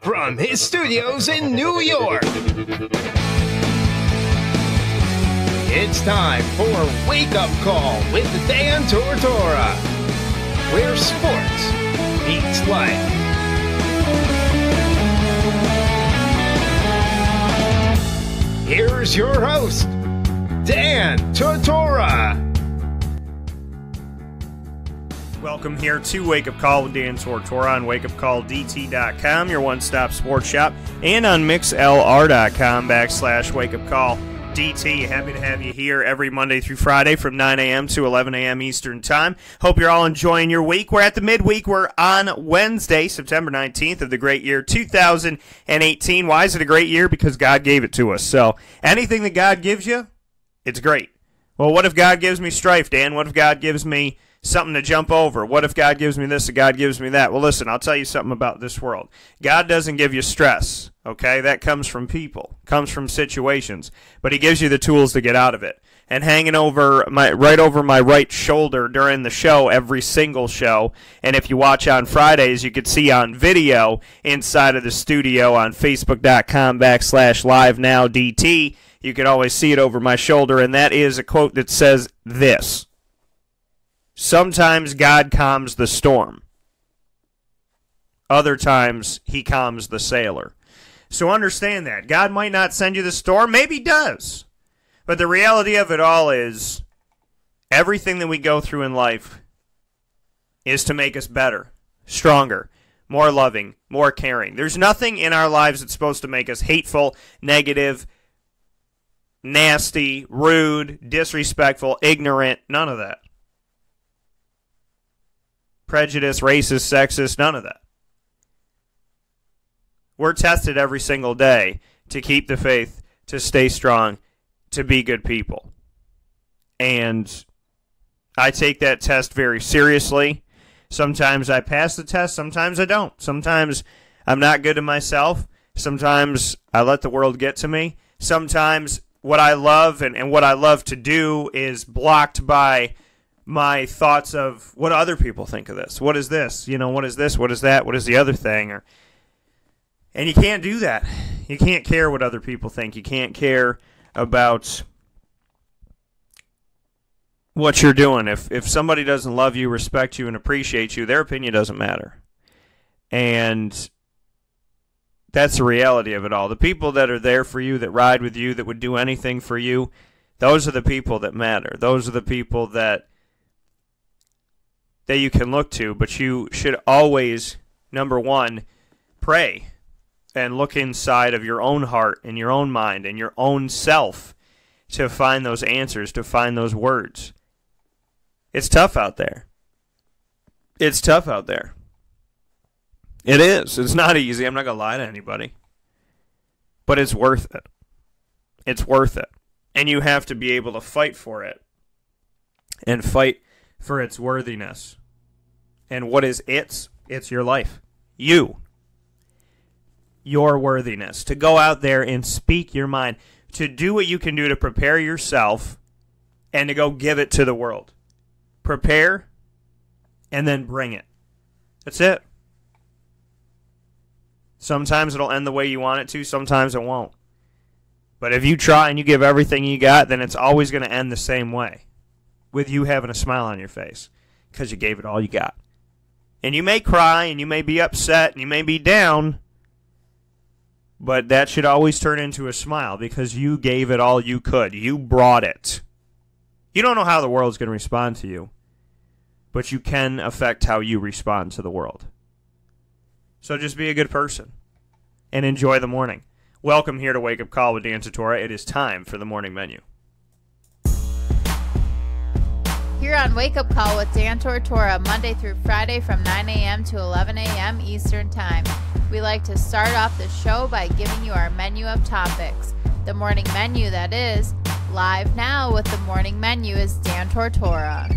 from his studios in New York, it's time for Wake Up Call with Dan Tortora, where sports meets life. Here's your host, Dan Tortora. Welcome here to Wake Up Call with Dan Tortora on WakeUpCallDT.com, your one-stop sports shop, and on MixLR.com/WakeUpCallDT. Happy to have you here every Monday through Friday from 9 a.m. to 11 a.m. Eastern Time. Hope you're all enjoying your week. We're at the midweek. We're on Wednesday, September 19th of the great year 2018. Why is it a great year? Because God gave it to us. So anything that God gives you, it's great. Well, what if God gives me strife, Dan? What if God gives me something to jump over? What if God gives me this and God gives me that? Well, listen, I'll tell you something about this world. God doesn't give you stress, okay? That comes from people, comes from situations, but he gives you the tools to get out of it. And hanging over right over my right shoulder during the show, every single show, and if you watch on Fridays, you could see on video inside of the studio on Facebook.com/LiveNowDT. You can always see it over my shoulder, and that is a quote that says this: sometimes God calms the storm. Other times, he calms the sailor. So understand that. God might not send you the storm. Maybe he does. But the reality of it all is everything that we go through in life is to make us better, stronger, more loving, more caring. There's nothing in our lives that's supposed to make us hateful, negative, nasty, rude, disrespectful, ignorant, none of that. Prejudice, racist, sexist, none of that. We're tested every single day to keep the faith, to stay strong, to be good people. And I take that test very seriously. Sometimes I pass the test, sometimes I don't. Sometimes I'm not good to myself. Sometimes I let the world get to me. Sometimes what I love and what I love to do is blocked by my thoughts of what other people think of this. What is this? You know, what is this? What is that? What is the other thing? And you can't do that. You can't care what other people think. You can't care about what you're doing. If somebody doesn't love you, respect you, and appreciate you, their opinion doesn't matter. And that's the reality of it all. The people that are there for you, that ride with you, that would do anything for you, those are the people that matter. Those are the people that you can look to, but you should always, number one, pray and look inside of your own heart and your own mind and your own self to find those answers, to find those words. It's tough out there. It's tough out there. It is. It's not easy. I'm not going to lie to anybody. But it's worth it. It's worth it. And you have to be able to fight for it and fight for its worthiness. And what is its? It's your life. You. Your worthiness. To go out there and speak your mind. To do what you can do to prepare yourself and to go give it to the world. Prepare and then bring it. That's it. Sometimes it'll end the way you want it to. Sometimes it won't. But if you try and you give everything you got, then it's always going to end the same way. With you having a smile on your face. Because you gave it all you got. And you may cry and you may be upset and you may be down. But that should always turn into a smile because you gave it all you could. You brought it. You don't know how the world's going to respond to you. But you can affect how you respond to the world. So just be a good person. And enjoy the morning. Welcome here to Wake Up Call with Dan Tortora. It is time for the morning menu. Here on Wake Up Call with Dan Tortora, Monday through Friday from 9 a.m. to 11 a.m. Eastern Time. We like to start off the show by giving you our menu of topics. The morning menu, that is. Live now with the morning menu is Dan Tortora.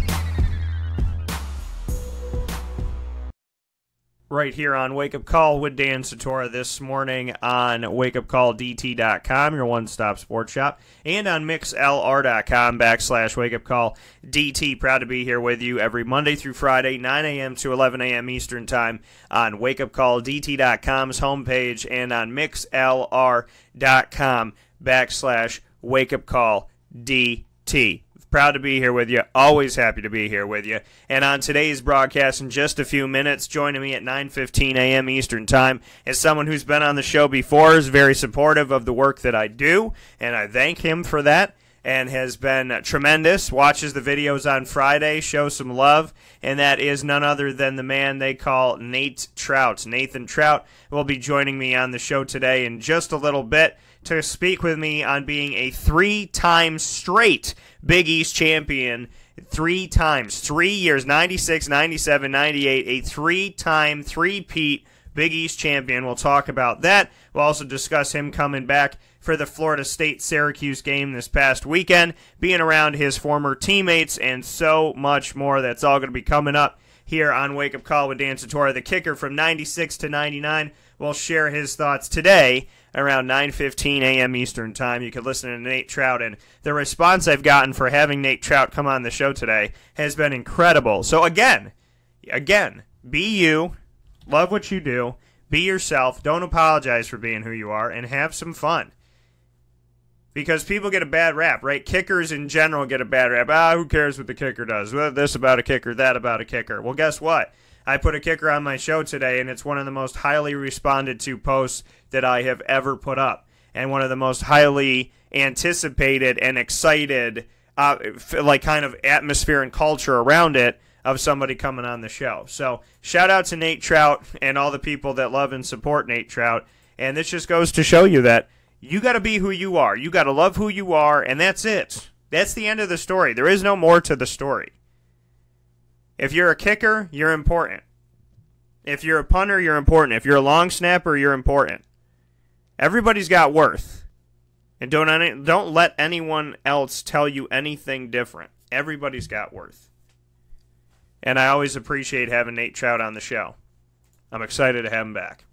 right here on Wake Up Call with Dan Tortora this morning on WakeUpCallDT.com, your one-stop sports shop, and on MixLR.com/WakeUpCallDT. Proud to be here with you every Monday through Friday, 9 a.m. to 11 a.m. Eastern Time on WakeUpCallDT.com's homepage and on MixLR.com/WakeUpCallDT. Proud to be here with you. Always happy to be here with you. And on today's broadcast in just a few minutes, joining me at 9:15 a.m. Eastern Time is someone who's been on the show before, is very supportive of the work that I do, and I thank him for that, and has been tremendous. Watches the videos on Friday, shows some love, and that is none other than the man they call Nate Trout. Nathan Trout will be joining me on the show today in just a little bit to speak with me on being a three-time straight Big East champion, 3 times, 3 years, 96, 97, 98, a three-time, three-peat Big East champion. We'll talk about that. We'll also discuss him coming back for the Florida State-Syracuse game this past weekend, being around his former teammates, and so much more. That's all going to be coming up here on Wake Up Call with Dan Tortora. The kicker from 96 to 99 will share his thoughts today around 9:15 a.m. Eastern Time. You can listen to Nate Trout, and the response I've gotten for having Nate Trout come on the show today has been incredible. So again, be you, love what you do, be yourself, don't apologize for being who you are, and have some fun. Because people get a bad rap, right? Kickers in general get a bad rap. Who cares what the kicker does? Well, this about a kicker, that about a kicker. Well, guess what? I put a kicker on my show today, and it's one of the most highly responded to posts that I have ever put up, and one of the most highly anticipated and excited, kind of atmosphere and culture around it of somebody coming on the show. So shout out to Nate Trout and all the people that love and support Nate Trout, and this just goes to show you that you got to be who you are. You got to love who you are, and that's it. That's the end of the story. There is no more to the story. If you're a kicker, you're important. If you're a punter, you're important. If you're a long snapper, you're important. Everybody's got worth. And don't let anyone else tell you anything different. Everybody's got worth. And I always appreciate having Nate Trout on the show. I'm excited to have him back.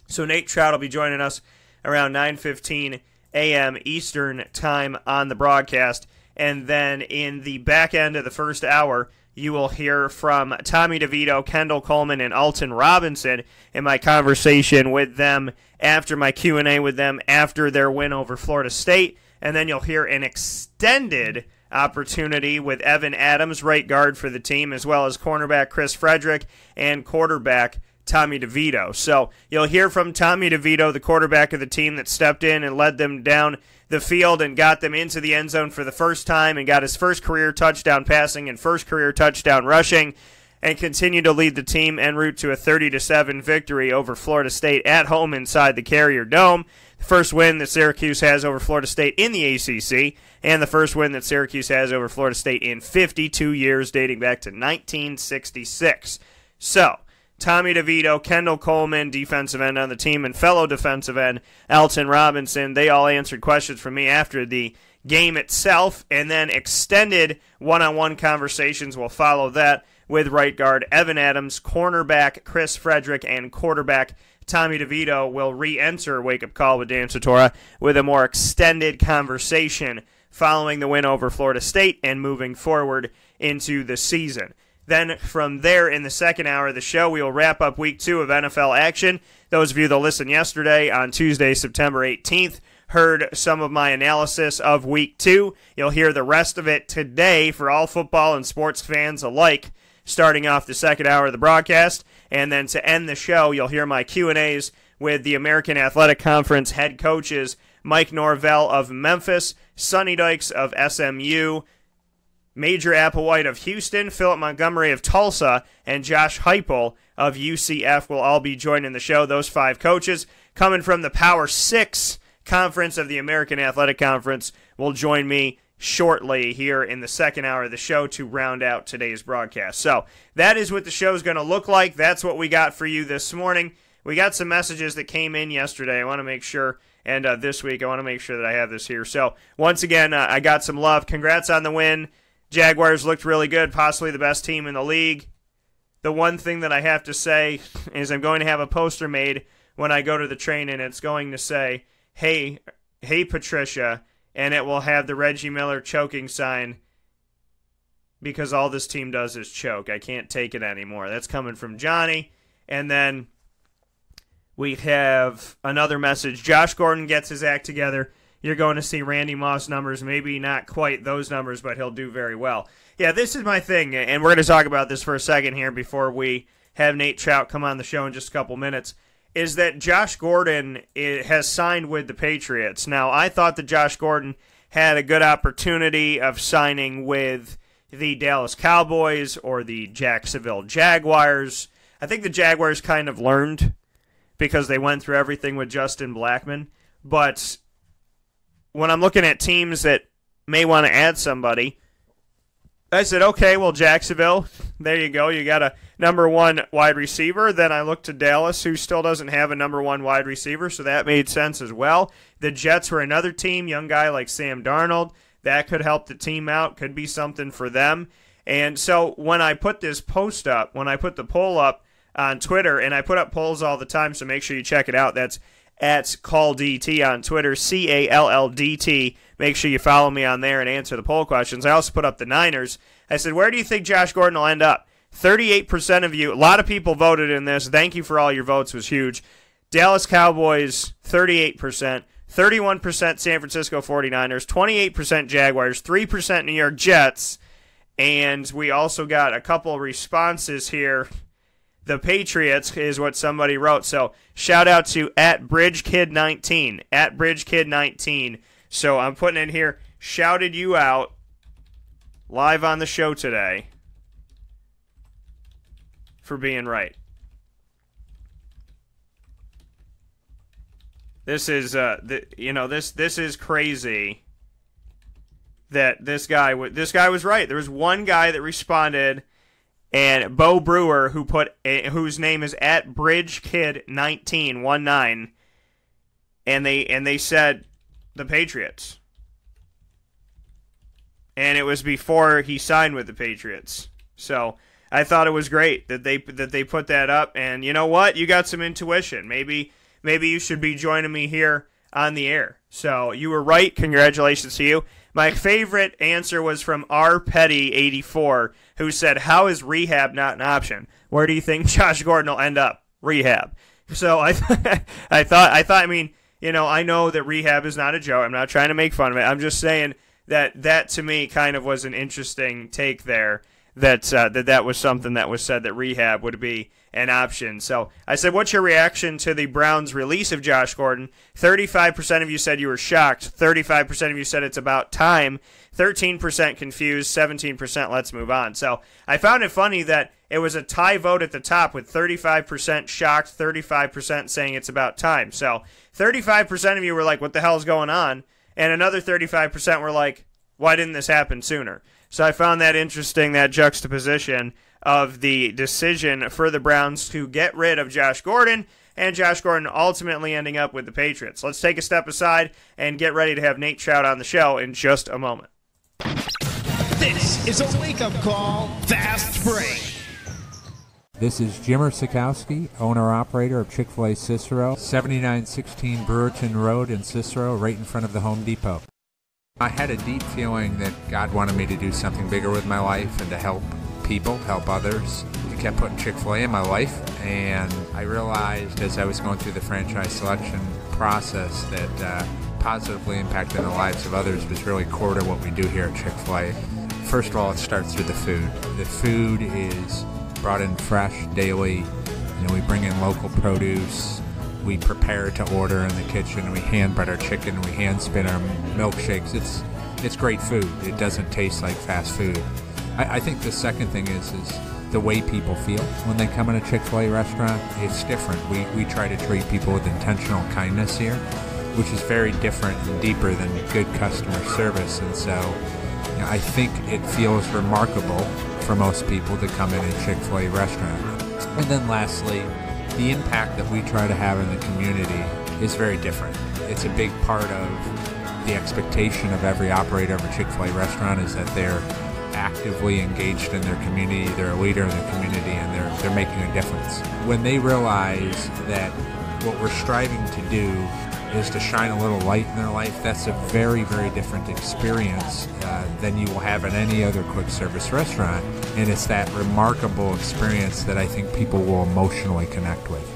So Nate Trout will be joining us around 9:15 a.m. Eastern Time on the broadcast. And then in the back end of the first hour, you will hear from Tommy DeVito, Kendall Coleman, and Alton Robinson in my conversation with them after my Q&A with them after their win over Florida State. And then you'll hear an extended opportunity with Evan Adams, right guard for the team, as well as cornerback Chris Frederick and quarterback Tommy DeVito. So you'll hear from Tommy DeVito, the quarterback of the team that stepped in and led them down the field and got them into the end zone for the first time and got his first career touchdown passing and first career touchdown rushing, and continued to lead the team en route to a 30-7 victory over Florida State at home inside the Carrier Dome. The first win that Syracuse has over Florida State in the ACC, and the first win that Syracuse has over Florida State in 52 years, dating back to 1966. So Tommy DeVito, Kendall Coleman, defensive end on the team, and fellow defensive end Alton Robinson, they all answered questions from me after the game itself, and then extended one-on-one conversations will follow that with right guard Evan Adams, cornerback Chris Frederick, and quarterback Tommy DeVito will re-enter Wake Up Call with Dan Tortora with a more extended conversation following the win over Florida State and moving forward into the season. Then from there in the second hour of the show, we will wrap up week 2 of NFL action. Those of you that listened yesterday on Tuesday, September 18th, heard some of my analysis of week 2. You'll hear the rest of it today for all football and sports fans alike, starting off the second hour of the broadcast. And then to end the show, you'll hear my Q&As with the American Athletic Conference head coaches, Mike Norvell of Memphis, Sonny Dykes of SMU, Major Applewhite of Houston, Philip Montgomery of Tulsa, and Josh Heupel of UCF will all be joining the show. Those 5 coaches coming from the Power 6 conference of the American Athletic Conference will join me shortly here in the second hour of the show to round out today's broadcast. So that is what the show is going to look like. That's what we got for you this morning. We got some messages that came in yesterday. I want to make sure, and this week I want to make sure that I have this here. So once again, I got some love. Congrats on the win. Jaguars looked really good, possibly the best team in the league. the one thing that I have to say is I'm going to have a poster made when I go to the train, and it's going to say, hey Patricia, and it will have the Reggie Miller choking sign, because all this team does is choke. I can't take it anymore. That's coming from Johnny. And then we have another message. Josh Gordon gets his act together. You're going to see Randy Moss numbers, maybe not quite those numbers, but he'll do very well. Yeah, this is my thing, and we're going to talk about this for a second here before we have Nate Trout come on the show in just a couple minutes, is that Josh Gordon has signed with the Patriots. Now, I thought that Josh Gordon had a good opportunity of signing with the Dallas Cowboys or the Jacksonville Jaguars. I think the Jaguars kind of learned because they went through everything with Justin Blackmon. But when I'm looking at teams that may want to add somebody, I said, okay, well, Jacksonville, there you go. You got a number one wide receiver. Then I looked to Dallas, who still doesn't have a number one wide receiver, so that made sense as well. The Jets were another team, young guy like Sam Darnold. That could help the team out, could be something for them. And so when I put this post up, when I put the poll up on Twitter, and I put up polls all the time, so make sure you check it out. That's at CallDT on Twitter, CALLDT. Make sure you follow me on there and answer the poll questions. I also put up the Niners. I said, where do you think Josh Gordon will end up? 38% of you, a lot of people voted in this. Thank you for all your votes, it was huge. Dallas Cowboys, 38%. 31% San Francisco 49ers, 28% Jaguars, 3% New York Jets, and we also got a couple responses here. The Patriots is what somebody wrote, so shout out to @BridgeKid19, @BridgeKid19. So I'm putting in here, shouted you out live on the show today for being right. This is, this is crazy that this guy was right. There was one guy that responded, and Bo Brewer, whose name is @BridgeKid1919, and they said the Patriots, and it was before he signed with the Patriots. So I thought it was great that they put that up, and you know what? You got some intuition. Maybe you should be joining me here on the air. So you were right. Congratulations to you. My favorite answer was from rpetty84, who said, how is rehab not an option? Where do you think Josh Gordon will end up? Rehab. So I mean, I know that rehab is not a joke. I'm not trying to make fun of it. I'm just saying that to me kind of was an interesting take there, that was something that was said, that rehab would be an option. So I said, what's your reaction to the Browns' release of Josh Gordon? 35% of you said you were shocked. 35% of you said it's about time. 13% confused. 17% let's move on. So I found it funny that it was a tie vote at the top with 35% shocked, 35% saying it's about time. So 35% of you were like, what the hell's going on? And another 35% were like, why didn't this happen sooner? So I found that interesting, that juxtaposition of the decision for the Browns to get rid of Josh Gordon, and Josh Gordon ultimately ending up with the Patriots. Let's take a step aside and get ready to have Nate Trout on the show in just a moment. This is a wake-up call fast break. This is Jimmer Sikowski, owner-operator of Chick-fil-A Cicero, 7916 Brewerton Road in Cicero, right in front of the Home Depot. I had a deep feeling that God wanted me to do something bigger with my life and to help people, help others. He kept putting Chick-fil-A in my life, and I realized as I was going through the franchise selection process that positively impacting the lives of others was really core to what we do here at Chick-fil-A. First of all, it starts with the food. The food is brought in fresh daily. We bring in local produce. We prepare to order in the kitchen. We hand bread our chicken. We hand spin our milkshakes. It's great food. It doesn't taste like fast food. I think the second thing is the way people feel when they come in a Chick-fil-A restaurant. It's different. We try to treat people with intentional kindness here, which is very different and deeper than good customer service. And so I think it feels remarkable for most people to come in a Chick-fil-A restaurant. And then lastly, the impact that we try to have in the community is very different. It's a big part of the expectation of every operator of a Chick-fil-A restaurant is that they're actively engaged in their community, they're a leader in the community, and they're they're making a difference. When they realize that what we're striving to do is to shine a little light in their life, that's a very, very different experience than you will have in any other quick service restaurant. And it's that remarkable experience that I think people will emotionally connect with.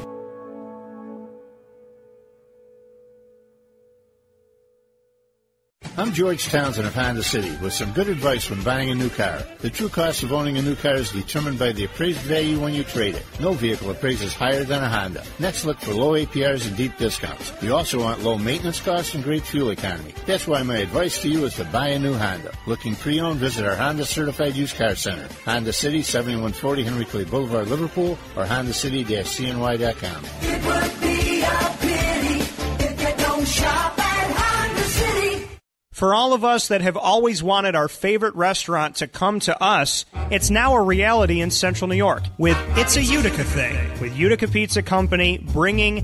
I'm George Townsend of Honda City with some good advice when buying a new car. The true cost of owning a new car is determined by the appraised value when you trade it. No vehicle appraises higher than a Honda. Next, look for low APRs and deep discounts. You also want low maintenance costs and great fuel economy. That's why my advice to you is to buy a new Honda. Looking pre-owned, visit our Honda Certified Used Car Center. Honda City, 7140 Henry Clay Boulevard, Liverpool, or HondaCity-CNY.com. It would be a pity if you don't shop at Honda City. For all of us that have always wanted our favorite restaurant to come to us, it's now a reality in Central New York with It's a Utica Thing, with Utica Pizza Company bringing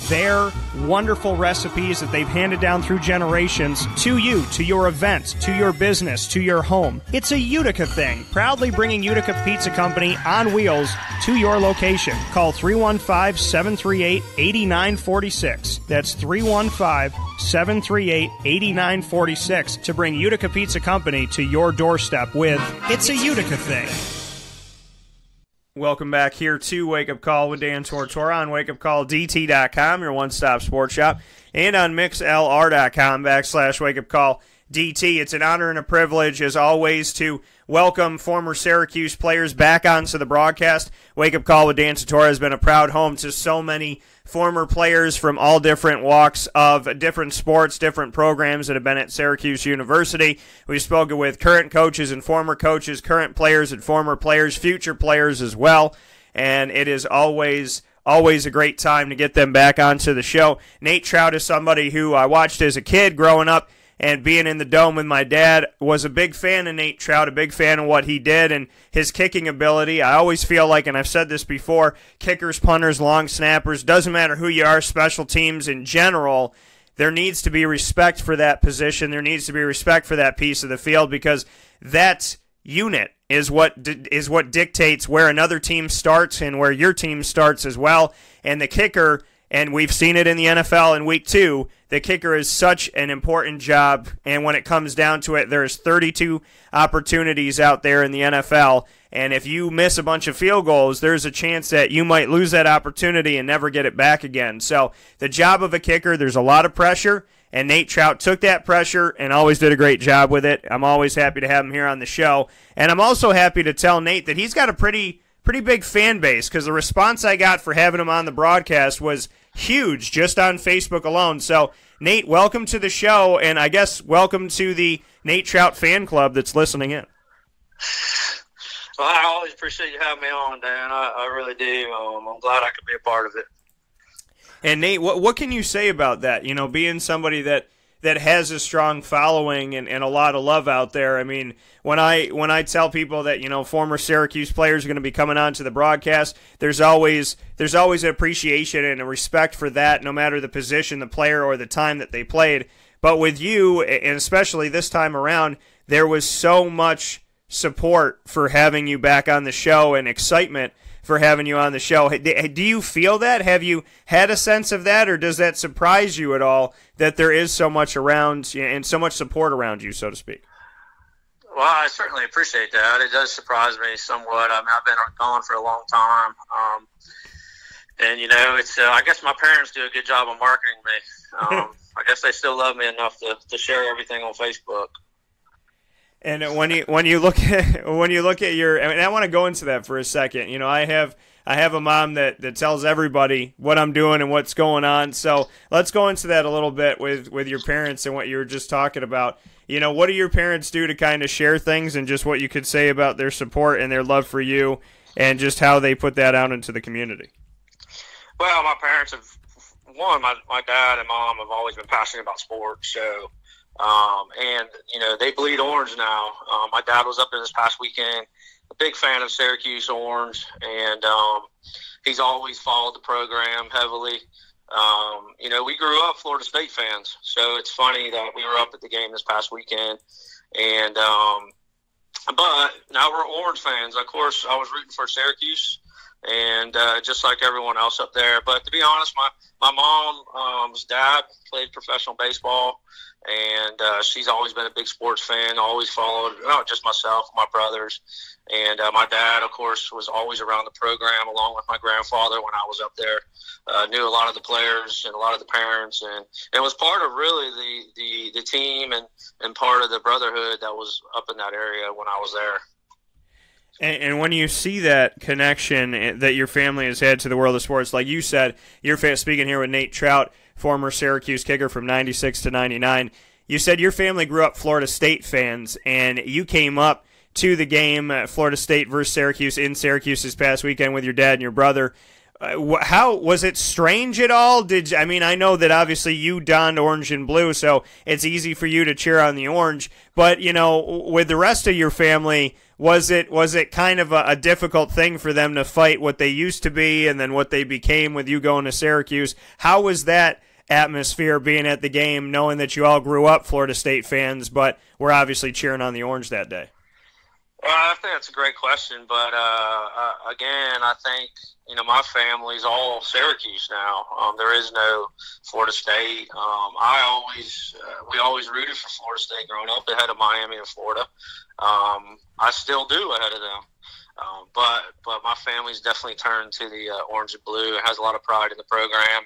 their wonderful recipes that they've handed down through generations to you, to your event, to your business, to your home. It's a Utica Thing, proudly bringing Utica Pizza Company on wheels to your location. Call 315-738-8946. That's 315-738-8946 to bring Utica Pizza Company to your doorstep with It's a Utica Thing. Welcome back here to Wake Up Call with Dan Tortora on WakeUpCallDT.com, your one-stop sports shop, and on MixLR.com/WakeUpCallDT. It's an honor and a privilege, as always, to welcome former Syracuse players back onto the broadcast. Wake Up Call with Dan Tortora has been a proud home to so many former players from all different walks of different sports, different programs that have been at Syracuse University. We've spoken with current coaches and former coaches, current players and former players, future players as well, and it is always a great time to get them back onto the show. Nate Trout is somebody who I watched as a kid growing up, and being in the Dome with my dad, was a big fan of Nate Trout, a big fan of what he did and his kicking ability. I always feel like, and I've said this before, kickers, punters, long snappers, doesn't matter who you are, special teams in general, there needs to be respect for that position. There needs to be respect for that piece of the field, because that unit is what dictates where another team starts and where your team starts as well. And the kicker, and we've seen it in the NFL in Week 2, the kicker is such an important job, and when it comes down to it, there's 32 opportunities out there in the NFL, and if you miss a bunch of field goals, there's a chance that you might lose that opportunity and never get it back again. So the job of a kicker, there's a lot of pressure, and Nate Trout took that pressure and always did a great job with it. I'm always happy to have him here on the show, and I'm also happy to tell Nate that he's got a pretty big fan base, because the response I got for having him on the broadcast was huge just on Facebook alone. So, Nate, welcome to the show, and I guess welcome to the Nate Trout fan club that's listening in. Well, I always appreciate you having me on, Dan. I really do. I'm glad I could be a part of it. And, Nate, what can you say about that? You know, being somebody that has a strong following and a lot of love out there. I mean, when I tell people that, you know, former Syracuse players are going to be coming on to the broadcast, there's always an appreciation and a respect for that, no matter the position, the player, or the time that they played. But with you, and especially this time around, there was so much support for having you back on the show and excitement for having you on the show. Do you feel that? Have you had a sense of that, or does that surprise you at all that there is so much around and so much support around you, so to speak? Well, I certainly appreciate that. It does surprise me somewhat. I mean, I've been gone for a long time. And, you know, it's I guess my parents do a good job of marketing me. I guess they still love me enough to share everything on Facebook. And when you look at your, I mean, I want to go into that for a second. You know, I have a mom that tells everybody what I'm doing and what's going on. So let's go into that a little bit with your parents and what you were just talking about. You know, what do your parents do to kind of share things, and just what you could say about their support and their love for you, and just how they put that out into the community? Well, my parents have, my dad and mom have always been passionate about sports. So. And, you know, they bleed orange now. My dad was up there this past weekend, a big fan of Syracuse Orange, and he's always followed the program heavily. You know, we grew up Florida State fans, so it's funny that we were up at the game this past weekend. And but now we're Orange fans. Of course, I was rooting for Syracuse and just like everyone else up there. But to be honest, my mom's dad played professional baseball, and she's always been a big sports fan, always followed not just myself, my brothers. And my dad, of course, was always around the program along with my grandfather when I was up there. Knew a lot of the players and a lot of the parents, and it was part of really the team and part of the brotherhood that was up in that area when I was there. And when you see that connection that your family has had to the world of sports, like you said, you're speaking here with Nate Trout, former Syracuse kicker from 96 to 99. You said your family grew up Florida State fans, and you came up to the game, Florida State versus Syracuse, in Syracuse this past weekend with your dad and your brother. How was it strange at all? I know that obviously you donned orange and blue, so it's easy for you to cheer on the orange. But with the rest of your family, was it kind of a difficult thing for them to fight what they used to be and then what they became with you going to Syracuse? How was that atmosphere being at the game, knowing that you all grew up Florida State fans, but were obviously cheering on the orange that day? Well, I think that's a great question, but again, I think my family's all Syracuse now. There is no Florida State. We always rooted for Florida State growing up, ahead of Miami and Florida. I still do ahead of them, but my family's definitely turned to the orange and blue. It has a lot of pride in the program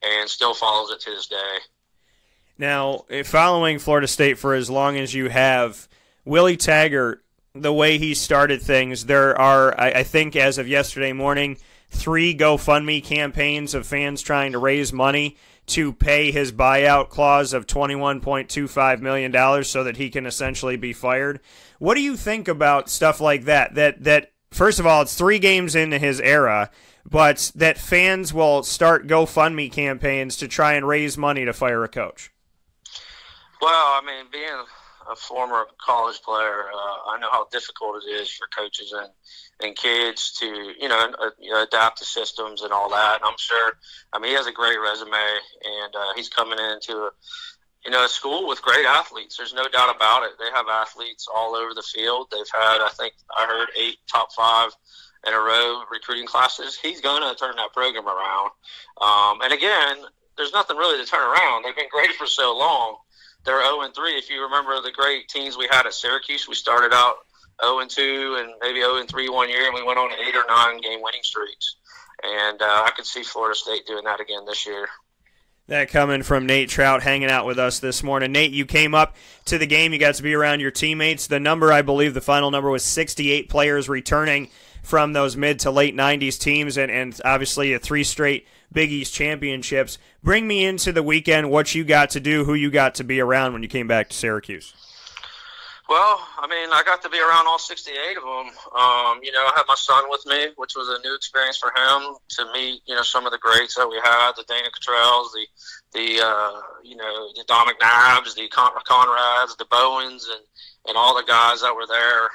and still follows it to this day. Now, following Florida State for as long as you have, Willie Taggart, the way he started things, there are, I think as of yesterday morning, 3 GoFundMe campaigns of fans trying to raise money to pay his buyout clause of $21.25 million so that he can essentially be fired. What do you think about stuff like that? That first of all, it's 3 games into his era, but that fans will start GoFundMe campaigns to try and raise money to fire a coach? Well, being a former college player, I know how difficult it is for coaches and kids to, adapt to systems and all that. And I'm sure, he has a great resume, and he's coming into a school with great athletes. There's no doubt about it. They have athletes all over the field. They've had, I heard 8 top 5 in a row recruiting classes. He's going to turn that program around. And again, there's nothing really to turn around. They've been great for so long. They're 0-3. If you remember the great teams we had at Syracuse, we started out 0-2 and maybe 0-3 one year, and we went on 8 or 9 game winning streaks. And I could see Florida State doing that again this year. That coming from Nate Trout hanging out with us this morning. Nate, you came up to the game. You got to be around your teammates. The number, I believe, the final number was 68 players returning from those mid to late 90s teams, and obviously 3 straight Big East championships. Bring me into the weekend, what you got to do, who you got to be around when you came back to Syracuse. Well, I got to be around all 68 of them. I had my son with me, which was a new experience for him to meet, some of the greats that we had, the Dana Cottrells, the Don McNabbs, the Conrads, the Bowens, and all the guys that were there.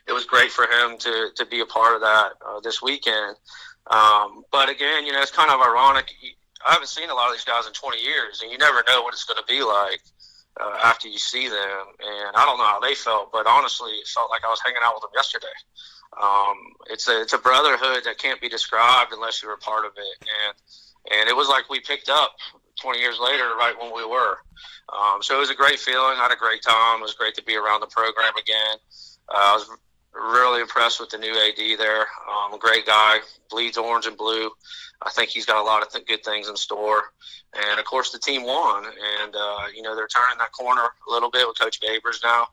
It was great for him to be a part of that this weekend. But again, it's kind of ironic. I haven't seen a lot of these guys in 20 years, and you never know what it's going to be like after you see them. And I don't know how they felt, but honestly, it felt like I was hanging out with them yesterday. It's a brotherhood that can't be described unless you're a part of it. And it was like we picked up 20 years later, right when we were. So it was a great feeling. I had a great time. It was great to be around the program again. I was really impressed with the new AD there. A great guy, bleeds orange and blue. I think he's got a lot of good things in store. And, of course, the team won. And, they're turning that corner a little bit with Coach Babers now.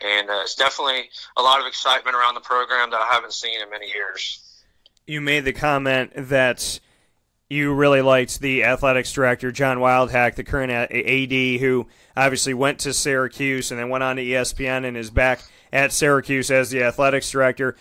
And it's definitely a lot of excitement around the program that I haven't seen in many years. You made the comment that you really liked the athletics director, John Wildhack, the current AD, who obviously went to Syracuse and then went on to ESPN and is back at Syracuse as the athletics director.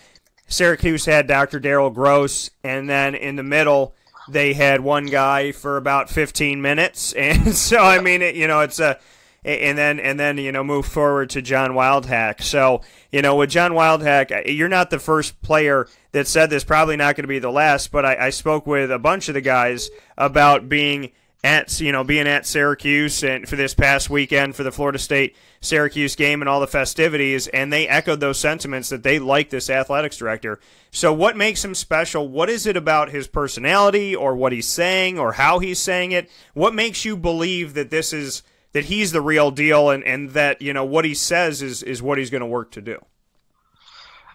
Syracuse had Dr. Darryl Gross, and then in the middle they had one guy for about 15 minutes. And so, it's a and then move forward to John Wildhack. So, with John Wildhack, you're not the first player that said this, probably not going to be the last, but I spoke with a bunch of the guys about being at, being at Syracuse and for this past weekend for the Florida State-Syracuse game and all the festivities, and they echoed those sentiments that they like this athletics director. So what makes him special? What is it about his personality or what he's saying or how he's saying it? What makes you believe that that he's the real deal and that, what he says is what he's going to work to do?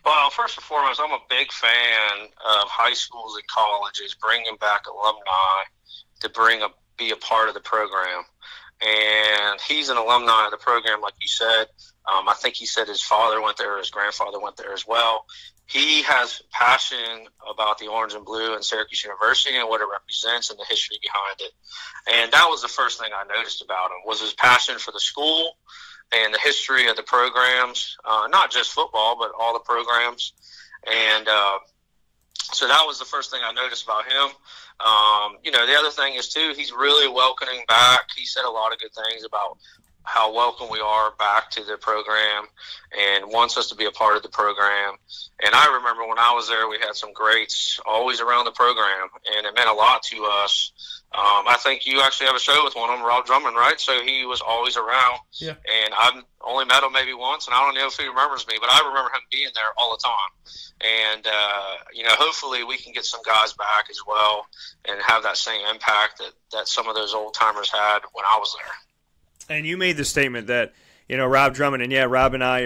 Well, first and foremost, I'm a big fan of high schools and colleges bringing back alumni to be a part of the program. And he's an alumni of the program, like you said. I think he said his father went there, his grandfather went there as well. He has passion about the orange and blue and Syracuse University and what it represents and the history behind it. And that was the first thing I noticed about him, was his passion for the school and the history of the programs, not just football, but all the programs. And so that was the first thing I noticed about him. The other thing is, too, he's really welcoming back. He said a lot of good things about how welcome we are back to the program and wants us to be a part of the program. And I remember when I was there, we had some greats always around the program, and it meant a lot to us. I think you actually have a show with one of them, Rob Drummond, right? So he was always around. Yeah. And I've only met him maybe once, and I don't know if he remembers me, but I remember him being there all the time. And, hopefully we can get some guys back as well and have that same impact that some of those old-timers had when I was there. And you made the statement that, Rob Drummond, and Rob and I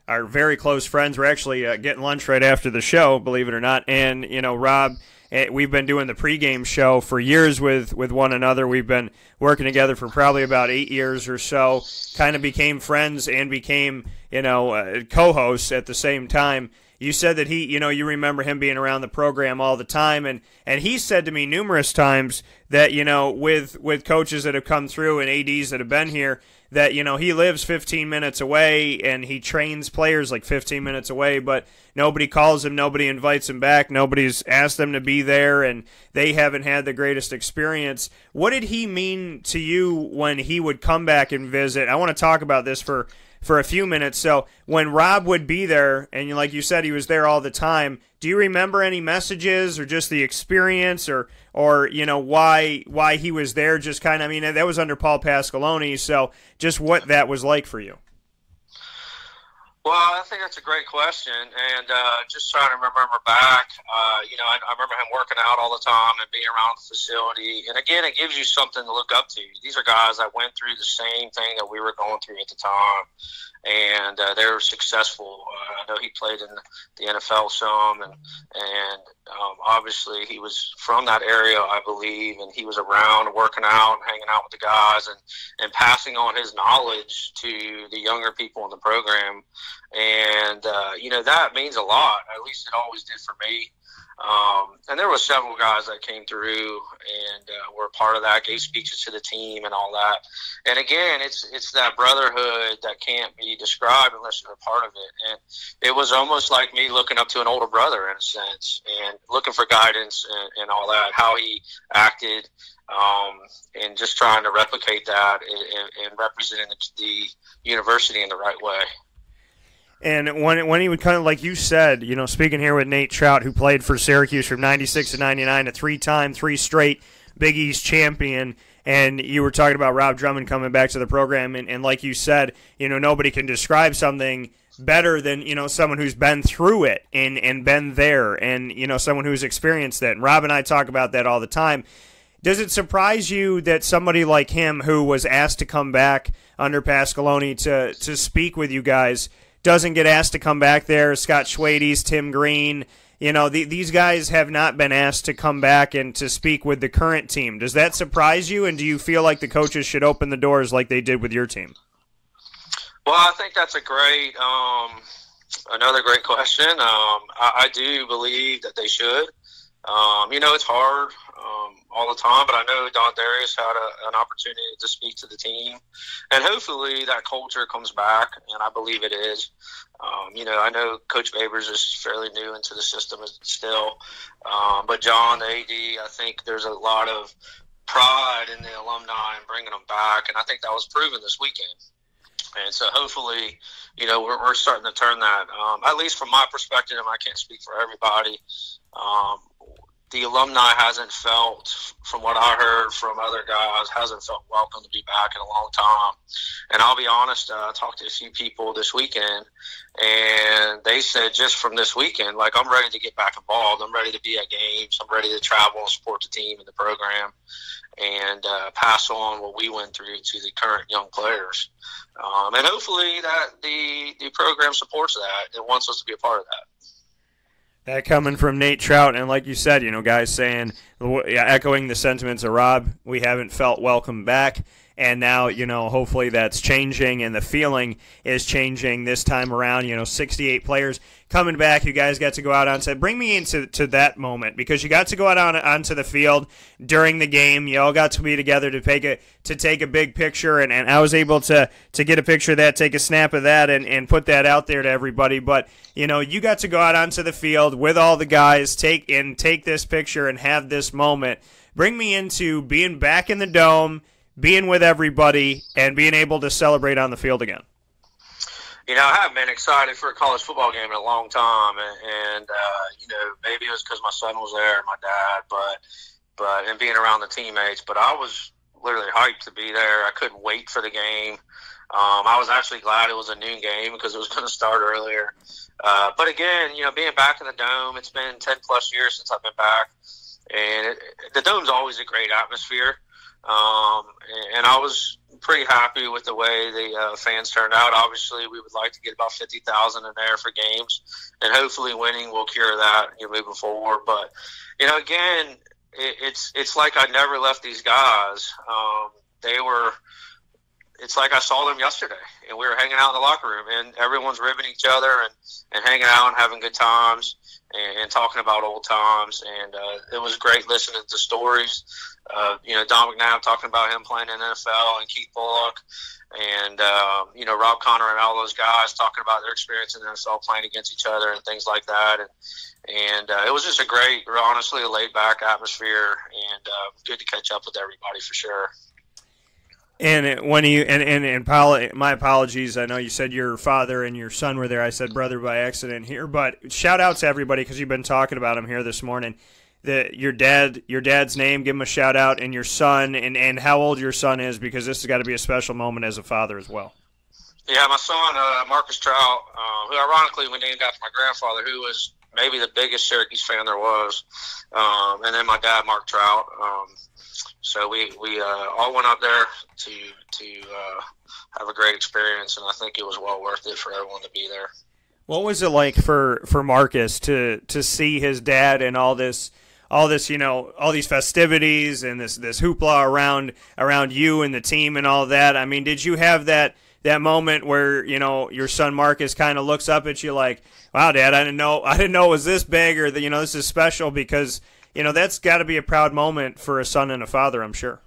are very close friends. We're actually getting lunch right after the show, believe it or not. And, Rob, we've been doing the pregame show for years with one another. We've been working together for probably about 8 years or so, kind of became friends and became, co-hosts at the same time. You said that you remember him being around the program all the time, and he said to me numerous times that, with coaches that have come through and ADs that have been here, that, he lives 15 minutes away and he trains players like 15 minutes away, but nobody calls him, nobody invites him back, nobody's asked them to be there, and they haven't had the greatest experience. What did he mean to you when he would come back and visit? I want to talk about this for a few minutes. So when Rob would be there, and like you said, he was there all the time, do you remember any messages or just the experience or why he was there? Just kind of, that was under Paul Pasqualoni, so just what that was like for you. Well, I think that's a great question, and just trying to remember back, I remember him working out all the time and being around the facility, and again, it gives you something to look up to. These are guys that went through the same thing that we were going through at the time, and they were successful. I know he played in the NFL some, and obviously he was from that area, I believe, and he was around working out and hanging out with the guys and passing on his knowledge to the younger people in the program. And, that means a lot. At least it always did for me. And there were several guys that came through and were a part of that, gave speeches to the team and all that. And again, it's that brotherhood that can't be described unless you're a part of it. And it was almost like me looking up to an older brother in a sense and looking for guidance and all that, how he acted, and just trying to replicate that and representing the university in the right way. And when he would kind of, like you said, speaking here with Nate Trout, who played for Syracuse from 96 to 99, a three straight Big East champion, and you were talking about Rob Drummond coming back to the program, and like you said, nobody can describe something better than, someone who's been through it and been there and, someone who's experienced that. And Rob and I talk about that all the time. Does it surprise you that somebody like him, who was asked to come back under Pasqualoni to speak with you guys, doesn't get asked to come back there? Scott Schwade's, Tim Green, these guys have not been asked to come back and to speak with the current team. Does that surprise you, and do you feel like the coaches should open the doors like they did with your team? Well, I think that's another great question. I do believe that they should. It's hard all the time, but I know Don Darius had an opportunity to speak to the team, and hopefully that culture comes back, and I believe it is. I know Coach Babers is fairly new into the system still, but John, the AD, I think there's a lot of pride in the alumni and bringing them back, and I think that was proven this weekend. And so hopefully, we're starting to turn that, at least from my perspective, and I can't speak for everybody. the alumni hasn't felt, from what I heard from other guys, hasn't felt welcome to be back in a long time. And I'll be honest, I talked to a few people this weekend, and they said just from this weekend, like, I'm ready to get back involved. I'm ready to be at games. I'm ready to travel and support the team and the program and pass on what we went through to the current young players. And hopefully that the program supports that and wants us to be a part of that. That coming from Nate Trout, and like you said, guys saying, echoing the sentiments of Rob, we haven't felt welcome back, and now, hopefully that's changing, and the feeling is changing this time around. 68 players coming back. You guys got to go out onto. Bring me into that moment, because you got to go out onto the field during the game. You all got to be together to take a big picture, and I was able to get a picture of that, take a snap of that, and put that out there to everybody. But you got to go out onto the field with all the guys, take this picture and have this moment. Bring me into being back in the Dome, being with everybody, and being able to celebrate on the field again. I haven't been excited for a college football game in a long time, and maybe it was because my son was there and my dad, but and being around the teammates. But I was literally hyped to be there. I couldn't wait for the game. I was actually glad it was a noon game because it was going to start earlier. But again, being back in the Dome, it's been 10 plus years since I've been back, and the Dome's always a great atmosphere. And I was pretty happy with the way the fans turned out. Obviously, we would like to get about 50,000 in there for games, and hopefully winning will cure that moving forward. But, again, it's like I never left these guys. It's like I saw them yesterday, and we were hanging out in the locker room, and everyone's ribbing each other and hanging out and having good times and talking about old times. And it was great listening to stories. Don McNabb talking about him playing in the NFL, and Keith Bullock, and Rob Connor and all those guys talking about their experience in the NFL playing against each other and things like that. And it was just a great, honestly, a laid back atmosphere, and good to catch up with everybody for sure. And my apologies. I know you said your father and your son were there. I said brother by accident here, but shout out to everybody because you've been talking about him here this morning. Your dad's name, give him a shout out, and your son, and how old your son is, because this has got to be a special moment as a father as well. Yeah, my son Marcus Trout, who ironically we named after my grandfather, who was maybe the biggest Syracuse fan there was, and then my dad, Mark Trout. So we all went up there to have a great experience, and I think it was well worth it for everyone to be there. What was it like for Marcus to see his dad and all this, all these festivities and this hoopla around you and the team and all that? I mean, did you have that moment where your son Marcus kind of looks up at you like, "Wow, Dad, I didn't know it was this big," or that this is special, because that's got to be a proud moment for a son and a father, I'm sure.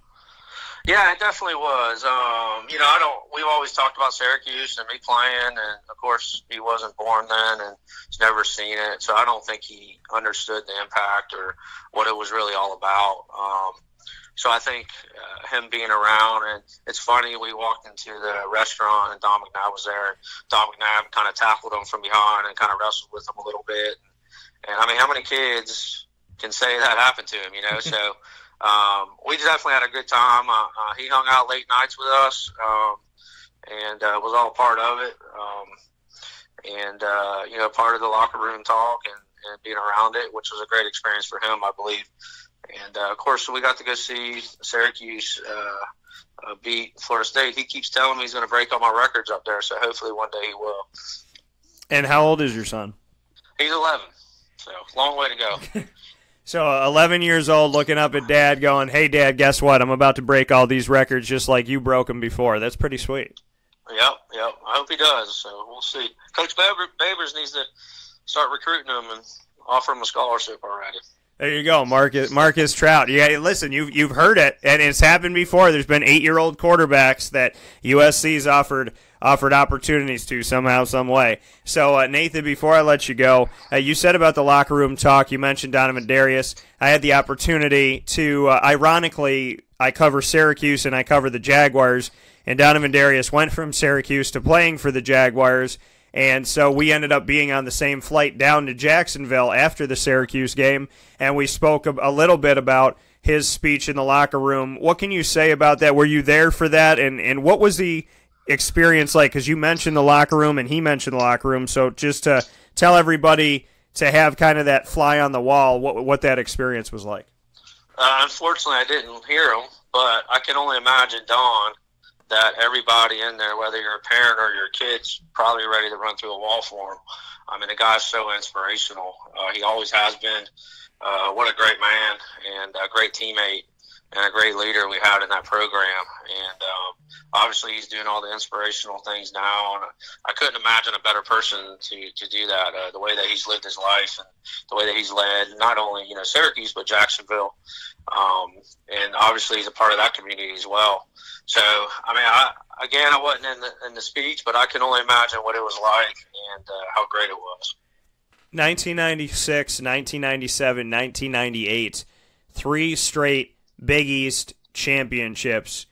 Yeah, it definitely was. We've always talked about Syracuse and me playing, and of course he wasn't born then and he's never seen it, so I don't think he understood the impact or what it was really all about. So I think him being around, and it's funny, we walked into the restaurant and Don McNabb was there. Don McNabb kind of tackled him from behind and kind of wrestled with him a little bit. And I mean, how many kids can say that happened to him, So we definitely had a good time. He hung out late nights with us and was all part of it. Part of the locker room talk and being around it, which was a great experience for him, I believe. And, of course, we got to go see Syracuse beat Florida State. He keeps telling me he's going to break all my records up there, so hopefully one day he will. And how old is your son? He's 11, so long way to go. So 11 years old, looking up at Dad going, "Hey, Dad, guess what? I'm about to break all these records just like you broke them before." That's pretty sweet. Yep. I hope he does, so we'll see. Coach Babers needs to start recruiting him and offer him a scholarship already. There you go, Marcus Trout. Yeah, listen, you've heard it, and it's happened before. There's been 8-year-old quarterbacks that USC's offered opportunities to somehow, some way. So, Nathan, before I let you go, you said about the locker room talk. You mentioned Donovan Darius. I had the opportunity to, ironically, I cover Syracuse and I cover the Jaguars, and Donovan Darius went from Syracuse to playing for the Jaguars. And so we ended up being on the same flight down to Jacksonville after the Syracuse game, and we spoke a little bit about his speech in the locker room. What can you say about that? Were you there for that? And what was the experience like? Because you mentioned the locker room and he mentioned the locker room. So just to tell everybody to have kind of that fly on the wall, what that experience was like. Unfortunately, I didn't hear him, but I can only imagine, Don, that everybody in there, whether you're a parent or your kid's probably ready to run through a wall for him. I mean, the guy's so inspirational. He always has been. What a great man and a great teammate and a great leader we had in that program. And obviously he's doing all the inspirational things now. And I couldn't imagine a better person to do that, the way that he's lived his life and the way that he's led not only, Syracuse, but Jacksonville. And obviously he's a part of that community as well. So, I mean, I wasn't in the speech, but I can only imagine what it was like and how great it was. 1996, 1997, 1998, 3 straight Big East championships.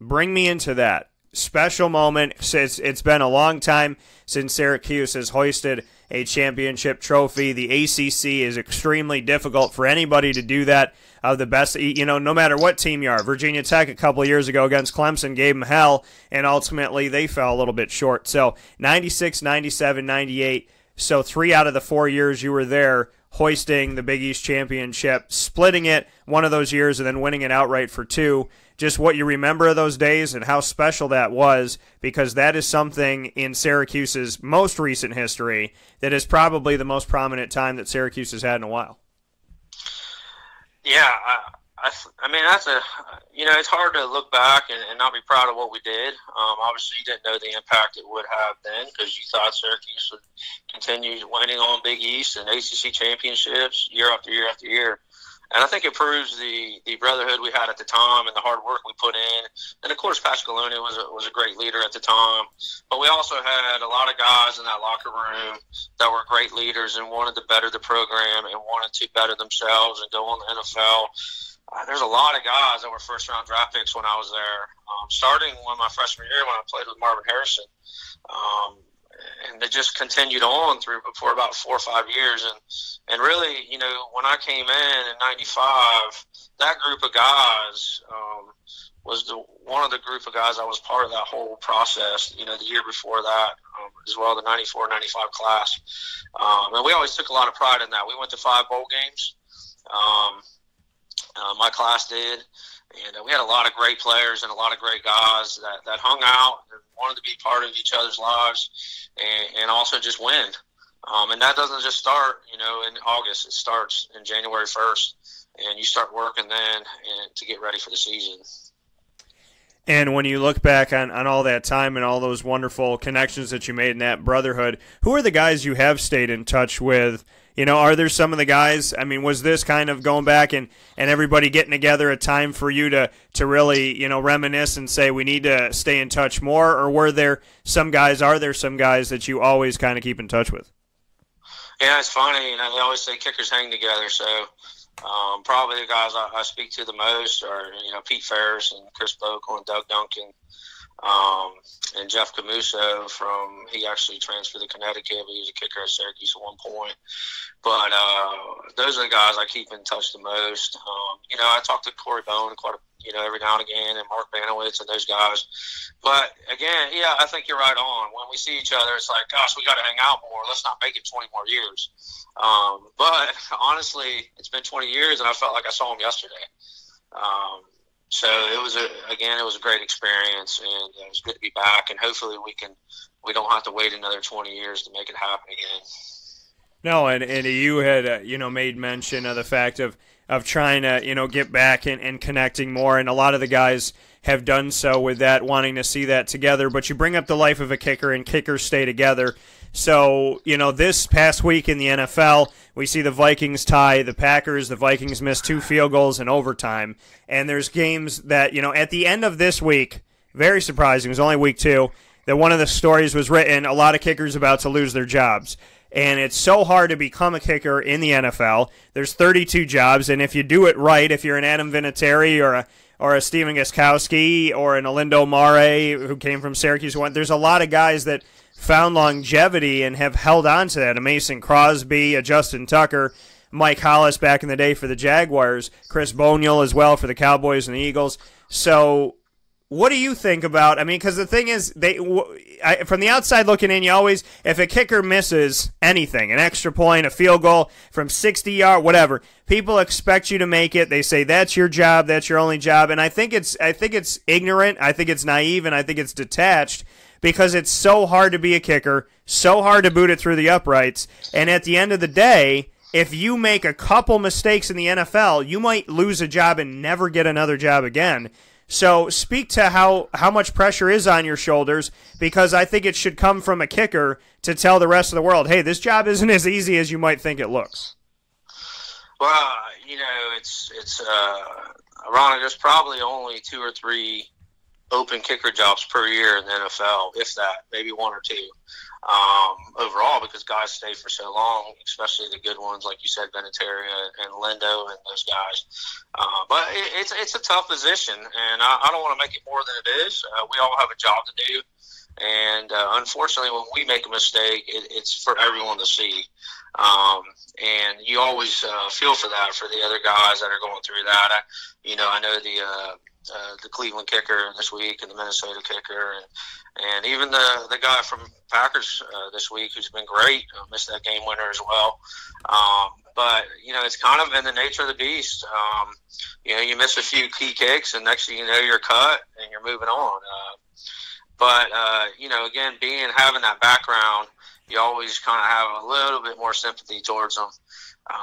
Bring me into that. Special moment. It's been a long time since Syracuse has hoisted a championship trophy. The ACC is extremely difficult for anybody to do that. The best, no matter what team you are. Virginia Tech a couple of years ago against Clemson gave them hell, and ultimately they fell a little bit short. So 96, 97, 98. So 3 out of the 4 years you were there, hoisting the Big East championship, splitting it one of those years and then winning it outright for 2. Just what you remember of those days and how special that was, because that is something in Syracuse's most recent history that is probably the most prominent time that Syracuse has had in a while. Yeah, I mean, it's hard to look back and not be proud of what we did. Obviously, you didn't know the impact it would have then because you thought Syracuse would continue winning on Big East and ACC championships year after year after year. And I think it proves the brotherhood we had at the time and the hard work we put in. And, of course, Pasqualoni was a great leader at the time. But we also had a lot of guys in that locker room that were great leaders and wanted to better the program and wanted to better themselves and go on the NFL. There's a lot of guys that were first-round draft picks when I was there, starting when my freshman year when I played with Marvin Harrison. And they just continued on for about 4 or 5 years. And really, when I came in 95, that group of guys was one of the group of guys that was part of that whole process, the year before that, as well, the 94, 95 class. And we always took a lot of pride in that. We went to 5 bowl games. My class did. And we had a lot of great players and a lot of great guys that hung out and wanted to be part of each other's lives and also just win. And that doesn't just start, in August. It starts in January 1st, and you start working then to get ready for the season. And when you look back on all that time and all those wonderful connections that you made in that brotherhood, who are the guys you have stayed in touch with? Are there some of the guys, was this kind of going back and everybody getting together a time for you to really, reminisce and say we need to stay in touch more? Or are there some guys that you always kind of keep in touch with? Yeah, it's funny. They always say kickers hang together. So probably the guys I speak to the most are, Pete Ferris and Chris Bogle and Doug Duncan. And Jeff Camuso he actually transferred to Connecticut, but he was a kicker at Syracuse at one point. But those are the guys I keep in touch the most. I talk to Corey Bone every now and again, and Mark Banowitz and those guys. But again, I think you're right on. When we see each other, it's like, gosh, we got to hang out more. Let's not make it 20 more years. But honestly, it's been 20 years, and I felt like I saw him yesterday. So it was a great experience, and it was good to be back. And hopefully we don't have to wait another 20 years to make it happen again. No, and you had made mention of the fact of trying to get back and connecting more, and a lot of the guys have done so with that, wanting to see that together. But you bring up the life of a kicker, and kickers stay together. So, this past week in the NFL, we see the Vikings tie the Packers. The Vikings missed 2 field goals in overtime. And there's games that, at the end of this week, very surprising, it was only week 2, that one of the stories was written, a lot of kickers about to lose their jobs. And it's so hard to become a kicker in the NFL. There's 32 jobs, and if you do it right, if you're an Adam Vinatieri or a Stephen Gostkowski or an Olindo Mare who came from Syracuse, there's a lot of guys that found longevity and have held on to that. A Mason Crosby, a Justin Tucker, Mike Hollis back in the day for the Jaguars, Chris Bonial as well for the Cowboys and the Eagles. So what do you think about, I mean, because the thing is, from the outside looking in, you always, if a kicker misses anything, an extra point, a field goal from 60 yards, whatever, people expect you to make it. They say that's your job, that's your only job, and I think it's ignorant, I think it's naive, and I think it's detached, because it's so hard to be a kicker, so hard to boot it through the uprights, and at the end of the day, if you make a couple mistakes in the NFL, you might lose a job and never get another job again. So speak to how much pressure is on your shoulders, because I think it should come from a kicker to tell the rest of the world, hey, this job isn't as easy as you might think it looks. Well, it's ironic. There's probably only 2 or 3 open kicker jobs per year in the NFL, if that, maybe 1 or 2 overall, because guys stay for so long, especially the good ones, like you said, Vinatieri and Lindo and those guys. But it's a tough position, and I don't want to make it more than it is. We all have a job to do, and unfortunately, when we make a mistake, it's for everyone to see. And you always feel for that for the other guys that are going through that. I know the Cleveland kicker this week and the Minnesota kicker, and even the guy from Packers this week who's been great, missed that game winner as well. But it's kind of in the nature of the beast. You miss a few key kicks, and next thing you know, you're cut and you're moving on. But again, having that background, you always kind of have a little bit more sympathy towards them.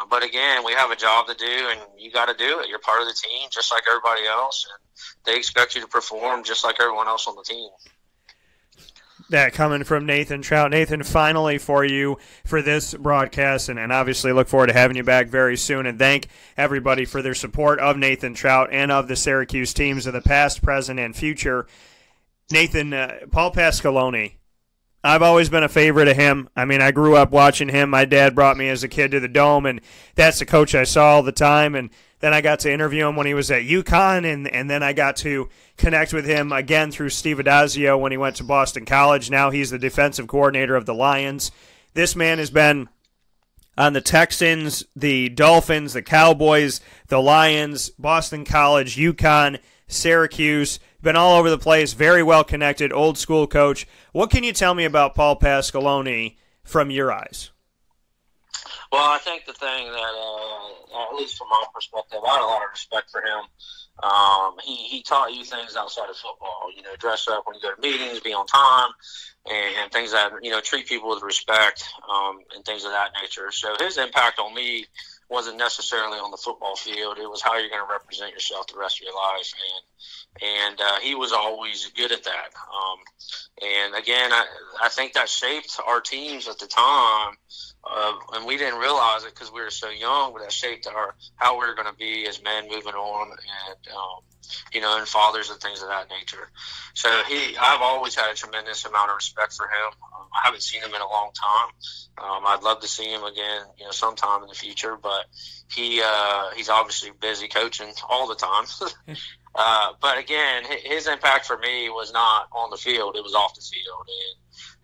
But again, we have a job to do, and you got to do it. You're part of the team, just like everybody else, and they expect you to perform just like everyone else on the team. That coming from Nathan Trout. Nathan, finally for you for this broadcast, and obviously look forward to having you back very soon, and thank everybody for their support of Nathan Trout and of the Syracuse teams of the past, present, and future. Nathan, Paul Pasqualoni, I've always been a favorite of him. I mean, I grew up watching him. My dad brought me as a kid to the Dome, and that's the coach I saw all the time. And then I got to interview him when he was at UConn, and then I got to connect with him again through Steve Addazio when he went to Boston College. Now he's the defensive coordinator of the Lions. This man has been on the Texans, the Dolphins, the Cowboys, the Lions, Boston College, UConn, Syracuse, been all over the place, very well connected, old school coach. What can you tell me about Paul Pasqualoni from your eyes? Well, I think the thing that, at least from my perspective, I had a lot of respect for him. He taught you things outside of football, dress up when you go to meetings, be on time, and things that, treat people with respect, and things of that nature. So his impact on me wasn't necessarily on the football field. It was how you're going to represent yourself the rest of your life. And he was always good at that. And again, I think that shaped our teams at the time. And we didn't realize it because we were so young, but that shaped how we were going to be as men moving on, and fathers and things of that nature. So I've always had a tremendous amount of respect for him. I haven't seen him in a long time. I'd love to see him again, sometime in the future, but he's obviously busy coaching all the time. But again, his impact for me was not on the field; it was off the field.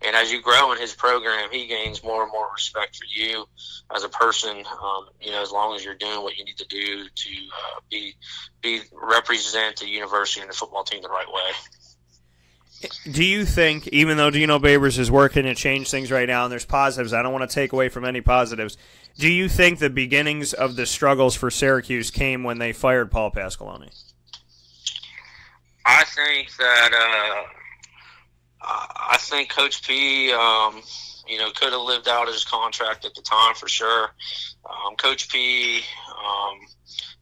And as you grow in his program, he gains more and more respect for you as a person. As long as you're doing what you need to do to represent the university and the football team the right way. Do you think, even though Dino Babers is working to change things right now, and there's positives, I don't want to take away from any positives, do you think the beginnings of the struggles for Syracuse came when they fired Paul Pasqualoni? I think that I think Coach P, could have lived out his contract at the time for sure. Coach P,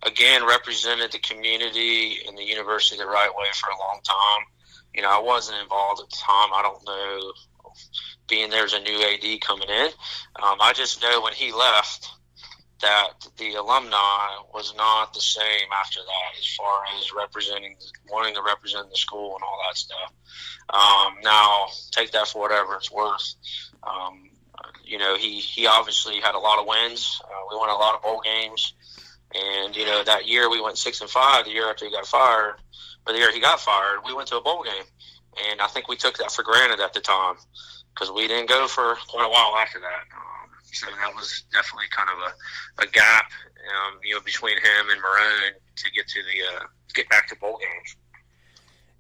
again, represented the community and the university the right way for a long time. I wasn't involved at the time. I don't know, being there's a new AD coming in. I just know when he left that the alumni was not the same after that, as far as wanting to represent the school and all that stuff. Now, take that for whatever it's worth. He obviously had a lot of wins. We won a lot of bowl games. And, that year we went 6-5, the year after he got fired, or the year he got fired, we went to a bowl game. And I think we took that for granted at the time. because we didn't go for quite a while after that. So that was definitely kind of a gap, between him and Marone to get back to bowl games.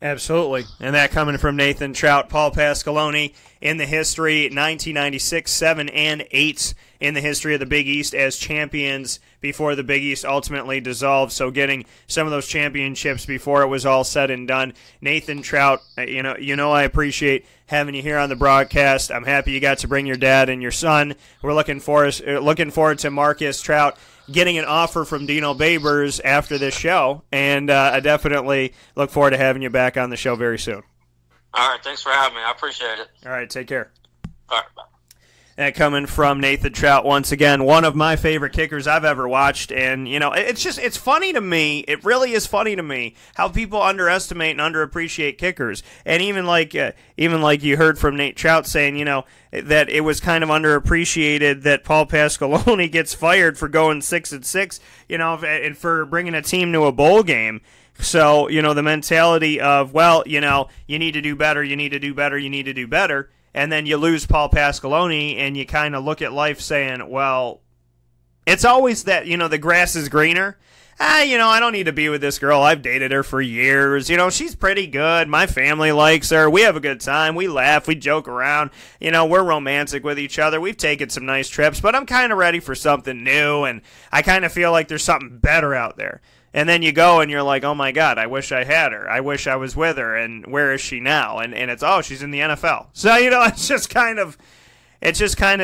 Absolutely. And that coming from Nathan Trout, Paul Pasqualoni in the history, 1996, 7 and 8 in the history of the Big East as champions before the Big East ultimately dissolved. So getting some of those championships before it was all said and done. Nathan Trout, I appreciate having you here on the broadcast. I'm happy you got to bring your dad and your son. We're looking forward to Marcus Trout getting an offer from Dino Babers after this show, and I definitely look forward to having you back on the show very soon. All right, thanks for having me. I appreciate it. All right, take care. All right, bye. That coming from Nathan Trout, once again, one of my favorite kickers I've ever watched. And, it's funny to me. It really is funny to me how people underestimate and underappreciate kickers. And even like you heard from Nate Trout saying, that it was kind of underappreciated that Paul Pasqualoni gets fired for going 6-6, and for bringing a team to a bowl game. So, the mentality of, you need to do better, you need to do better, you need to do better. And then you lose Paul Pasqualoni, and you kind of look at life saying, well, it's always that, the grass is greener. I don't need to be with this girl. I've dated her for years. She's pretty good. My family likes her. We have a good time. We laugh. We joke around. We're romantic with each other. We've taken some nice trips, but I'm kind of ready for something new, and I kind of feel like there's something better out there. And then you go and you're like, oh my God, I wish I had her. I wish I was with her. And where is she now? And it's, she's in the NFL. So, it's just kind of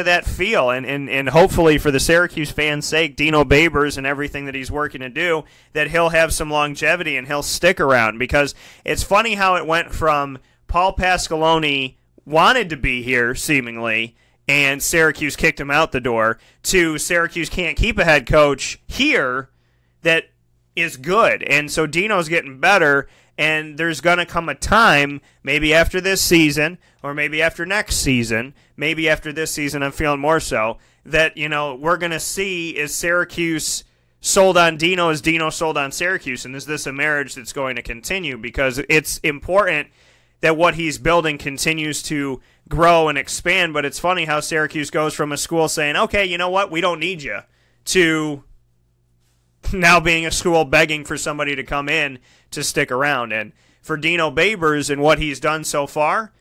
that feel. And hopefully for the Syracuse fans' sake, Dino Babers and everything that he's working to do, that he'll have some longevity and he'll stick around. Because it's funny how it went from Paul Pasqualoni wanted to be here, seemingly, and Syracuse kicked him out the door, to Syracuse can't keep a head coach here that is good. And so Dino's getting better, and there's going to come a time, maybe after this season, or maybe after next season, maybe after this season, I'm feeling more so, that, we're going to see, is Syracuse sold on Dino, is Dino sold on Syracuse, and is this a marriage that's going to continue? Because it's important that what he's building continues to grow and expand, but it's funny how Syracuse goes from a school saying, okay, you know what, we don't need you, to now being a school begging for somebody to come in to stick around. And for Dino Babers and what he's done so far,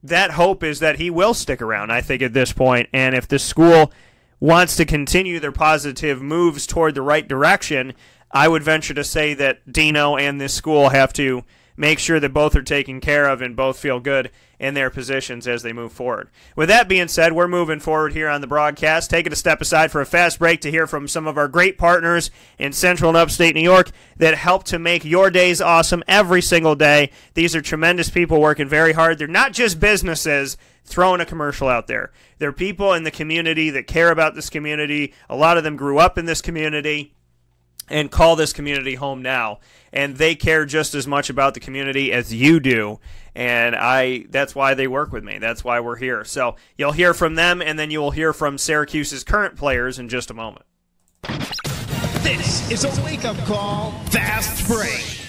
that hope is that he will stick around, I think, at this point. And if the school wants to continue their positive moves toward the right direction, I would venture to say that Dino and this school have to make sure that both are taken care of and both feel good in their positions as they move forward. With that being said, we're moving forward here on the broadcast, taking a step aside for a fast break to hear from some of our great partners in Central and Upstate New York that help to make your days awesome every single day. These are tremendous people working very hard. They're not just businesses throwing a commercial out there. They're people in the community that care about this community. A lot of them grew up in this community and call this community home now. And they care just as much about the community as you do. And that's why they work with me. That's why we're here. So you'll hear from them, and then you will hear from Syracuse's current players in just a moment. This is a wake-up call fast break.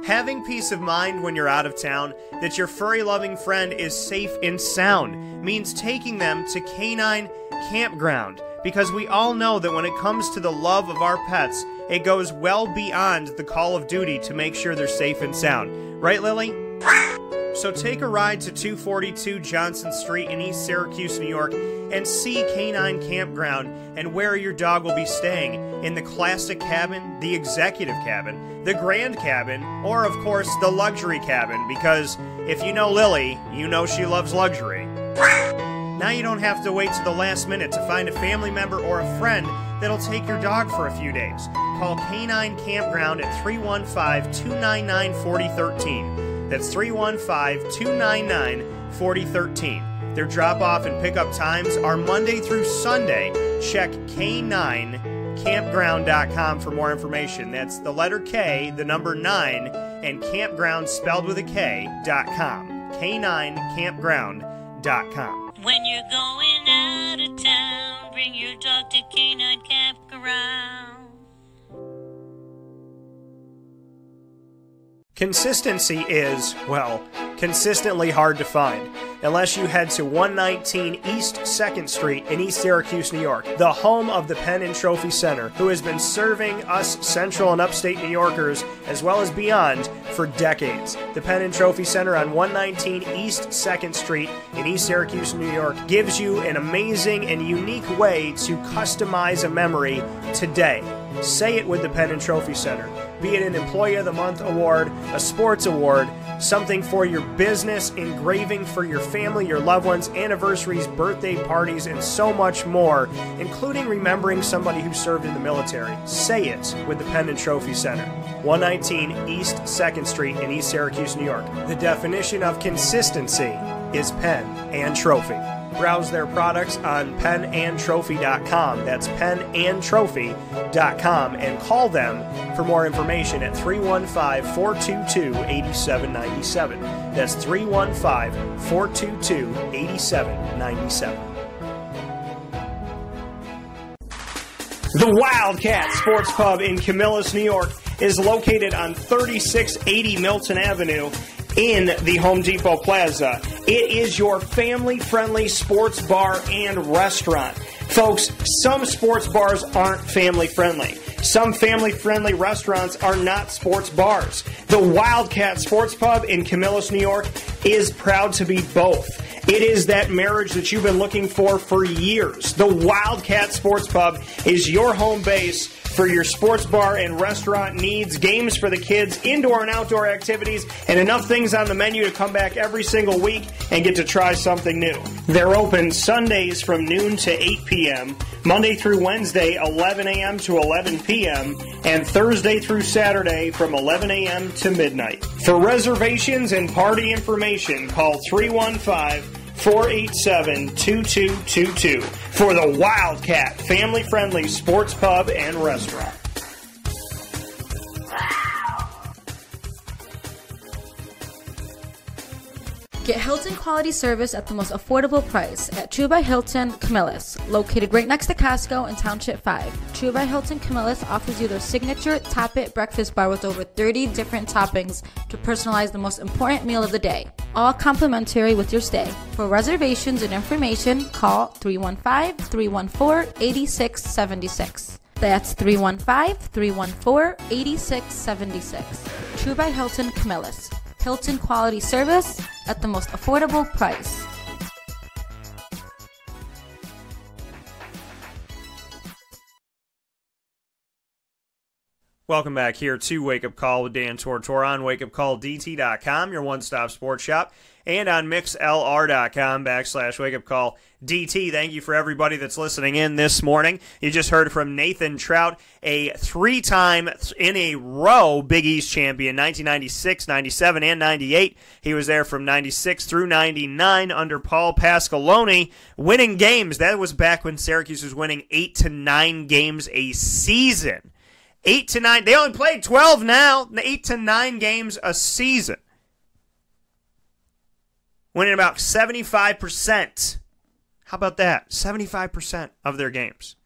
Having peace of mind when you're out of town that your furry-loving friend is safe and sound means taking them to Canine Campground, because we all know that when it comes to the love of our pets, it goes well beyond the call of duty to make sure they're safe and sound. Right, Lily? So take a ride to 242 Johnson Street in East Syracuse, New York, and see Canine Campground and where your dog will be staying, in the classic cabin, the executive cabin, the grand cabin, or of course the luxury cabin, because if you know Lily, you know she loves luxury. Now you don't have to wait to the last minute to find a family member or a friend that'll take your dog for a few days. Call Canine Campground at 315-299-4013. That's 315-299-4013. Their drop-off and pickup times are Monday through Sunday. Check K9campground.com for more information. That's the letter K, the number 9, and campground spelled with a K.com. K9campground.com. When you're going out of town, bring your dog to Canine Campground. Consistency is, well, consistently hard to find, unless you head to 119 East 2nd Street in East Syracuse, New York, the home of the Pen and Trophy Center, who has been serving us Central and Upstate New Yorkers, as well as beyond, for decades. The Pen and Trophy Center on 119 East 2nd Street in East Syracuse, New York, gives you an amazing and unique way to customize a memory today. Say it with the Pen and Trophy Center. Be it an Employee of the Month award, a sports award, something for your business, engraving for your family, your loved ones, anniversaries, birthday parties, and so much more, including remembering somebody who served in the military. Say it with the Pen and Trophy Center. 119 East 2nd Street in East Syracuse, New York. The definition of consistency is pen and trophy. Browse their products on penandtrophy.com. That's penandtrophy.com, and call them for more information at 315-422-8797. That's 315-422-8797. The Wildcat Sports Pub in Camillus, New York is located on 3680 Milton Avenue in the Home Depot Plaza. It is your family-friendly sports bar and restaurant. Folks, some sports bars aren't family-friendly. Some family-friendly restaurants are not sports bars. The Wildcat Sports Pub in Camillus, New York is proud to be both. It is that marriage that you've been looking for years. The Wildcat Sports Pub is your home base for your sports bar and restaurant needs, games for the kids, indoor and outdoor activities, and enough things on the menu to come back every single week and get to try something new. They're open Sundays from noon to 8 p.m., Monday through Wednesday, 11 a.m. to 11 p.m., and Thursday through Saturday from 11 a.m. to midnight. For reservations and party information, call 315-487-2222 for the Wildcat family-friendly sports pub and restaurant. Get Hilton quality service at the most affordable price at True by Hilton Camillus, located right next to Costco in Township 5. True by Hilton Camillus offers you their signature Top It breakfast bar with over 30 different toppings to personalize the most important meal of the day, all complimentary with your stay. For reservations and information, call 315-314-8676. That's 315-314-8676. True by Hilton Camillus. Hilton quality service at the most affordable price. Welcome back here to Wake Up Call with Dan Tortora on WakeUpCallDT.com, your one-stop sports shop, and on MixLR.com/WakeUpCallDT. Thank you for everybody that's listening in this morning. You just heard from Nathan Trout, a three-time in a row Big East champion, 1996, 97, and 98. He was there from 96 through 99 under Paul Pasqualoni, winning games. That was back when Syracuse was winning 8 to 9 games a season. 8 to 9. They only played 12 now. 8 to 9 games a season. Winning about 75%. How about that? 75% of their games.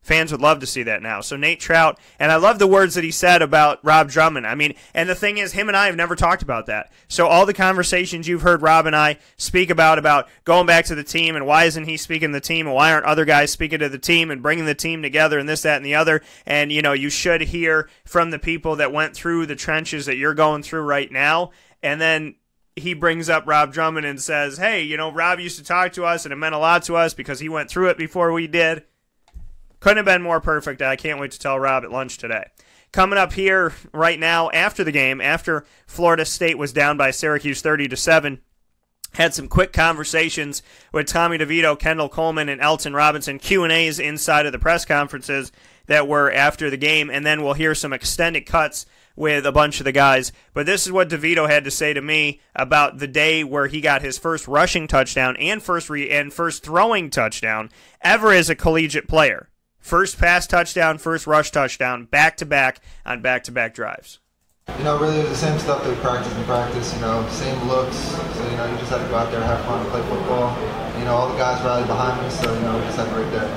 Fans would love to see that now. So Nate Trout, and I love the words that he said about Rob Drummond. I mean, and the thing is, him and I have never talked about that. So all the conversations you've heard Rob and I speak about going back to the team and why isn't he speaking to the team and why aren't other guys speaking to the team and bringing the team together and this, that, and the other. And, you know, you should hear from the people that went through the trenches that you're going through right now. And then he brings up Rob Drummond and says, hey, you know, Rob used to talk to us and it meant a lot to us because he went through it before we did. Couldn't have been more perfect. I can't wait to tell Rob at lunch today. Coming up here right now after the game, after Florida State was down by Syracuse 30-7, had some quick conversations with Tommy DeVito, Kendall Coleman, and Elton Robinson, Q&As inside of the press conferences that were after the game, and then we'll hear some extended cuts with a bunch of the guys. But this is what DeVito had to say to me about the day where he got his first rushing touchdown and first throwing touchdown ever as a collegiate player. First pass touchdown, first rush touchdown, back-to-back on back-to-back drives. You know, really it was the same stuff that we practice in practice, you know, same looks. So, you know, you just had to go out there, have fun, play football. You know, all the guys rallied behind me, so, you know, we just had a great day.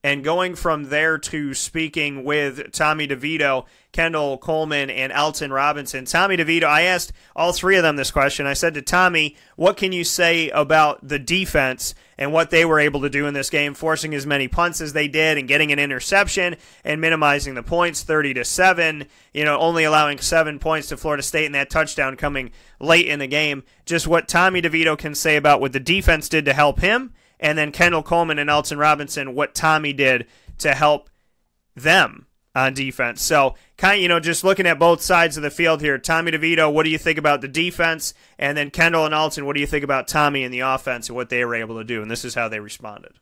and going from there to speaking with Tommy DeVito, Kendall Coleman, and Elton Robinson. Tommy DeVito, I asked all three of them this question. I said to Tommy, what can you say about the defense and what they were able to do in this game, forcing as many punts as they did and getting an interception and minimizing the points, 30-7, only allowing 7 points to Florida State and that touchdown coming late in the game. Just what Tommy DeVito can say about what the defense did to help him, and then Kendall Coleman and Elton Robinson, what Tommy did to help them on defense. So, just looking at both sides of the field here, Tommy DeVito, what do you think about the defense? And then Kendall and Elton, what do you think about Tommy and the offense and what they were able to do? And this is how they responded.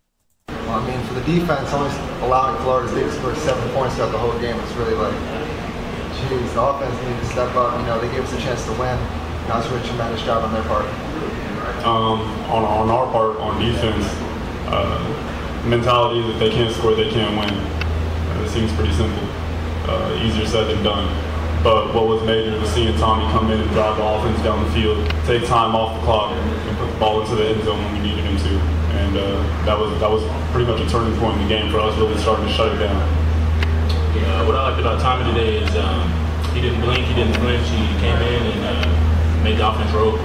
Well, for the defense, only allowing Florida State to score 7 points throughout the whole game was really geez, the offense needed to step up. They gave us a chance to win. That was a really tremendous job on their part. On our part, on defense, mentality that they can't score, they can't win. It seems pretty simple. Easier said than done. But what was major was seeing Tommy come in and drive the offense down the field, take time off the clock, and put the ball into the end zone when we needed him to. And that was pretty much a turning point in the game for us, really starting to shut it down. Yeah, what I liked about Tommy today is he didn't blink, he didn't flinch, he came in and made the offense roll.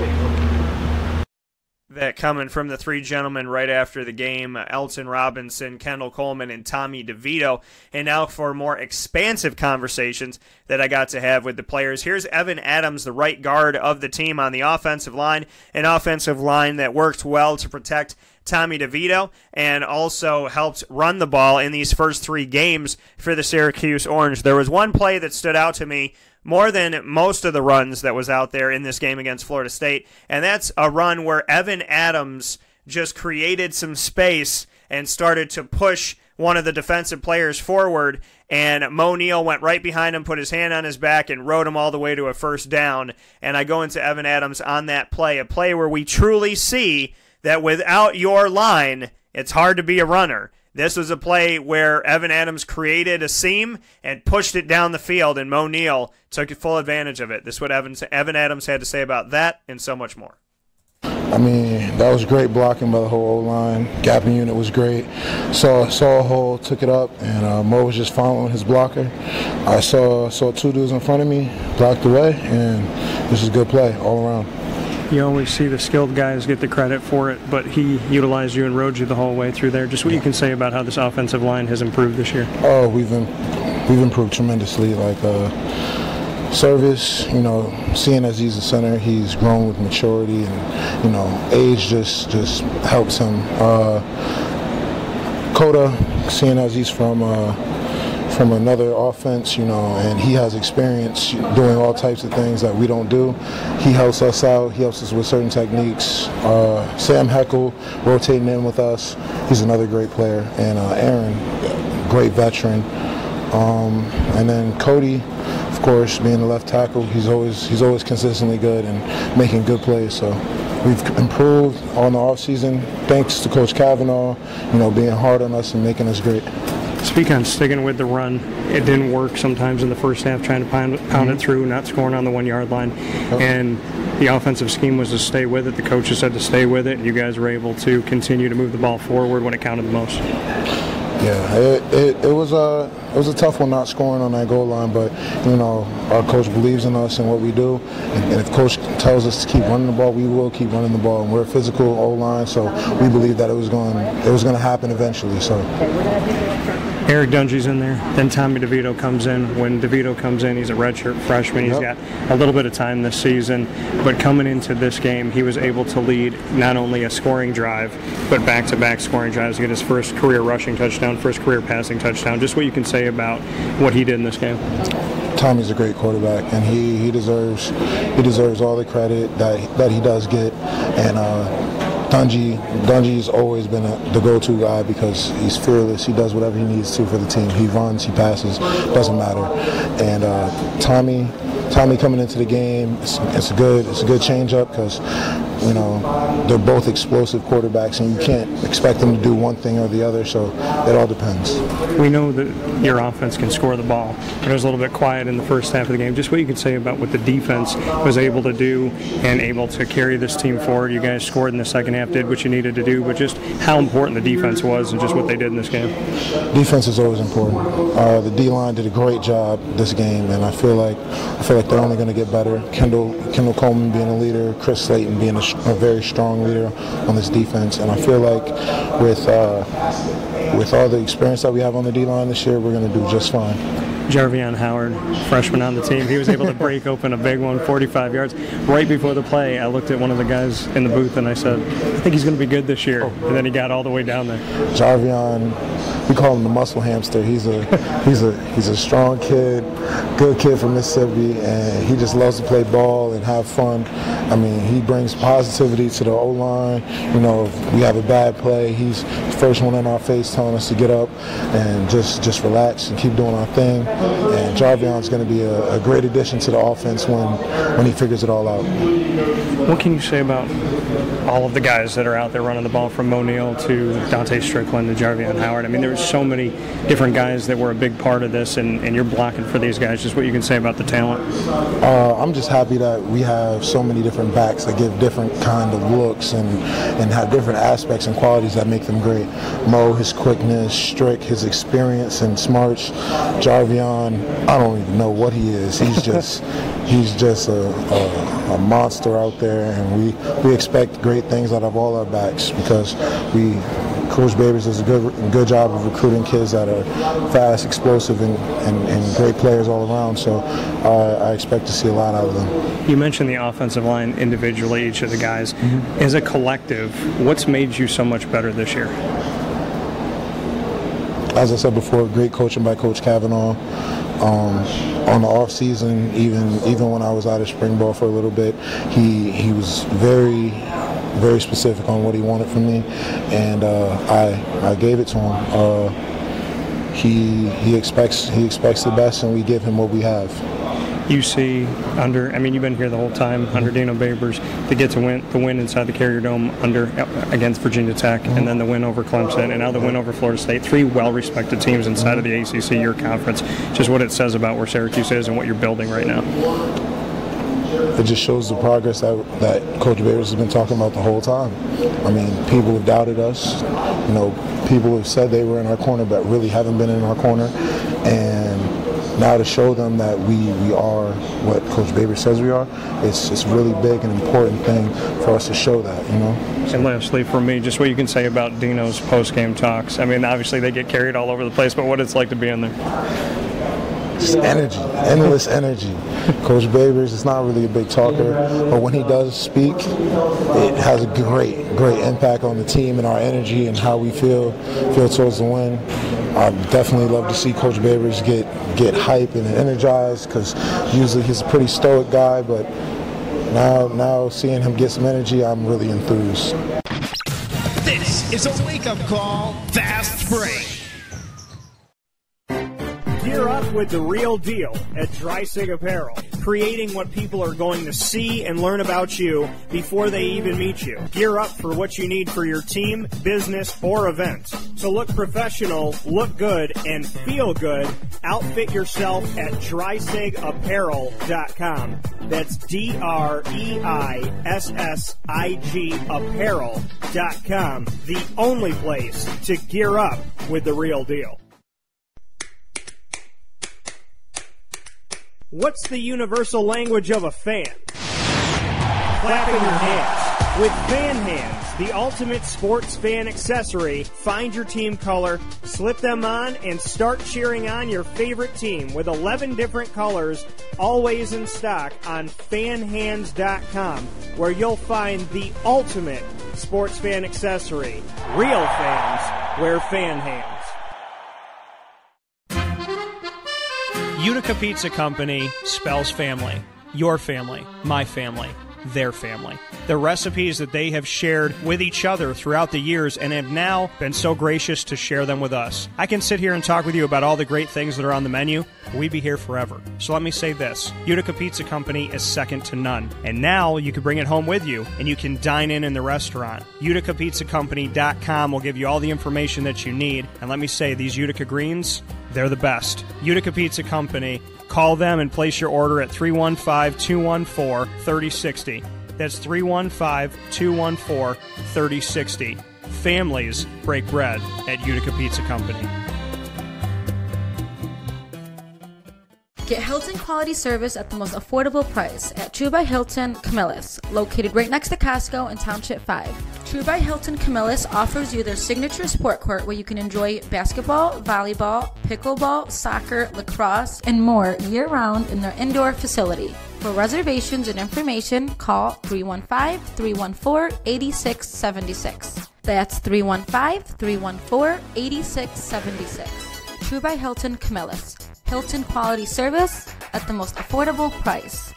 That coming from the three gentlemen right after the game, Elton Robinson, Kendall Coleman, and Tommy DeVito. And now for more expansive conversations that I got to have with the players. Here's Evan Adams, the right guard of the team on the offensive line, an offensive line that worked well to protect Tommy DeVito and also helped run the ball in these first 3 games for the Syracuse Orange. There was one play that stood out to me more than most of the runs that was out there in this game against Florida State, and that's a run where Evan Adams just created some space and started to push one of the defensive players forward, and Mo Neal went right behind him, put his hand on his back, and rode him all the way to a first down. And I go into Evan Adams on that play, a play where we truly see that without your line, it's hard to be a runner. This was a play where Evan Adams created a seam and pushed it down the field, and Mo Neal took full advantage of it. This is what Evan Adams had to say about that and so much more. That was great blocking by the whole O-line. Gapping unit was great. Saw a hole, took it up, and Mo was just following his blocker. I saw 2 dudes in front of me, blocked away, and this is a good play all around. You always see the skilled guys get the credit for it, but he utilized you and rode you the whole way through there. Just what you can say about how this offensive line has improved this year. Oh, we've improved tremendously. Service, seeing as he's a center, he's grown with maturity, and age just helps him. Coda, seeing as he's from another offense, and he has experience doing all types of things that we don't do. He helps us out. He helps us with certain techniques. Sam Heckel rotating in with us. He's another great player. And Aaron, great veteran. And then Cody, of course, being the left tackle, he's always consistently good and making good plays. So we've improved on the offseason thanks to Coach Kavanaugh, being hard on us and making us great. Speak on sticking with the run. It didn't work sometimes in the first half, trying to pound it through, not scoring on the 1 yard line. And the offensive scheme was to stay with it. The coaches said to stay with it. You guys were able to continue to move the ball forward when it counted the most. Yeah, it was a tough one not scoring on that goal line, but our coach believes in us and what we do, and if coach tells us to keep running the ball, we will keep running the ball. And we're a physical O-line, so we believe that it was going to happen eventually. So. Eric Dungy's in there. Then Tommy DeVito comes in. When DeVito comes in, he's a redshirt freshman. He's got a little bit of time this season. But coming into this game, he was able to lead not only a scoring drive, but back-to-back scoring drives to get his first career rushing touchdown, first career passing touchdown. Just what you can say about what he did in this game. Tommy's a great quarterback, and he deserves all the credit that he does get. And Dungy's always been the go-to guy because he's fearless. He does whatever he needs to for the team. He runs, he passes, doesn't matter. And Tommy coming into the game, it's a good change-up because they're both explosive quarterbacks, and you can't expect them to do one thing or the other, so it all depends. We know that your offense can score the ball, but it was a little bit quiet in the first half of the game. Just what you could say about what the defense was able to do and able to carry this team forward. You guys scored in the second half, did what you needed to do, but just how important the defense was and just what they did in this game. Defense is always important. The D-line did a great job this game, and I feel like they're only going to get better. Kendall Coleman being a leader, Chris Slayton being a very strong leader on this defense, and I feel like with all the experience that we have on the D-line this year, we're going to do just fine. Jarvion Howard, freshman on the team, he was able to break open a big one, 45 yards. Right before the play, I looked at one of the guys in the booth and I said, I think he's going to be good this year. And then he got all the way down there. Jarvion, we call him the muscle hamster. He's a strong kid, good kid from Mississippi, and he just loves to play ball and have fun. I mean, he brings positivity to the O-line. If we have a bad play, he's the first one in our face telling us to get up and just relax and keep doing our thing. And Jarvion's going to be a great addition to the offense when he figures it all out. What can you say about all of the guys that are out there running the ball, from Mo Neal to Dante Strickland to Jarvion Howard? I mean, there's so many different guys that were a big part of this, and you're blocking for these guys. Just what you can say about the talent. I'm just happy that we have so many different backs that give different kind of looks and have different aspects and qualities that make them great. Mo, his quickness; Strick, his experience and smarts; Jarvion, I don't even know what he is. He's just a monster out there, and we expect great things out of all our backs because Coach Babers does a good job of recruiting kids that are fast, explosive, and great players all around. So I expect to see a lot out of them. You mentioned the offensive line individually, each of the guys. Mm-hmm. As a collective, what's made you so much better this year? As I said before, great coaching by Coach Kavanaugh. On the off season, even when I was out of spring ball for a little bit, he was very specific on what he wanted from me, and I gave it to him. He expects the best, and we give him what we have. You see, you've been here the whole time under Dino Babers, to get to win inside the Carrier Dome against Virginia Tech, and then the win over Clemson, and now the win over Florida State. 3 well-respected teams inside of the ACC, your conference. Just what it says about where Syracuse is and what you're building right now. It just shows the progress that Coach Babers has been talking about the whole time. I mean, people have doubted us. People have said they were in our corner, but really haven't been in our corner. And now to show them that we are what Coach Babers says we are, it's really big and important thing for us to show that, And lastly, for me, just what you can say about Dino's post-game talks. I mean, obviously they get carried all over the place, but what it's like to be in there. Just energy, endless energy. Coach Babers is not really a big talker, but when he does speak, it has a great impact on the team and our energy and how we feel towards the win. I definitely love to see Coach Babers get hype and energized, because usually he's a pretty stoic guy, but now seeing him get some energy, I'm really enthused. This is a wake-up call fast break. Gear up with the real deal at Dry-Sig Apparel, creating what people are going to see and learn about you before they even meet you. Gear up for what you need for your team, business, or event. To look professional, look good, and feel good, outfit yourself at DrySigApparel.com. That's DREISSIG Apparel.com. The only place to gear up with the real deal. What's the universal language of a fan? Clapping your hands. With Fan Hands, the ultimate sports fan accessory, find your team color, slip them on, and start cheering on your favorite team with 11 different colors, always in stock on fanhands.com, where you'll find the ultimate sports fan accessory. Real fans wear Fan Hands. Utica Pizza Company spells family. Your family, my family. their family. The recipes that they have shared with each other throughout the years and have now been so gracious to share them with us. I can sit here and talk with you about all the great things that are on the menu, but we'd be here forever. So let me say this, Utica Pizza Company is second to none. And now you can bring it home with you and you can dine in the restaurant. UticaPizzaCompany.com will give you all the information that you need. And let me say, these Utica greens, they're the best. Utica Pizza Company. Call them and place your order at 315-214-3060. That's 315-214-3060. Families break bread at Utica Pizza Company. Get Hilton quality service at the most affordable price at True by Hilton Camillus, located right next to Costco in Township 5. True by Hilton Camillus offers you their signature sport court where you can enjoy basketball, volleyball, pickleball, soccer, lacrosse, and more year-round in their indoor facility. For reservations and information, call 315-314-8676. That's 315-314-8676. True by Hilton Camillus. Hilton quality service at the most affordable price.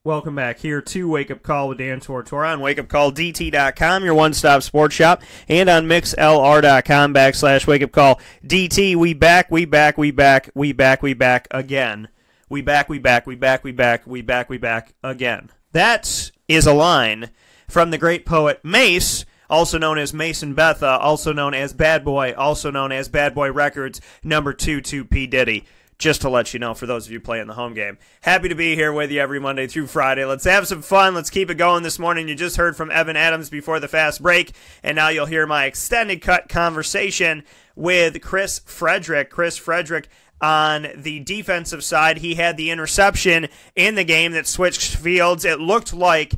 Welcome back here to Wake Up Call with Dan Tortora on WakeUpCallDT.com, your one-stop sports shop, and on MixLR.com/WakeUpCallDT. We back again. We back again. That is a line from the great poet Mace, also known as Mason Betha, also known as Bad Boy, also known as Bad Boy Records, number 2 to P. Diddy. Just to let you know, for those of you playing the home game. Happy to be here with you every Monday through Friday. Let's have some fun. Let's keep it going this morning. You just heard from Evan Adams before the fast break, and now you'll hear my extended cut conversation with Chris Frederick. Chris Frederick, on the defensive side, he had the interception in the game that switched fields. It looked like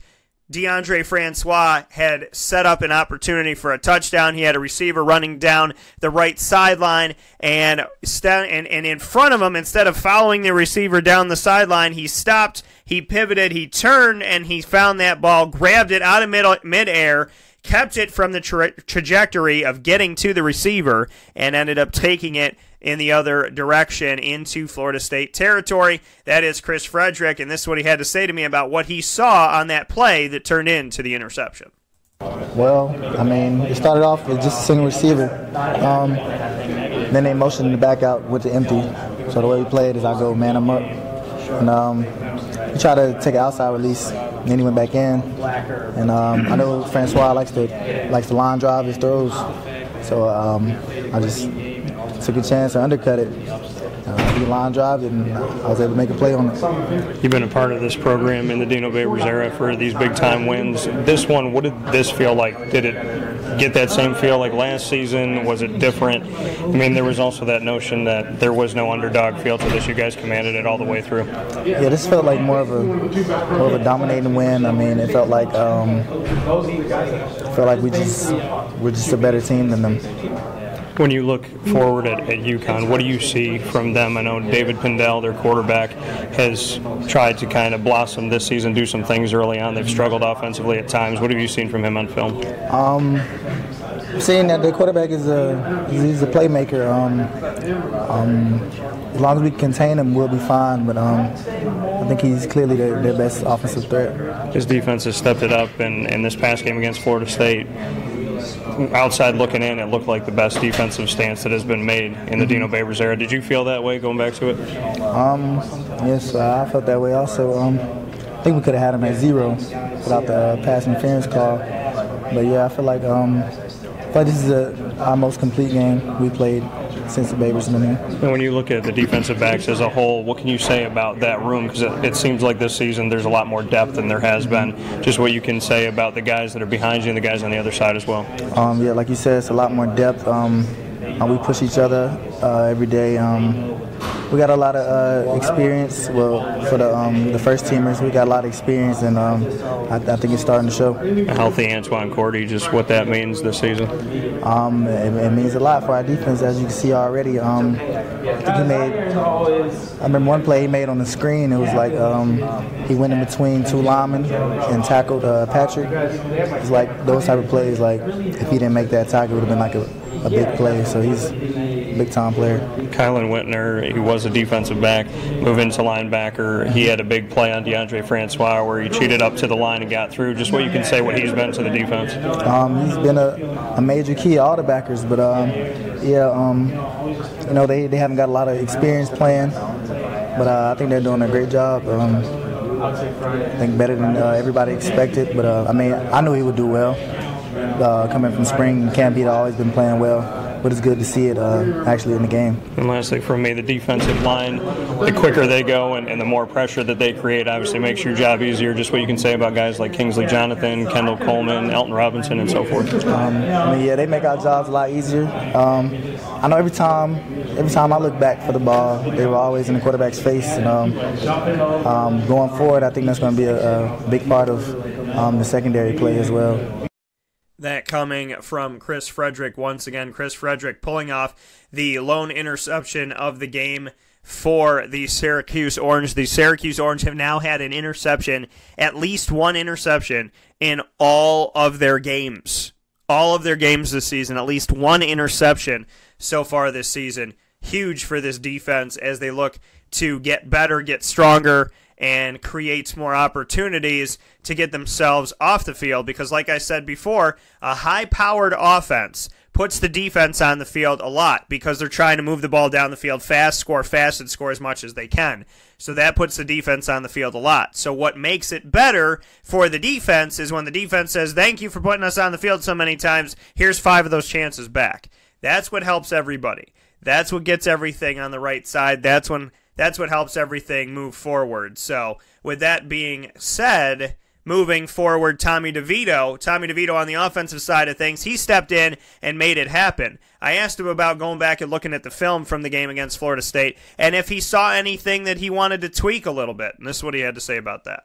DeAndre Francois had set up an opportunity for a touchdown. He had a receiver running down the right sideline, and in front of him, instead of following the receiver down the sideline, he stopped, he pivoted, he turned, and he found that ball, grabbed it out of midair, kept it from the trajectory of getting to the receiver, and ended up taking it in the other direction into Florida State territory. That is Chris Frederick, and this is what he had to say to me about what he saw on that play that turned into the interception. Well, I mean, it started off with just a single receiver. Then they motioned the back out with the empty. So the way we played is I go man him up. And we try to take it outside release. Then he went back in. And I know Francois likes to line drive his throws. So I just took a chance to undercut it. He line drive it, and I was able to make a play on it. You've been a part of this program in the Dino Babers era for these big-time wins. This one, what did this feel like? Did it get that same feel like last season? Was it different? I mean, there was also that notion that there was no underdog feel to this. You guys commanded it all the way through. Yeah, this felt like more of a dominating win. I mean, it felt like we're just a better team than them. When you look forward at UConn, what do you see from them? I know David Pindell, their quarterback, has tried to kind of blossom this season, do some things early on. They've struggled offensively at times. What have you seen from him on film? Seeing that their quarterback he's a playmaker. As long as we contain him, we'll be fine. But I think he's clearly their best offensive threat. His defense has stepped it up, and in this past game against Florida State, outside looking in, it looked like the best defensive stance that has been made in the Dino Babers era. Did you feel that way going back to it? Yes, I felt that way also. I think we could have had him at 0 without the pass interference call. But yeah, I feel like this is our most complete game we played since the Babers in the name. And when you look at the defensive backs as a whole, what can you say about that room? Because it seems like this season there's a lot more depth than there has been. Just what you can say about the guys that are behind you and the guys on the other side as well. Yeah, like you said, it's a lot more depth. We push each other every day. We got a lot of experience. Well, for the first teamers, we got a lot of experience, and I think it's starting to show. A healthy Antoine Cordy, just what that means this season. It means a lot for our defense, as you can see already. I think he made. I remember one play he made on the screen. It was like he went in between two linemen and tackled Patrick. It's like those type of plays. Like if he didn't make that tackle, it would have been like a big play. So he's big-time player. Kylan Whitner, he was a defensive back, moving to linebacker. He had a big play on DeAndre Francois where he cheated up to the line and got through. Just what you can say what he's been to the defense. He's been a major key, all the backers, but they haven't got a lot of experience playing, but I think they're doing a great job. I think better than everybody expected, but I knew he would do well. Coming from spring camp, he'd always been playing well, but it's good to see it actually in the game. And lastly, from me, the defensive line, the quicker they go and the more pressure that they create, obviously makes your job easier. Just what you can say about guys like Kingsley Jonathan, Kendall Coleman, Elton Robinson, and so forth. They make our jobs a lot easier. I know every time I look back for the ball, they were always in the quarterback's face. And going forward, I think that's going to be a big part of the secondary play as well. That coming from Chris Frederick once again. Chris Frederick pulling off the lone interception of the game for the Syracuse Orange. The Syracuse Orange have now had an interception, at least one interception, in all of their games. All of their games this season, at least one interception so far this season. Huge for this defense as they look to get better, get stronger, and creates more opportunities to get themselves off the field because, like I said before, a high-powered offense puts the defense on the field a lot because they're trying to move the ball down the field fast, and score as much as they can. So that puts the defense on the field a lot. So what makes it better for the defense is when the defense says, thank you for putting us on the field so many times, here's 5 of those chances back. That's what helps everybody. That's what gets everything on the right side. That's what helps everything move forward. So with that being said, moving forward, Tommy DeVito on the offensive side of things, he stepped in and made it happen. I asked him about going back and looking at the film from the game against Florida State and if he saw anything that he wanted to tweak a little bit. And this is what he had to say about that.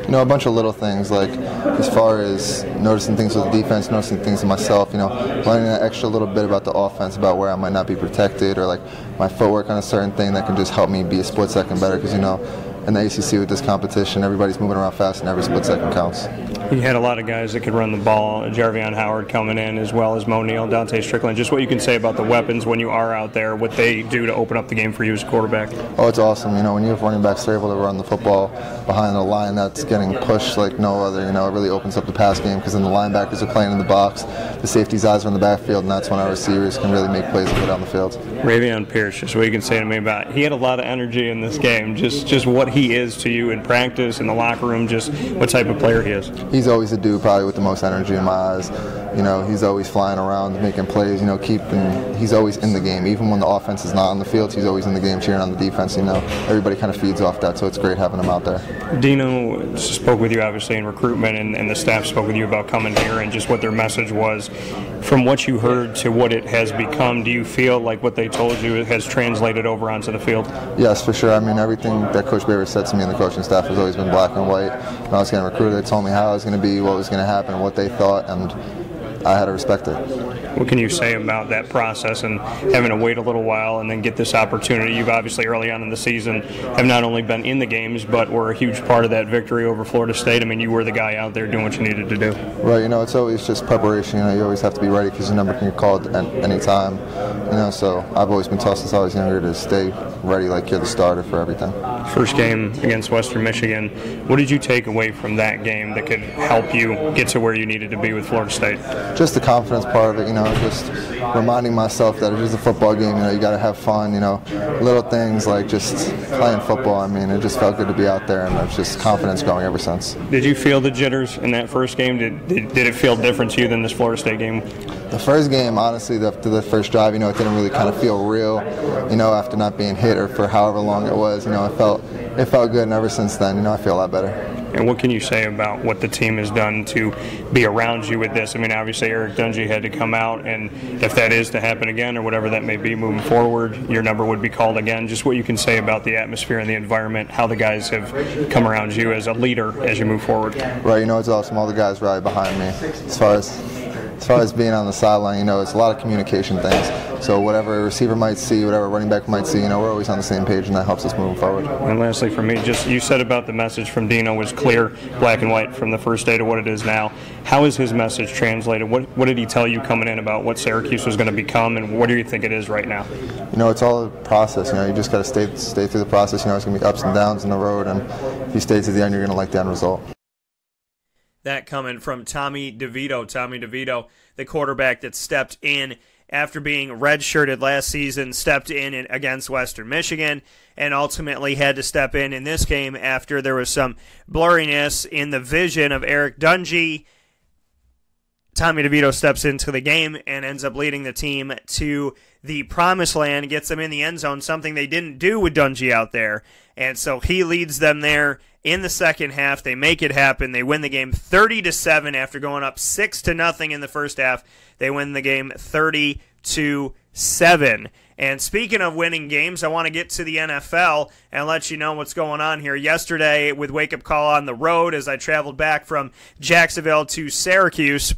A bunch of little things, like as far as noticing things with the defense, noticing things in myself, learning that extra little bit about the offense, about where I might not be protected, or like my footwork on a certain thing that can just help me be a split second better, because, in the ACC with this competition, everybody's moving around fast and every split second counts. You had a lot of guys that could run the ball. Jarvion Howard coming in, as well as Mo Neal, Dante Strickland. Just what you can say about the weapons when you are out there, what they do to open up the game for you as a quarterback. Oh, it's awesome. When you have running backs, they're able to run the football behind the line that's getting pushed like no other. It really opens up the pass game because then the linebackers are playing in the box, the safety's eyes are in the backfield, and that's when our receivers can really make plays and go down the field. Ravion Pierce, just what you can say to me about it. He had a lot of energy in this game, just what he is to you in practice, in the locker room, just what type of player he is. He's always the dude probably with the most energy in my eyes. He's always flying around, making plays, he's always in the game. Even when the offense is not on the field, he's always in the game cheering on the defense. Everybody kind of feeds off that, so it's great having him out there. Dino spoke with you, obviously, in recruitment, and the staff spoke with you about coming here and just what their message was. From what you heard to what it has become, do you feel like what they told you has translated over onto the field? Yes, for sure. Everything that Coach Baber said to me and the coaching staff has always been black and white. When I was getting recruited, they told me how I was going to be, what was going to happen, what they thought, and I had to respect it. What can you say about that process and having to wait a little while and then get this opportunity? You've obviously early on in the season have not only been in the games, but were a huge part of that victory over Florida State. You were the guy out there doing what you needed to do. Right, it's always just preparation. You always have to be ready because your number can get called at any time. So I've always been taught since I was younger to stay ready like you're the starter for everything. First game against Western Michigan, what did you take away from that game that could help you get to where you needed to be with Florida State? Just the confidence part of it, just reminding myself that it is a football game, you got to have fun, little things like just playing football. It just felt good to be out there, and there's just confidence growing ever since. Did you feel the jitters in that first game? Did it feel different to you than this Florida State game? The first game, honestly, after the first drive, it didn't really kind of feel real, after not being hit or for however long it was, it felt good, and ever since then, I feel a lot better. And what can you say about what the team has done to be around you with this? Obviously Eric Dungy had to come out, and if that is to happen again or whatever that may be moving forward, your number would be called again. Just what you can say about the atmosphere and the environment, how the guys have come around you as a leader as you move forward. Right, it's awesome. All the guys rally behind me. As far as as far as being on the sideline, it's a lot of communication things. So whatever a receiver might see, whatever a running back might see, we're always on the same page, and that helps us moving forward. And lastly for me, just you said about the message from Dino was clear, black and white from the first day to what it is now. How is his message translated? What did he tell you coming in about what Syracuse was going to become, and what do you think it is right now? It's all a process. You just got to stay through the process. It's going to be ups and downs in the road, and if you stay to the end, you're going to like the end result. That coming from Tommy DeVito. Tommy DeVito, the quarterback that stepped in after being redshirted last season, stepped in against Western Michigan, and ultimately had to step in this game after there was some blurriness in the vision of Eric Dungy. Tommy DeVito steps into the game and ends up leading the team to the promised land, gets them in the end zone, something they didn't do with Dungy out there. And so he leads them there in the second half. They make it happen. They win the game 30-7 after going up 6-0 in the first half. They win the game 30-7. And speaking of winning games, I want to get to the NFL and let you know what's going on here. Yesterday with Wake Up Call on the road as I traveled back from Jacksonville to Syracuse.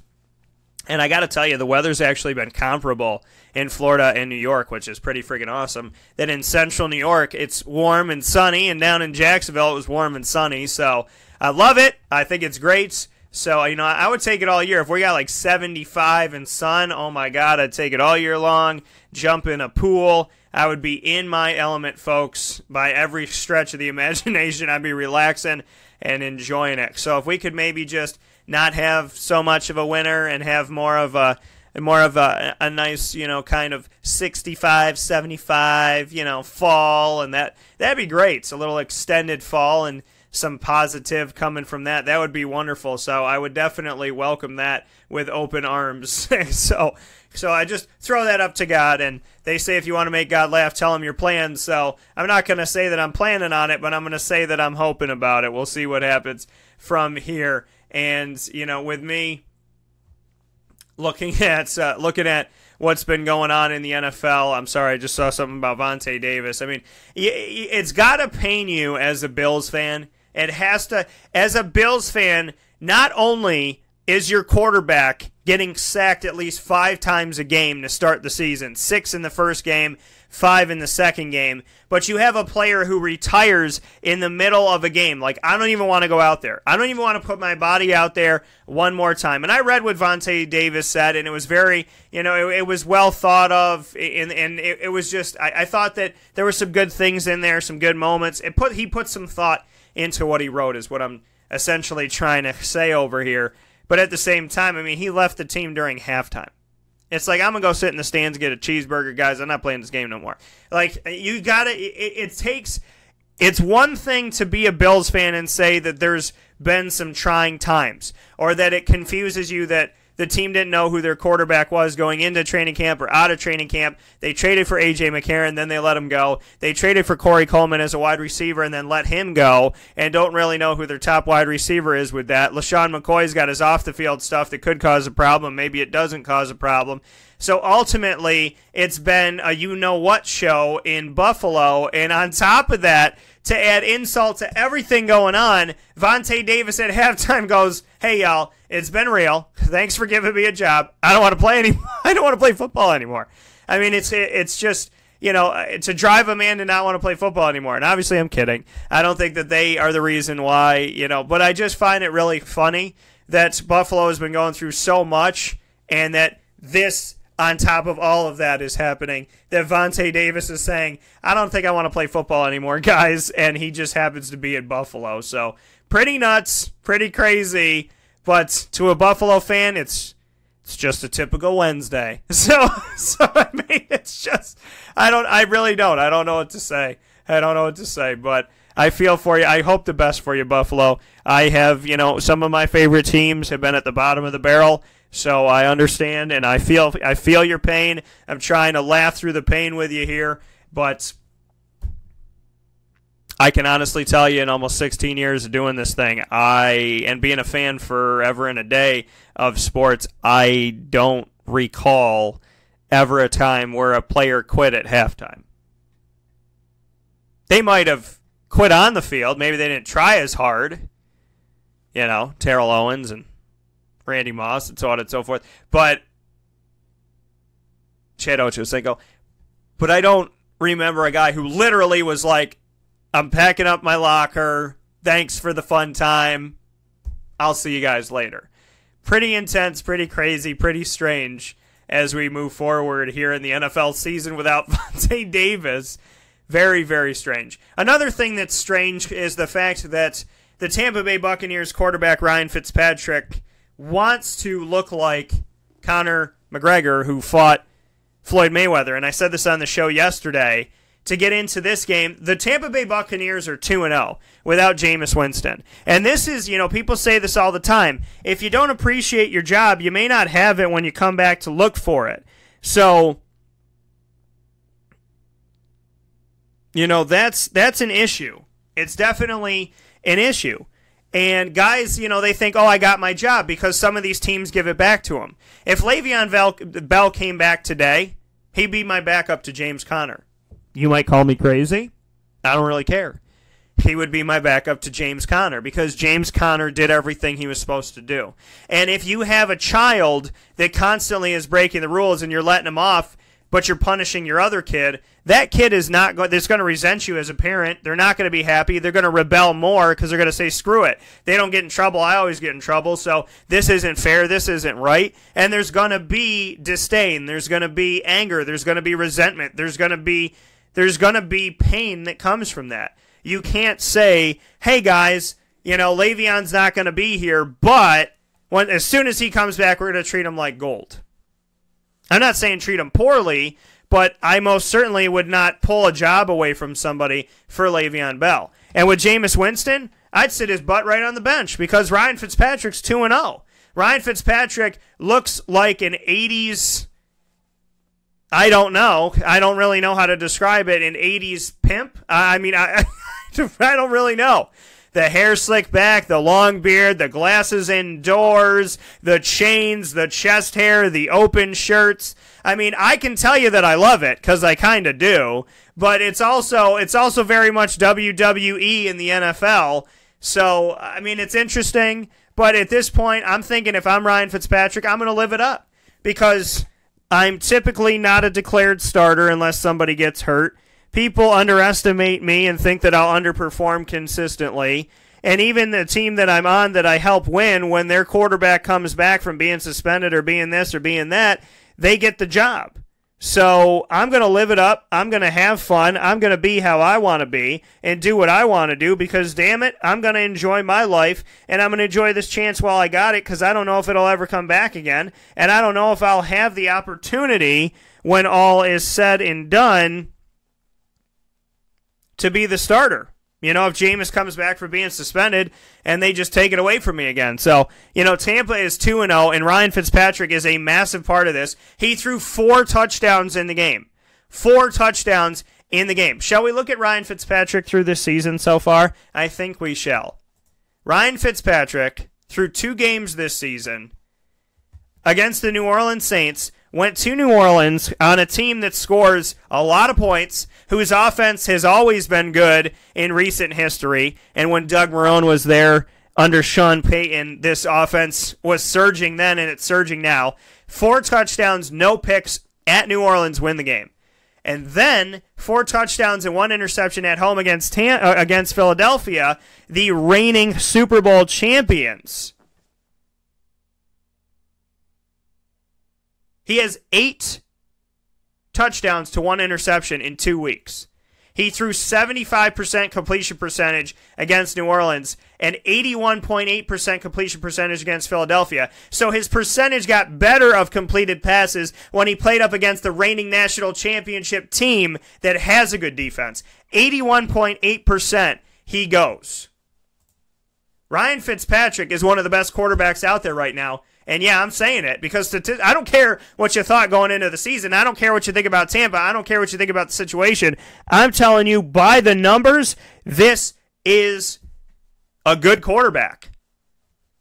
And I got to tell you, the weather's actually been comparable in Florida and New York, which is pretty freaking awesome. That in central New York, it's warm and sunny, and down in Jacksonville, it was warm and sunny. So I love it. I think it's great. So, I would take it all year. If we got like 75 and sun, oh my God, I'd take it all year long. Jump in a pool. I would be in my element, folks. By every stretch of the imagination, I'd be relaxing and enjoying it. So if we could maybe just not have so much of a winter and have more of a nice, kind of 65, 75, fall, and that'd be great. It's a little extended fall and some positive coming from that. That would be wonderful. So I would definitely welcome that with open arms. So I just throw that up to God, and they say if you want to make God laugh, tell him your plans. So I'm not going to say that I'm planning on it, but I'm going to say that I'm hoping about it. We'll see what happens from here. And, with me looking at what's been going on in the NFL, I'm sorry, I just saw something about Vontae Davis. I mean, it's got to pain you as a Bills fan. It has to, as a Bills fan, not only is your quarterback getting sacked at least 5 times a game to start the season, 6 in the first game, 5 in the second game, but you have a player who retires in the middle of a game. Like, I don't even want to go out there. I don't even want to put my body out there one more time. And I read what Vontae Davis said, and it was very, it was well thought of, and it was just, I thought that there were some good things in there, some good moments. He put some thought into what he wrote is what I'm essentially trying to say over here. But at the same time, I mean, he left the team during halftime. It's like, I'm going to go sit in the stands and get a cheeseburger, guys. I'm not playing this game no more. Like, you got to, it's one thing to be a Bills fan and say that there's been some trying times, or that it confuses you that the team didn't know who their quarterback was going into training camp or out of training camp. They traded for A.J. McCarron, then they let him go. They traded for Corey Coleman as a wide receiver and then let him go, and don't really know who their top wide receiver is with that. LaShawn McCoy's got his off-the-field stuff that could cause a problem. Maybe it doesn't cause a problem. So ultimately, it's been a you-know-what show in Buffalo, and on top of that, to add insult to everything going on, Vontae Davis at halftime goes, "Hey, y'all, it's been real. Thanks for giving me a job. I don't want to play anymore. I don't want to play football anymore." I mean, it's just, to drive a man to not want to play football anymore. And obviously, I'm kidding. I don't think that they are the reason why, but I just find it really funny that Buffalo has been going through so much, and that this, on top of all of that, is happening, that Vontae Davis is saying, "I don't think I want to play football anymore, guys," and he just happens to be in Buffalo. So pretty nuts, pretty crazy, but to a Buffalo fan, it's just a typical Wednesday. So I mean, it's just, I really don't. I don't know what to say. But I feel for you. I hope the best for you, Buffalo. I have, some of my favorite teams have been at the bottom of the barrel. So I understand, and I feel your pain. I'm trying to laugh through the pain with you here, but I can honestly tell you, in almost 16 years of doing this thing, and being a fan forever and a day of sports, I don't recall ever a time where a player quit at halftime. They might have quit on the field. Maybe they didn't try as hard. Terrell Owens and Randy Moss and so on and so forth. But Chad Ochocinco. But I don't remember a guy who literally was like, I'm packing up my locker. Thanks for the fun time. I'll see you guys later. Pretty intense, pretty crazy, pretty strange as we move forward here in the NFL season without Vontae Davis. Very, very strange. Another thing that's strange is the fact that the Tampa Bay Buccaneers quarterback Ryan Fitzpatrick wants to look like Conor McGregor, who fought Floyd Mayweather. And I said this on the show yesterday. To get into this game, the Tampa Bay Buccaneers are 2-0 without Jameis Winston. And this is, people say this all the time. If you don't appreciate your job, you may not have it when you come back to look for it. So, that's an issue. It's definitely an issue. And guys, they think, I got my job because some of these teams give it back to him. If Le'Veon Bell came back today, he'd be my backup to James Conner. You might call me crazy. I don't really care. He would be my backup to James Conner because James Conner did everything he was supposed to do. And if you have a child that constantly is breaking the rules and you're letting him off, but you're punishing your other kid, that kid is not going to resent you as a parent. They're not going to be happy. They're going to rebel more because they're going to say, screw it. They don't get in trouble. I always get in trouble. So this isn't fair. This isn't right. And there's going to be disdain. There's going to be anger. There's going to be resentment. There's going to be pain that comes from that. You can't say, hey, guys, Le'Veon's not going to be here, but as soon as he comes back, we're going to treat him like gold. I'm not saying treat him poorly, but I most certainly would not pull a job away from somebody for Le'Veon Bell. And with Jameis Winston, I'd sit his butt right on the bench because Ryan Fitzpatrick's 2-0. Ryan Fitzpatrick looks like an 80s... I don't know. I don't really know how to describe it. An 80s pimp? I don't really know. The hair slicked back, the long beard, the glasses indoors, the chains, the chest hair, the open shirts. I can tell you that I love it because I kind of do, but it's also very much WWE in the NFL. So, it's interesting, but at this point, I'm thinking if I'm Ryan Fitzpatrick, I'm going to live it up because I'm typically not a declared starter unless somebody gets hurt. People underestimate me and think that I'll underperform consistently. And even the team that I'm on that I help win, when their quarterback comes back from being suspended or being this or being that, they get the job. So I'm going to live it up. I'm going to have fun. I'm going to be how I want to be and do what I want to do because, damn it, I'm going to enjoy my life and I'm going to enjoy this chance while I got it because I don't know if it'll ever come back again. And I don't know if I'll have the opportunity when all is said and done to be the starter. If Jameis comes back for being suspended and they just take it away from me again. So, Tampa is 2-0 and Ryan Fitzpatrick is a massive part of this. He threw 4 touchdowns in the game. 4 touchdowns in the game. Shall we look at Ryan Fitzpatrick through this season so far? I think we shall. Ryan Fitzpatrick, through 2 games this season, against the New Orleans Saints, went to New Orleans on a team that scores a lot of points, whose offense has always been good in recent history. And when Doug Marrone was there under Sean Payton, this offense was surging then and it's surging now. 4 touchdowns, no picks at New Orleans, win the game. And then 4 touchdowns and 1 interception at home against Philadelphia, the reigning Super Bowl champions. He has 8 touchdowns to 1 interception in 2 weeks. He threw 75% completion percentage against New Orleans and 81.8% completion percentage against Philadelphia. So his percentage got better of completed passes when he played up against the reigning national championship team that has a good defense. 81.8% he goes. Ryan Fitzpatrick is one of the best quarterbacks out there right now. And yeah, I'm saying it because I don't care what you thought going into the season. I don't care what you think about Tampa. I don't care what you think about the situation. I'm telling you, by the numbers, this is a good quarterback.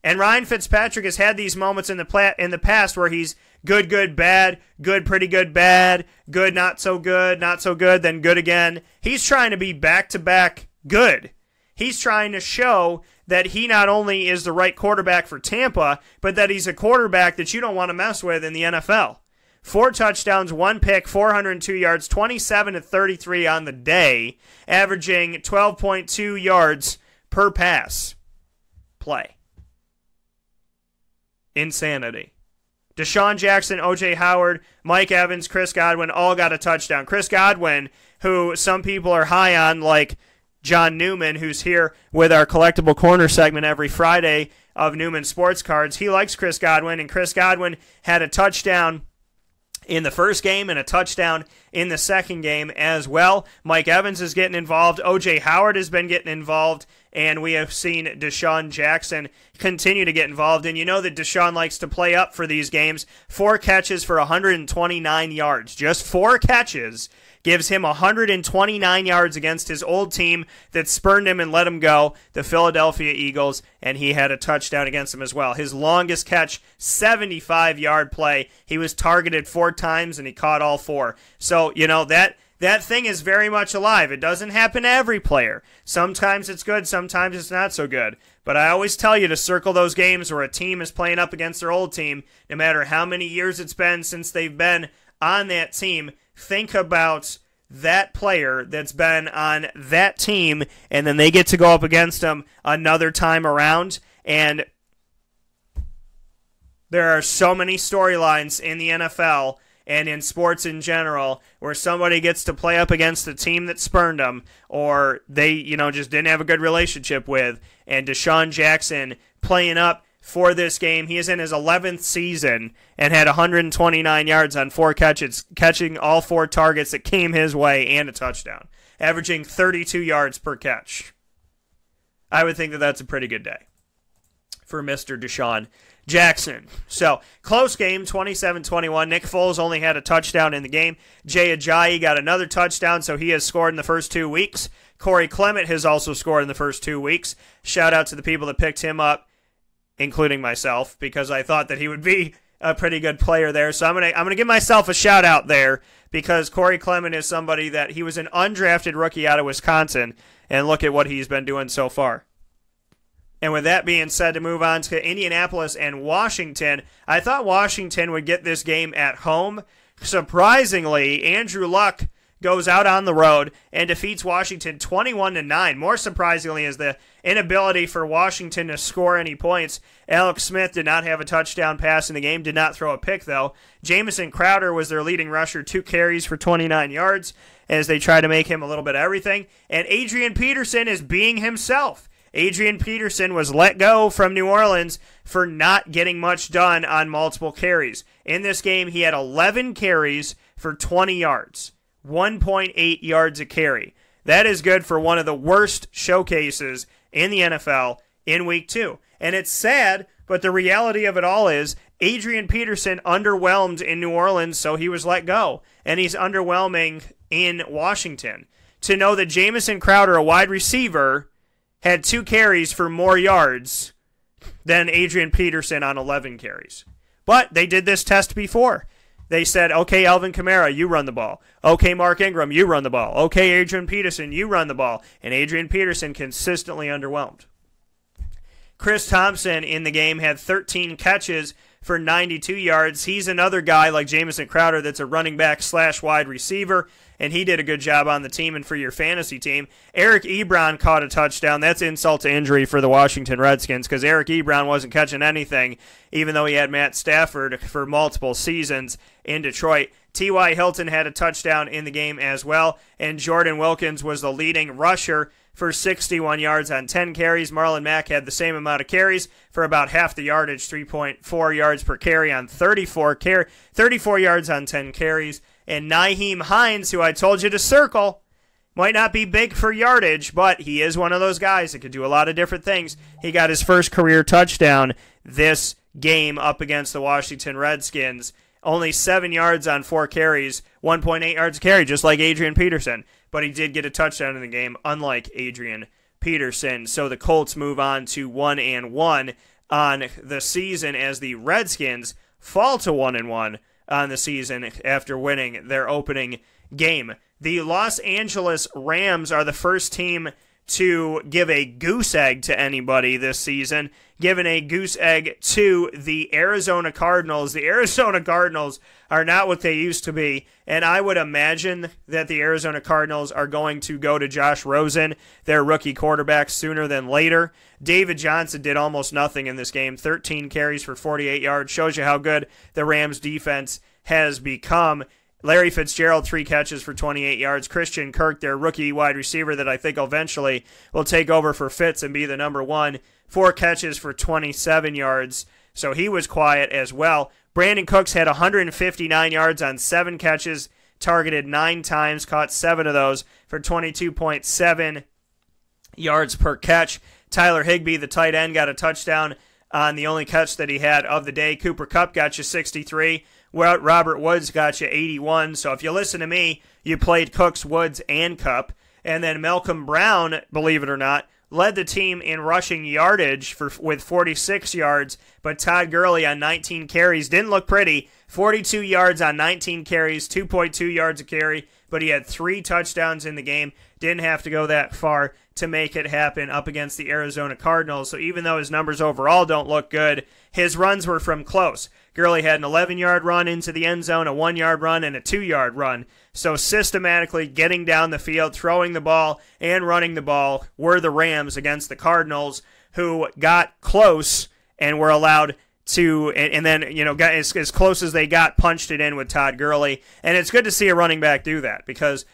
And Ryan Fitzpatrick has had these moments in the past where he's good, bad, good, pretty good, bad, good, not so good, then good again. He's trying to be back-to-back good. He's trying to show that he not only is the right quarterback for Tampa, but that he's a quarterback that you don't want to mess with in the NFL. 4 touchdowns, 1 pick, 402 yards, 27 to 33 on the day, averaging 12.2 yards per pass play. Insanity. Deshaun Jackson, O.J. Howard, Mike Evans, Chris Godwin all got a touchdown. Chris Godwin, who some people are high on, like John Newman, who's here with our Collectible Corner segment every Friday of Newman Sports Cards, he likes Chris Godwin, and Chris Godwin had a touchdown in the first game and a touchdown in the second game as well. Mike Evans is getting involved. O.J. Howard has been getting involved, and we have seen Deshaun Jackson continue to get involved. And you know that Deshaun likes to play up for these games. 4 catches for 129 yards. Just 4 catches gives him 129 yards against his old team that spurned him and let him go, the Philadelphia Eagles, and he had a touchdown against them as well. His longest catch, 75-yard play. He was targeted 4 times, and he caught all 4. So, you know, that thing is very much alive. It doesn't happen to every player. Sometimes it's good, sometimes it's not so good. But I always tell you to circle those games where a team is playing up against their old team, no matter how many years it's been since they've been on that team. Think about that player that's been on that team, and then they get to go up against them another time around. And there are so many storylines in the NFL and in sports in general where somebody gets to play up against the team that spurned them, or they, you know, just didn't have a good relationship with. And Deshaun Jackson playing up for this game. He is in his 11th season and had 129 yards on 4 catches, catching all 4 targets that came his way and a touchdown, averaging 32 yards per catch. I would think that that's a pretty good day for Mr. Deshaun Jackson. So, close game, 27-21. Nick Foles only had a touchdown in the game. Jay Ajayi got another touchdown, so he has scored in the first 2 weeks. Corey Clement has also scored in the first 2 weeks. Shout out to the people that picked him up, including myself, because I thought that he would be a pretty good player there. So I'm gonna give myself a shout out there, because Corey Clement is somebody that he was an undrafted rookie out of Wisconsin, and look at what he's been doing so far. And with that being said, to move on to Indianapolis and Washington, I thought Washington would get this game at home. Surprisingly, Andrew Luck goes out on the road and defeats Washington 21-9. More surprisingly is the inability for Washington to score any points. Alex Smith did not have a touchdown pass in the game, did not throw a pick though. Jamison Crowder was their leading rusher, 2 carries for 29 yards as they try to make him a little bit of everything. And Adrian Peterson is being himself. Adrian Peterson was let go from New Orleans for not getting much done on multiple carries. In this game, he had 11 carries for 20 yards. 1.8 yards a carry. That is good for one of the worst showcases in the NFL in Week 2. And it's sad, but the reality of it all is Adrian Peterson underwhelmed in New Orleans, so he was let go. And he's underwhelming in Washington. To know that Jamison Crowder, a wide receiver, had 2 carries for more yards than Adrian Peterson on 11 carries. But they did this test before. They said, okay, Alvin Kamara, you run the ball. Okay, Mark Ingram, you run the ball. Okay, Adrian Peterson, you run the ball. And Adrian Peterson consistently underwhelmed. Chris Thompson in the game had 13 catches for 92 yards. He's another guy like Jamison Crowder that's a running back / wide receiver, and he did a good job on the team and for your fantasy team. Eric Ebron caught a touchdown. That's insult to injury for the Washington Redskins, because Eric Ebron wasn't catching anything, even though he had Matt Stafford for multiple seasons in Detroit. T.Y. Hilton had a touchdown in the game as well, and Jordan Wilkins was the leading rusher for 61 yards on 10 carries. Marlon Mack had the same amount of carries for about half the yardage, 3.4 yards per carry on 34 yards on 10 carries. And Nyheim Hines, who I told you to circle, might not be big for yardage, but he is one of those guys that could do a lot of different things. He got his first career touchdown this game up against the Washington Redskins. Only 7 yards on 4 carries, 1.8 yards a carry, just like Adrian Peterson. But he did get a touchdown in the game, unlike Adrian Peterson. So the Colts move on to 1-1 on the season as the Redskins fall to 1-1 on the season after winning their opening game. The Los Angeles Rams are the first team to give a goose egg to anybody this season, giving a goose egg to the Arizona Cardinals. The Arizona Cardinals are not what they used to be, and I would imagine that the Arizona Cardinals are going to go to Josh Rosen, their rookie quarterback, sooner than later. David Johnson did almost nothing in this game, 13 carries for 48 yards, shows you how good the Rams defense has become. Larry Fitzgerald, 3 catches for 28 yards. Christian Kirk, their rookie wide receiver that I think eventually will take over for Fitz and be the number 1, 4 catches for 27 yards. So he was quiet as well. Brandon Cooks had 159 yards on 7 catches, targeted 9 times, caught 7 of those for 22.7 yards per catch. Tyler Higbee, the tight end, got a touchdown on the only catch that he had of the day. Cooper Kupp got you 63. Robert Woods got you 81. So if you listen to me, you played Cooks, Woods, and Kupp. And then Malcolm Brown, believe it or not, led the team in rushing yardage with 46 yards. But Todd Gurley on 19 carries didn't look pretty. 42 yards on 19 carries, 2.2 yards a carry. But he had 3 touchdowns in the game. Didn't have to go that far to make it happen up against the Arizona Cardinals. So even though his numbers overall don't look good, his runs were from close. Gurley had an 11-yard run into the end zone, a 1-yard run, and a 2-yard run. So systematically getting down the field, throwing the ball, and running the ball were the Rams against the Cardinals, who got close and were allowed to, and then, got as close as they got, punched it in with Todd Gurley. And it's good to see a running back do that because,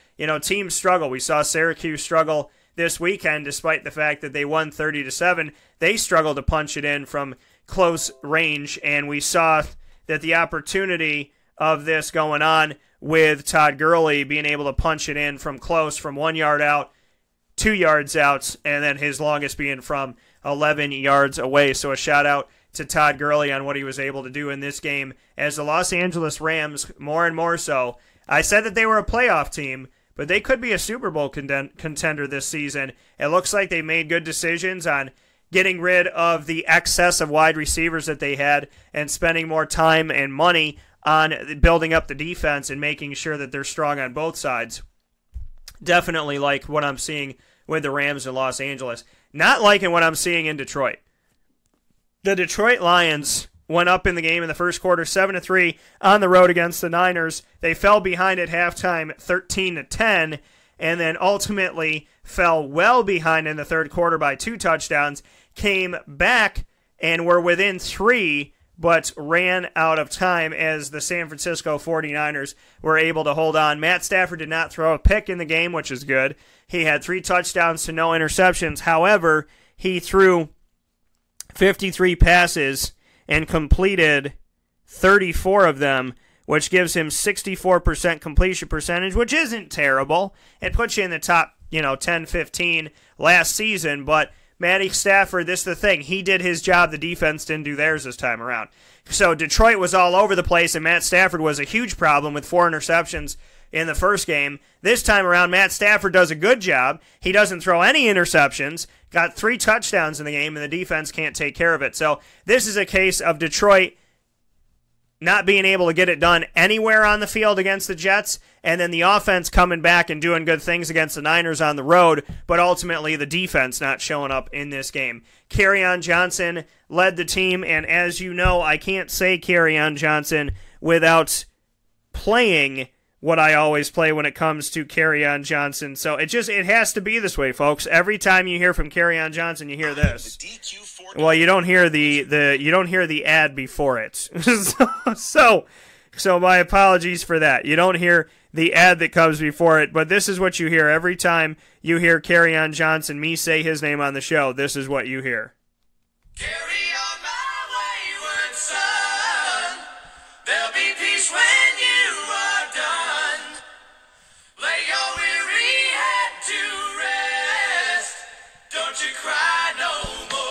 teams struggle. We saw Syracuse struggle this weekend despite the fact that they won 30-7. They struggled to punch it in from close range, and we saw that the opportunity of this going on with Todd Gurley being able to punch it in from close, from 1 yard out, 2 yards out, and then his longest being from 11 yards away. So a shout out to Todd Gurley on what he was able to do in this game as the Los Angeles Rams, more and more so. I said that they were a playoff team, but they could be a Super Bowl contender this season. It looks like they made good decisions on getting rid of the excess of wide receivers that they had and spending more time and money on building up the defense and making sure that they're strong on both sides. Definitely like what I'm seeing with the Rams in Los Angeles. Not liking what I'm seeing in Detroit. The Detroit Lions went up in the game in the first quarter, 7-3 on the road against the Niners. They fell behind at halftime, 13-10, and then ultimately fell well behind in the third quarter by 2 touchdowns, came back and were within 3, but ran out of time as the San Francisco 49ers were able to hold on. Matt Stafford did not throw a pick in the game, which is good. He had 3 touchdowns to no interceptions. However, he threw 53 passes and completed 34 of them, which gives him 64% completion percentage, which isn't terrible. It puts you in the top, 10, 15 last season, but Matty Stafford, this is the thing. He did his job. The defense didn't do theirs this time around. So Detroit was all over the place, and Matt Stafford was a huge problem with 4 interceptions in the first game. This time around, Matt Stafford does a good job. He doesn't throw any interceptions, got 3 touchdowns in the game, and the defense can't take care of it. So this is a case of Detroit not being able to get it done anywhere on the field against the Jets, and then the offense coming back and doing good things against the Niners on the road, but ultimately the defense not showing up in this game. Kerryon Johnson led the team, and as you know, I can't say Kerryon Johnson without playing what I always play when it comes to Kerryon Johnson. So it has to be this way, folks. Every time you hear from Kerryon Johnson, you hear this. Well, you don't hear the ad before it. so my apologies for that. You don't hear the ad that comes before it, but this is what you hear every time you hear Kerryon Johnson, me say his name on the show. This is what you hear. Carry on my wayward son. There'll be peace when you are done. Lay your weary head to rest. Don't you cry no more.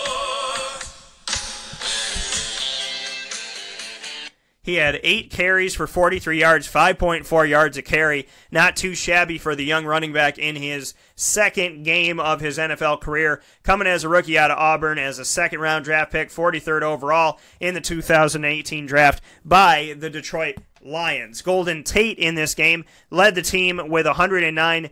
He had 8 carries for 43 yards, 5.4 yards a carry. Not too shabby for the young running back in his second game of his NFL career. Coming as a rookie out of Auburn as a second-round draft pick, 43rd overall in the 2018 draft by the Detroit Lions. Golden Tate in this game led the team with 109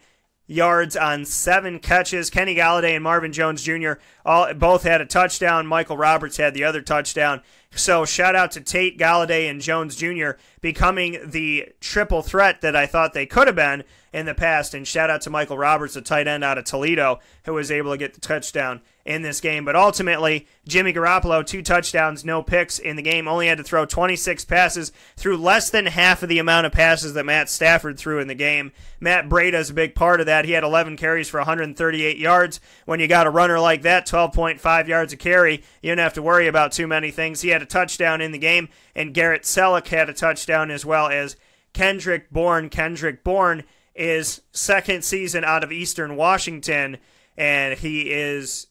yards on 7 catches. Kenny Galladay and Marvin Jones Jr. both had a touchdown. Michael Roberts had the other touchdown. So shout out to Tate, Galladay, and Jones Jr. becoming the triple threat that I thought they could have been in the past. And shout out to Michael Roberts, the tight end out of Toledo, who was able to get the touchdown in this game. But ultimately, Jimmy Garoppolo, 2 touchdowns, no picks in the game, only had to throw 26 passes, threw less than half of the amount of passes that Matt Stafford threw in the game. Matt Breida is a big part of that. He had 11 carries for 138 yards. When you got a runner like that, 12.5 yards a carry, you don't have to worry about too many things. He had a touchdown in the game, and Garrett Selleck had a touchdown as well as Kendrick Bourne. Kendrick Bourne is second season out of Eastern Washington, and he is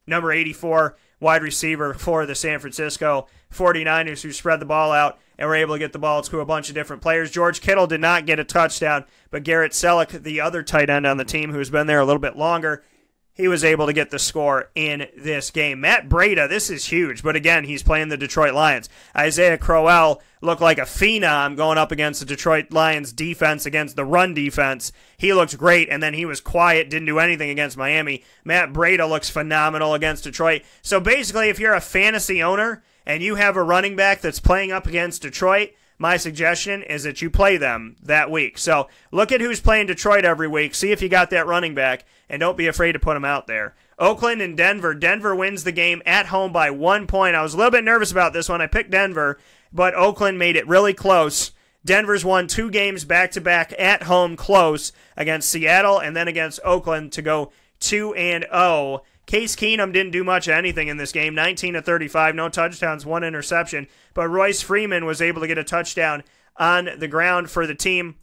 number 84 wide receiver for the San Francisco 49ers, who spread the ball out and were able to get the ball to a bunch of different players. George Kittle did not get a touchdown, but Garrett Selleck, the other tight end on the team who's been there a little bit longer, he was able to get the score in this game. Matt Breida, this is huge, but again, he's playing the Detroit Lions. Isaiah Crowell looked like a phenom going up against the Detroit Lions defense, against the run defense. He looked great, and then he was quiet, didn't do anything against Miami. Matt Breida looks phenomenal against Detroit. So basically, if you're a fantasy owner and you have a running back that's playing up against Detroit, my suggestion is that you play them that week. So look at who's playing Detroit every week. See if you got that running back, and don't be afraid to put him out there. Oakland and Denver. Denver wins the game at home by 1 point. I was a little bit nervous about this one. I picked Denver, but Oakland made it really close. Denver's won 2 games back-to-back at home close against Seattle and then against Oakland to go 2-0. Case Keenum didn't do much of anything in this game. 19 of 35, no touchdowns, 1 interception. But Royce Freeman was able to get a touchdown on the ground for the team.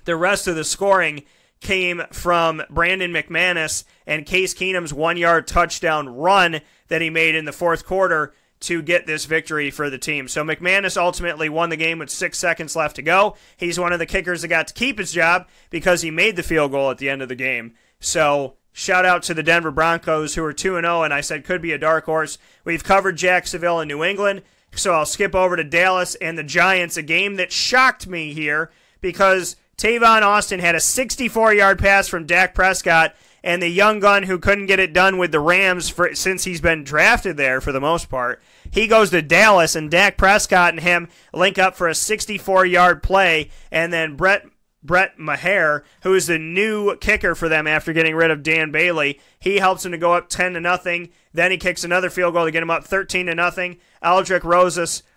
The rest of the scoring came from Brandon McManus and Case Keenum's 1-yard touchdown run that he made in the fourth quarter to get this victory for the team. So McManus ultimately won the game with 6 seconds left to go. He's one of the kickers that got to keep his job because he made the field goal at the end of the game. So shout out to the Denver Broncos, who are 2-0, and I said could be a dark horse. We've covered Jacksonville and New England, so I'll skip over to Dallas and the Giants, a game that shocked me here because Tavon Austin had a 64-yard pass from Dak Prescott, and the young gun who couldn't get it done with the Rams since he's been drafted there for the most part, he goes to Dallas, and Dak Prescott and him link up for a 64-yard play, and then Brett Maher, who is the new kicker for them after getting rid of Dan Bailey, he helps him to go up 10-0. Then he kicks another field goal to get him up 13-0. Aldrick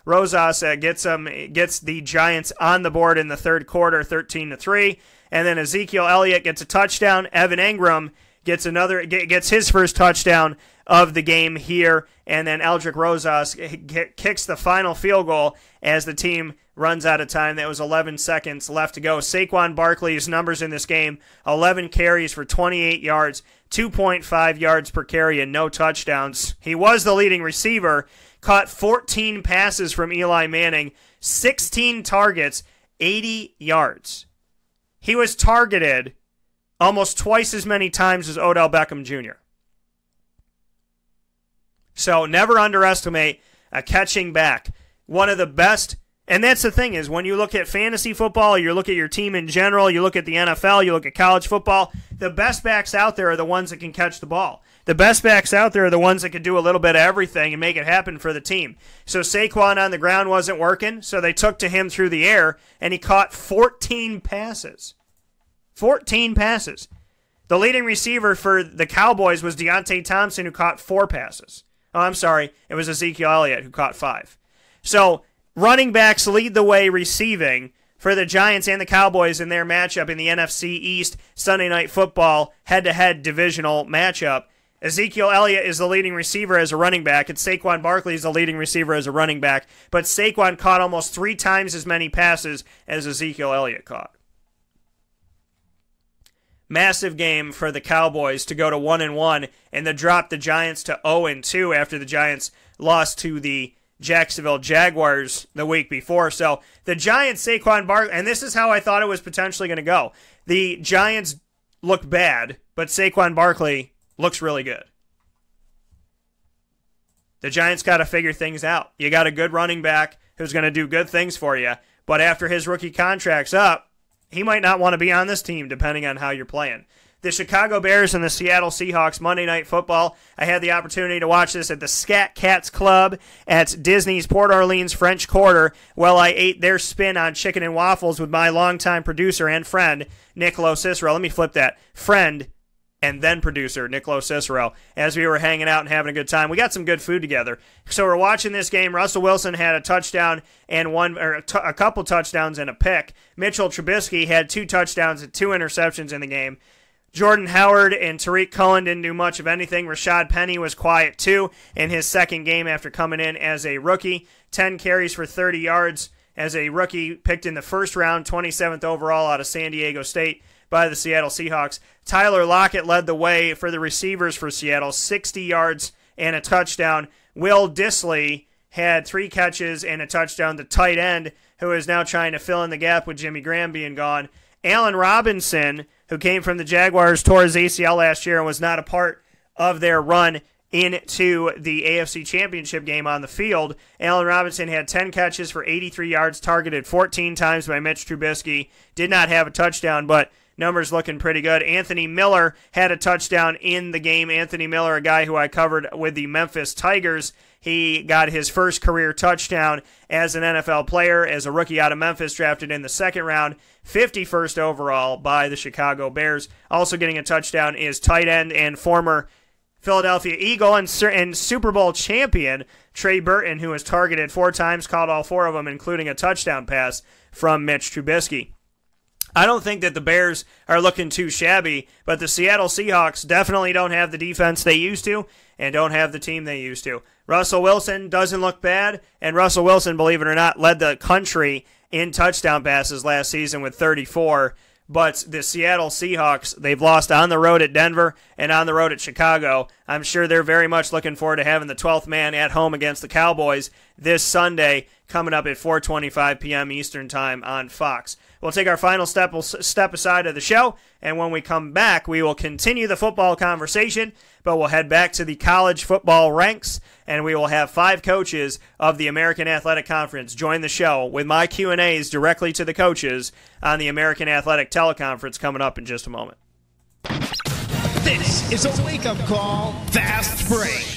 Rosas gets the Giants on the board in the third quarter, 13-3. And then Ezekiel Elliott gets a touchdown. Evan Engram gets his first touchdown of the game here. And then Aldrick Rosas kicks the final field goal as the team runs out of time. That was 11 seconds left to go. Saquon Barkley's numbers in this game, 11 carries for 28 yards, 2.5 yards per carry, and no touchdowns. He was the leading receiver, caught 14 passes from Eli Manning, 16 targets, 80 yards. He was targeted almost twice as many times as Odell Beckham Jr. So never underestimate a catching back. One of the best. And that's the thing is when you look at fantasy football, you look at your team in general, you look at the NFL, you look at college football, the best backs out there are the ones that can catch the ball. The best backs out there are the ones that can do a little bit of everything and make it happen for the team. So Saquon on the ground wasn't working, so they took to him through the air, and he caught 14 passes. 14 passes. The leading receiver for the Cowboys was Deontay Thompson, who caught 4 passes. Oh, I'm sorry, it was Ezekiel Elliott who caught 5. So running backs lead the way receiving for the Giants and the Cowboys in their matchup in the NFC East Sunday Night Football head-to-head divisional matchup. Ezekiel Elliott is the leading receiver as a running back, and Saquon Barkley is the leading receiver as a running back, but Saquon caught almost 3 times as many passes as Ezekiel Elliott caught. Massive game for the Cowboys to go to 1-1 and to drop the Giants to 0-2 after the Giants lost to the Jacksonville Jaguars the week before. So the Giants, Saquon Barkley, and this is how I thought it was potentially going to go. The Giants look bad, but Saquon Barkley looks really good. The Giants got to figure things out. You got a good running back who's going to do good things for you, but after his rookie contract's up, he might not want to be on this team depending on how you're playing. The Chicago Bears and the Seattle Seahawks Monday Night Football. I had the opportunity to watch this at the Scat Cats Club at Disney's Port Orleans French Quarter while I ate their spin on chicken and waffles with my longtime producer and friend, Niccolo Cicero. Let me flip that. Friend and then producer, Niccolo Cicero, as we were hanging out and having a good time. We got some good food together. So we're watching this game. Russell Wilson had a touchdown and a couple touchdowns and a pick. Mitchell Trubisky had 2 touchdowns and 2 interceptions in the game. Jordan Howard and Tariq Cohen didn't do much of anything. Rashad Penny was quiet too in his second game after coming in as a rookie. 10 carries for 30 yards as a rookie, picked in the first round, 27th overall out of San Diego State by the Seattle Seahawks. Tyler Lockett led the way for the receivers for Seattle, 60 yards and a touchdown. Will Dissly had 3 catches and a touchdown. The tight end, who is now trying to fill in the gap with Jimmy Graham being gone. Allen Robinson, who came from the Jaguars, tore his ACL last year and was not a part of their run into the AFC Championship game on the field. Allen Robinson had 10 catches for 83 yards, targeted 14 times by Mitch Trubisky. Did not have a touchdown, but numbers looking pretty good. Anthony Miller had a touchdown in the game. Anthony Miller, a guy who I covered with the Memphis Tigers. He got his first career touchdown as an NFL player, as a rookie out of Memphis, drafted in the second round, 51st overall by the Chicago Bears. Also getting a touchdown is tight end and former Philadelphia Eagle and Super Bowl champion Trey Burton, who was targeted 4 times, caught all 4 of them, including a touchdown pass from Mitch Trubisky. I don't think that the Bears are looking too shabby, but the Seattle Seahawks definitely don't have the defense they used to and don't have the team they used to. Russell Wilson doesn't look bad, and Russell Wilson, believe it or not, led the country in touchdown passes last season with 34. But the Seattle Seahawks, they've lost on the road at Denver and on the road at Chicago. I'm sure they're very much looking forward to having the 12th man at home against the Cowboys this Sunday, coming up at 4:25 p.m. Eastern Time on Fox. We'll take our final step aside of the show, and when we come back, we will continue the football conversation, but we'll head back to the college football ranks, and we will have 5 coaches of the American Athletic Conference join the show with my Q&As directly to the coaches on the American Athletic Teleconference coming up in just a moment. This is a wake-up call, Fast Break.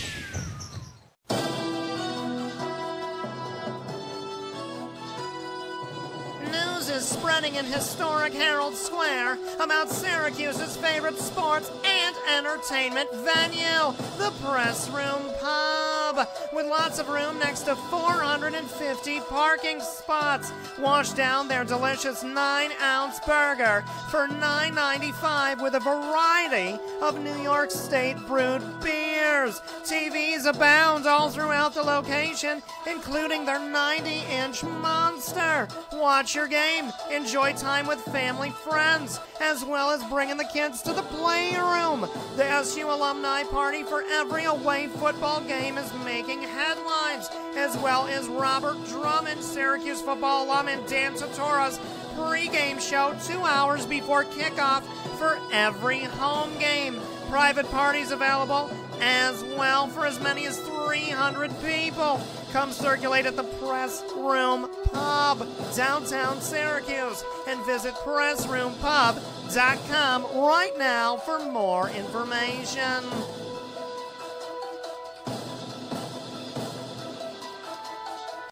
Spreading in historic Herald Square about Syracuse's favorite sports and entertainment venue, the Press Room Pub, with lots of room next to 450 parking spots. Wash down their delicious 9-ounce burger for $9.95 with a variety of New York State brewed beers. TVs abound all throughout the location, including their 90-inch monster. Watch your game. Enjoy time with family, friends, as well as bringing the kids to the playroom. The SU Alumni Party for every away football game is making headlines, as well as Robert Drummond, Syracuse football alum, and Dan Tortora's pregame show 2 hours before kickoff for every home game. Private parties available as well for as many as 300 people. Come circulate at the Press Room Pub, downtown Syracuse, and visit PressRoomPub.com right now for more information.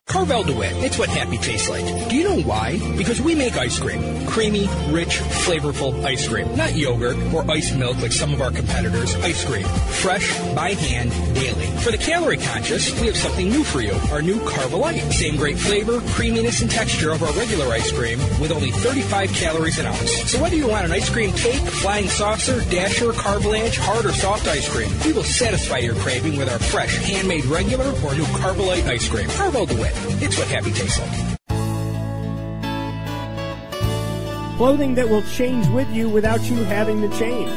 Carvel DeWitt, it's what happy tastes like. Do you know why? Because we make ice cream. Creamy, rich, flavorful ice cream. Not yogurt or ice milk like some of our competitors. Ice cream. Fresh, by hand, daily. For the calorie conscious, we have something new for you. Our new Carvelite. Same great flavor, creaminess, and texture of our regular ice cream with only 35 calories an ounce. So whether you want an ice cream cake, flying saucer, dasher, carvalanche, hard or soft ice cream, we will satisfy your craving with our fresh, handmade regular or new Carvelite ice cream. Carvel DeWitt. It's what happy tastes like. Clothing that will change with you without you having to change.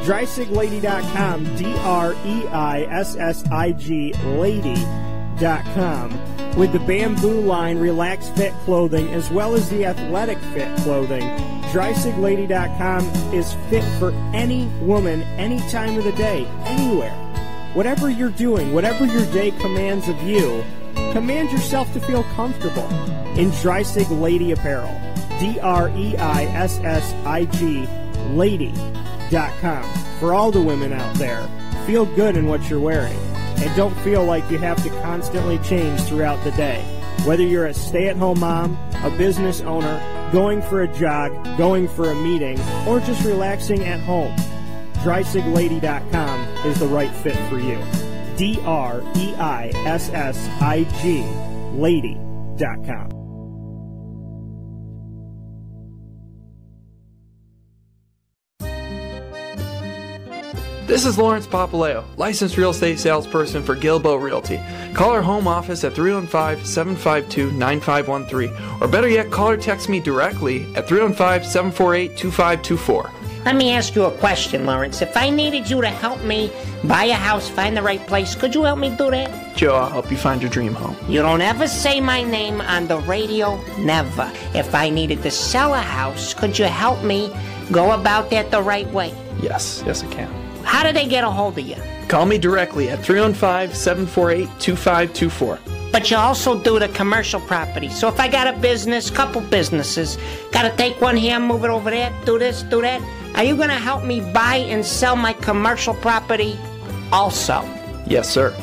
DreissiglLady.com, DREISSIG Lady.com. With the Bamboo line Relax Fit clothing as well as the Athletic Fit clothing, DreissiglLady.com is fit for any woman, any time of the day, anywhere. Whatever you're doing, whatever your day commands of you, command yourself to feel comfortable in Dreissig Lady apparel. DREISSIG, lady.com. For all the women out there, feel good in what you're wearing. And don't feel like you have to constantly change throughout the day. Whether you're a stay-at-home mom, a business owner, going for a jog, going for a meeting, or just relaxing at home, DrySigLady.com is the right fit for you. DREISSIG, lady.com. This is Lawrence Papaleo, licensed real estate salesperson for Gilbo Realty. Call our home office at 315-752-9513, or better yet, call or text me directly at 315-748-2524. Let me ask you a question, Lawrence. If I needed you to help me buy a house, find the right place, could you help me do that? Joe, I'll help you find your dream home. You don't ever say my name on the radio, never. If I needed to sell a house, could you help me go about that the right way? Yes, I can. How do they get a hold of you? Call me directly at 315-748-2524. But you also do the commercial property. So if I got a business, couple businesses, got to take one here, move it over there, do this, do that, are you going to help me buy and sell my commercial property also? Yes, sir.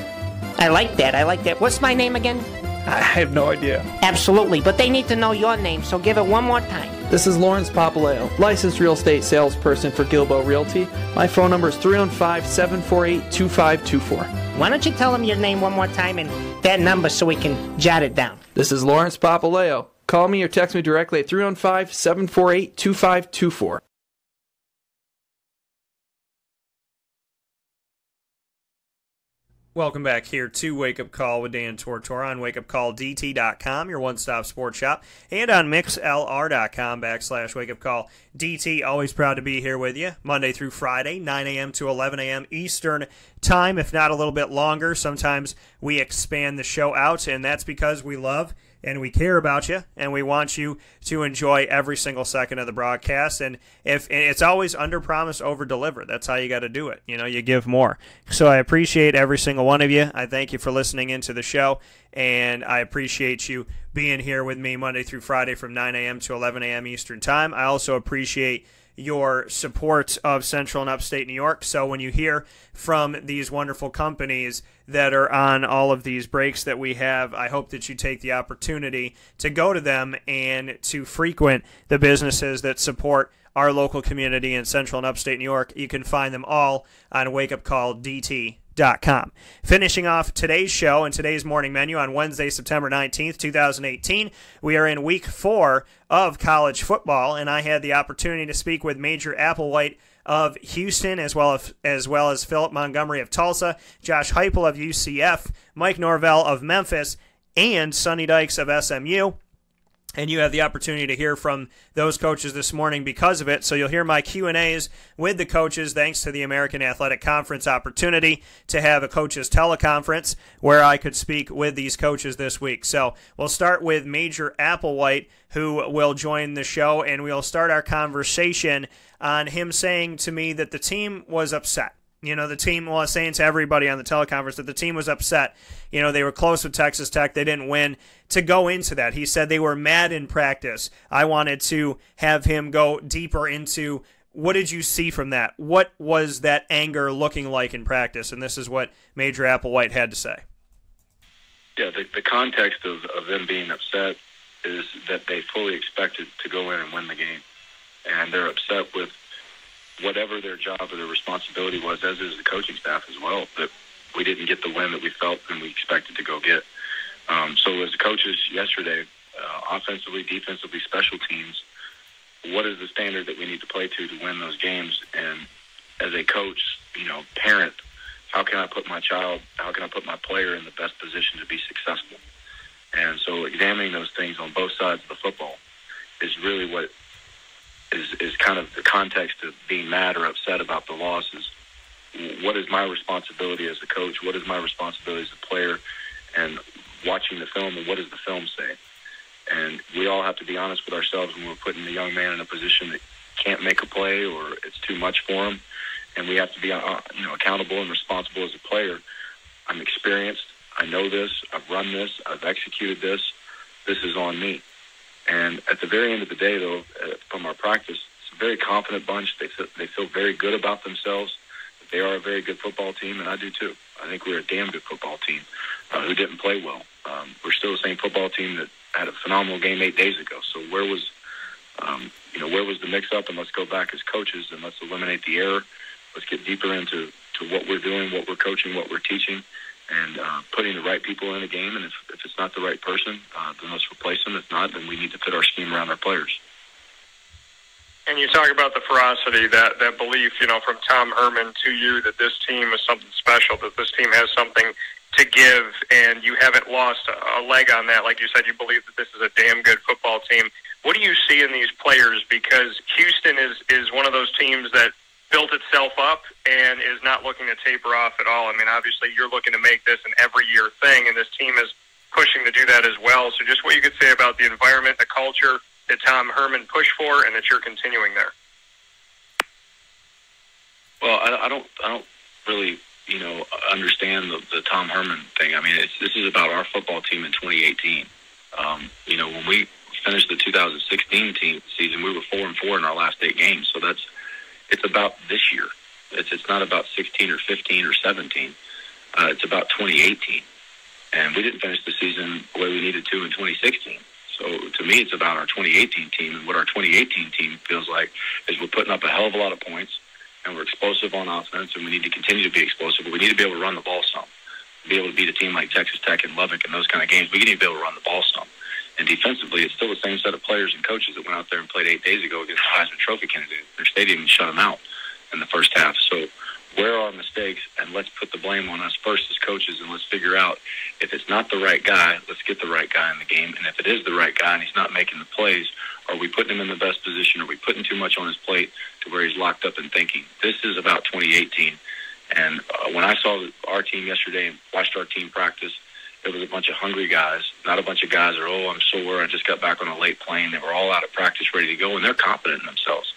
I like that. What's my name again? I have no idea. Absolutely, but they need to know your name, so give it one more time. This is Lawrence Papaleo, licensed real estate salesperson for Gilbo Realty. My phone number is 315-748-2524. Why don't you tell them your name one more time and that number so we can jot it down? This is Lawrence Papaleo. Call me or text me directly at 315-748-2524. Welcome back here to Wake Up Call with Dan Tortora on WakeUpCallDT.com, your one-stop sports shop, and on MixLR.com/WakeUpCallDT. Always proud to be here with you, Monday through Friday, 9 a.m. to 11 a.m. Eastern Time, if not a little bit longer. Sometimes we expand the show out, and that's because we love and we care about you, and we want you to enjoy every single second of the broadcast. And if it's always under promise, over deliver. That's how you got to do it. You give more. So I appreciate every single one of you. I thank you for listening into the show, and I appreciate you being here with me Monday through Friday from 9 a.m. to 11 a.m. Eastern Time. I also appreciate your support of Central and Upstate New York. So when you hear from these wonderful companies that are on all of these breaks that we have, I hope that you take the opportunity to go to them and to frequent the businesses that support our local community in Central and Upstate New York. You can find them all on WakeUpCallDT.com. Finishing off today's show and today's morning menu on Wednesday, September 19th, 2018. We are in week 4 of college football, and I had the opportunity to speak with Major Applewhite of Houston, as well as Philip Montgomery of Tulsa, Josh Heupel of UCF, Mike Norvell of Memphis, and Sonny Dykes of SMU. And you have the opportunity to hear from those coaches this morning because of it. So you'll hear my Q&As with the coaches thanks to the American Athletic Conference opportunity to have a coaches teleconference where I could speak with these coaches this week. So we'll start with Major Applewhite, who will join the show, and we'll start our conversation on him saying to me that the team was upset. The team was saying to everybody on the teleconference that the team was upset. They were close with Texas Tech. They didn't win. To go into that, he said they were mad in practice. I wanted to have him go deeper into what did you see from that? What was that anger looking like in practice? And this is what Major Applewhite had to say. Yeah, the context of them being upset is that they fully expected to go in and win the game. And they're upset with whatever their job or their responsibility was, as is the coaching staff as well, that we didn't get the win that we felt and we expected to go get. So as coaches yesterday, offensively, defensively, special teams, what is the standard that we need to play to win those games? And as a coach, parent, how can I put my child, how can I put my player in the best position to be successful? And so examining those things on both sides of the football is really what is kind of the context of being mad or upset about the losses. What is my responsibility as a coach? What is my responsibility as a player? And watching the film, and what does the film say? And we all have to be honest with ourselves when we're putting the young man in a position that can't make a play or it's too much for him. And we have to be accountable and responsible as a player. I'm experienced. I know this. I've run this. I've executed this. This is on me. And at the very end of the day, though, from our practice, it's a very confident bunch. They feel very good about themselves. They are a very good football team, and I do too. I think we're a damn good football team who didn't play well. We're still the same football team that had a phenomenal game 8 days ago. So where was the mix-up? And let's go back as coaches and let's eliminate the error. Let's get deeper into what we're doing, what we're coaching, what we're teaching, and putting the right people in the game. And if it's not the right person, then let's replace them. If not, then we need to fit our scheme around our players. And you talk about the ferocity, that belief, from Tom Herman to you that this team is something special, that this team has something to give, and you haven't lost a leg on that. Like you said, you believe that this is a damn good football team. What do you see in these players? Because Houston is one of those teams that built itself up and is not looking to taper off at all. I mean, obviously you're looking to make this an every-year thing, and this team is pushing to do that as well. So just what you could say about the environment, the culture that Tom Herman pushed for, and that you're continuing there. Well, I don't really, understand the Tom Herman thing. I mean, this is about our football team in 2018. When we finished the 2016 season, we were 4-4 in our last 8 games. So it's about this year. It's not about 16 or 15 or 17. It's about 2018. And we didn't finish the season the way we needed to in 2016. So to me, it's about our 2018 team. And what our 2018 team feels like is we're putting up a hell of a lot of points, and we're explosive on offense, and we need to continue to be explosive. But we need to be able to run the ball some. Be able to beat a team like Texas Tech and Lubbock and those kind of games. We need to be able to run the ball some. And defensively, it's still the same set of players and coaches that went out there and played 8 days ago against the Heisman Trophy candidate. Their stadium and shut them out in the first half. So where are our mistakes? And let's put the blame on us first as coaches, and let's figure out if it's not the right guy, let's get the right guy in the game. And if it is the right guy and he's not making the plays, are we putting him in the best position? Are we putting too much on his plate to where he's locked up and thinking? This is about 2018. And when I saw our team yesterday and watched our team practice, it was a bunch of hungry guys, not a bunch of guys that are, I'm sore, I just got back on a late plane. They were all out of practice, ready to go, and they're confident in themselves.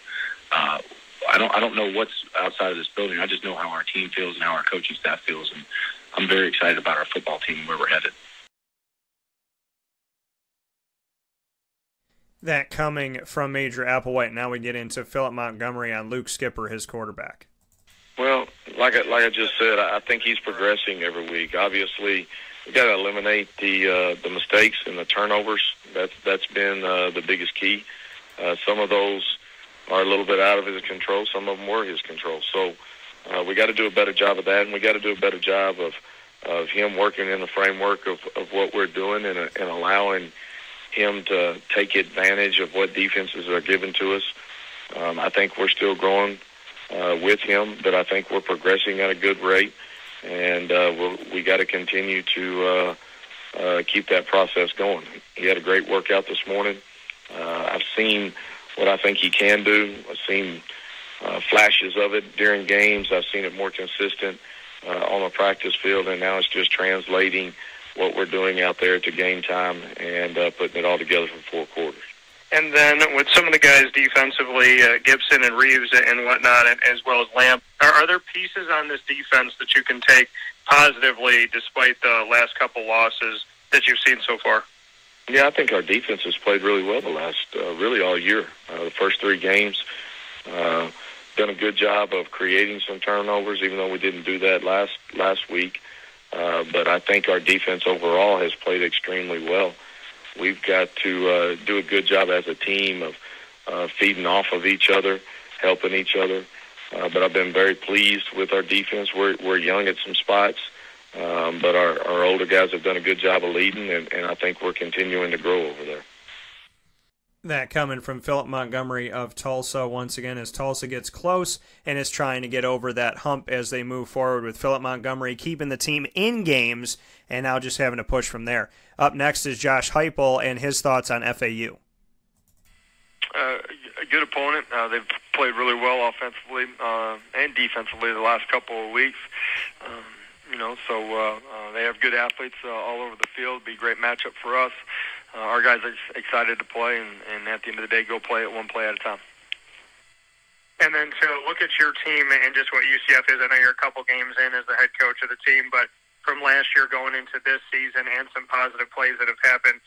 I don't know what's outside of this building. I just know how our team feels and how our coaching staff feels, and I'm very excited about our football team and where we're headed. That coming from Major Applewhite. Now we get into Philip Montgomery on Luke Skipper, his quarterback. Well, like I just said, I think he's progressing every week. Obviously, we got to eliminate the mistakes and the turnovers. That's been the biggest key. Some of those are a little bit out of his control. Some of them were his control. So we got to do a better job of that, and we got to do a better job of him working in the framework of what we're doing and allowing him to take advantage of what defenses are given to us. I think we're still growing with him, but I think we're progressing at a good rate, and we got to continue to keep that process going. He had a great workout this morning. I've seen what I think he can do. I've seen flashes of it during games. I've seen it more consistent on the practice field, and now it's just translating what we're doing out there to game time and putting it all together for 4 quarters. And then with some of the guys defensively, Gibson and Reeves and whatnot, as well as Lamb, are there pieces on this defense that you can take positively despite the last couple losses that you've seen so far? Yeah, I think our defense has played really well the last, really all year. The first 3 games, done a good job of creating some turnovers, even though we didn't do that last week. But I think our defense overall has played extremely well. We've got to do a good job as a team of feeding off of each other, helping each other. But I've been very pleased with our defense. We're young at some spots, but our older guys have done a good job of leading, and I think we're continuing to grow over there. That coming from Philip Montgomery of Tulsa once again as Tulsa gets close and is trying to get over that hump as they move forward, with Philip Montgomery keeping the team in games and now just having to push from there. Up next is Josh Heupel and his thoughts on FAU. A good opponent. They've played really well offensively and defensively the last couple of weeks. So they have good athletes all over the field. Be a great matchup for us. Our guys are excited to play, and at the end of the day, go play it one play at a time. And then to look at your team and just what UCF is, I know you're a couple games in as the head coach of the team, but from last year going into this season and some positive plays that have happened,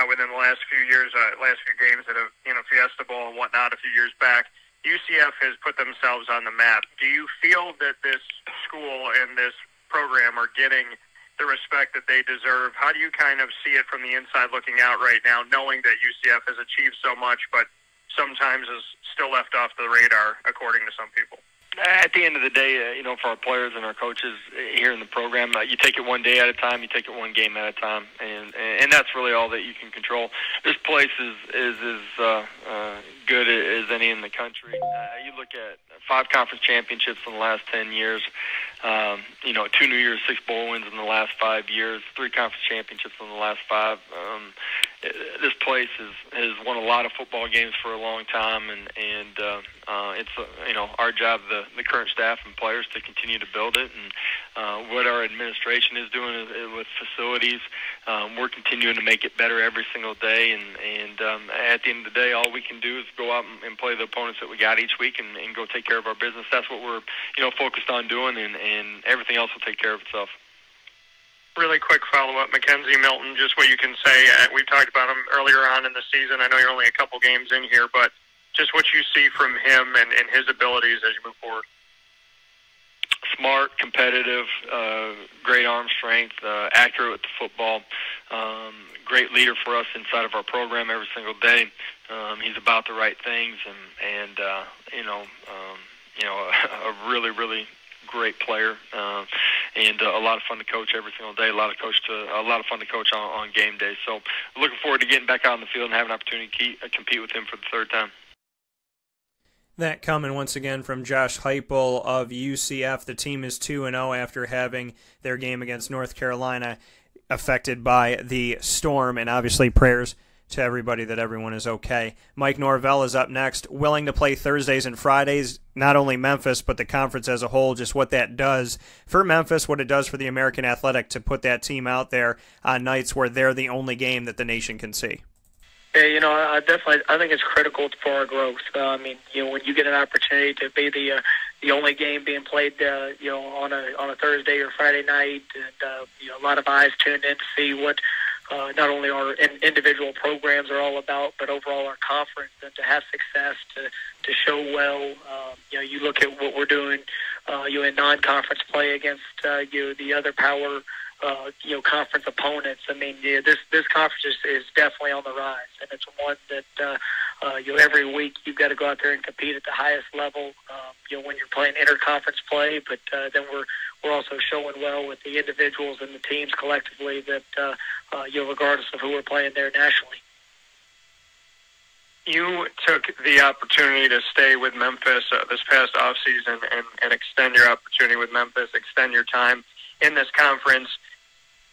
within the last few years, last few games that have, Fiesta Bowl and whatnot a few years back. UCF has put themselves on the map. Do you feel that this school and this program are getting the respect that they deserve? How do you kind of see it from the inside looking out right now, knowing that UCF has achieved so much, but sometimes is still left off the radar, according to some people? At the end of the day, for our players and our coaches here in the program, you take it one day at a time, you take it one game at a time, and that's really all that you can control. This place is as good as any in the country. You look at 5 conference championships in the last 10 years, 2 New Year's 6 bowl wins in the last 5 years, 3 conference championships in the last 5. This place has won a lot of football games for a long time, and it's our job, the current staff and players, to continue to build it. And what our administration is doing with facilities, we're continuing to make it better every single day. And at the end of the day, all we can do is go out and play the opponents that we got each week and go take care of our business. That's what we're focused on doing, and everything else will take care of itself. Really quick follow-up, Mackenzie Milton, just what you can say. We talked about him earlier on in the season. I know you're only a couple games in here, but just what you see from him and his abilities as you move forward. Smart, competitive, great arm strength, accurate with the football, great leader for us inside of our program every single day. He's about the right things, and a really, really great player, and a lot of fun to coach every single day. A lot of fun to coach on game day. So looking forward to getting back out on the field and having an opportunity to compete with him for the 3rd time. That coming once again from Josh Heupel of UCF. The team is 2-0 after having their game against North Carolina affected by the storm, and obviously prayers to everybody that everyone is okay. Mike Norvell is up next, willing to play Thursdays and Fridays, not only Memphis, but the conference as a whole, just what that does for Memphis, what it does for the American Athletic to put that team out there on nights where they're the only game that the nation can see. Yeah, I think it's critical for our growth. When you get an opportunity to be the only game being played, on a Thursday or Friday night, and a lot of eyes tuned in to see what not only our individual programs are all about, but overall our conference, and to have success, to show well. You look at what we're doing, in non-conference play against the other power. Conference opponents. This conference is definitely on the rise, and it's one that every week you've got to go out there and compete at the highest level. When you're playing interconference play, but then we're also showing well with the individuals and the teams collectively that regardless of who we're playing there nationally. You took the opportunity to stay with Memphis this past offseason and extend your opportunity with Memphis, extend your time in this conference.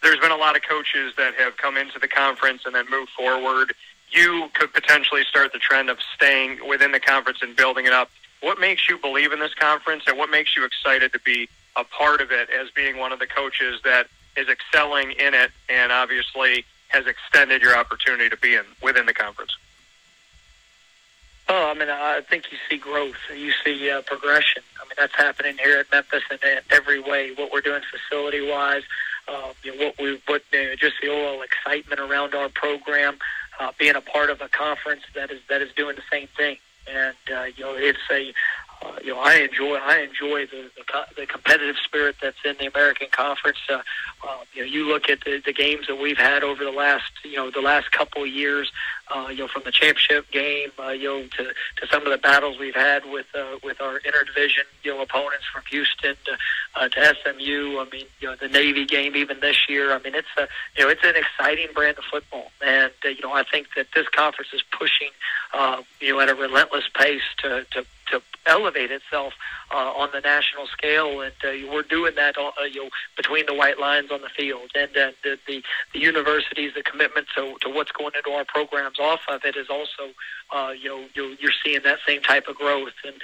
There's been a lot of coaches that have come into the conference and then moved forward. You could potentially start the trend of staying within the conference and building it up. What makes you believe in this conference, and what makes you excited to be a part of it as being one of the coaches that is excelling in it and obviously has extended your opportunity to be within the conference? I think you see growth. You see progression. That's happening here at Memphis in every way. What we're doing facility-wise, just the overall excitement around our program, being a part of a conference that is doing the same thing. And it's a I enjoy the competitive spirit that's in the American Conference. You look at the games that we've had over the last couple of years. From the championship game, to some of the battles we've had with our interdivision opponents from Houston to SMU. The Navy game even this year. It's an exciting brand of football, and I think that this conference is pushing at a relentless pace to elevate itself on the national scale, and we're doing that between the white lines on the field, and the universities, the commitment to what's going into our programs off of it is also you're seeing that same type of growth. And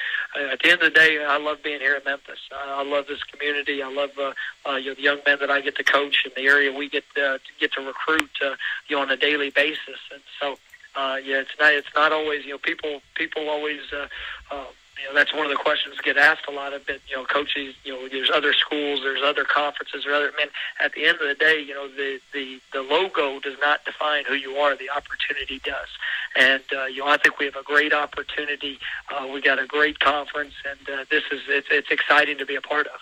at the end of the day, I love being here in Memphis. I love this community. I love the young men that I get to coach in the area we get to recruit on a daily basis. And so it's not always people always That's one of the questions that get asked a lot of it. Coaches, there's other schools, there's other conferences, or other. At the end of the day, the logo does not define who you are. The opportunity does. And I think we have a great opportunity. We got a great conference, and it's exciting to be a part of.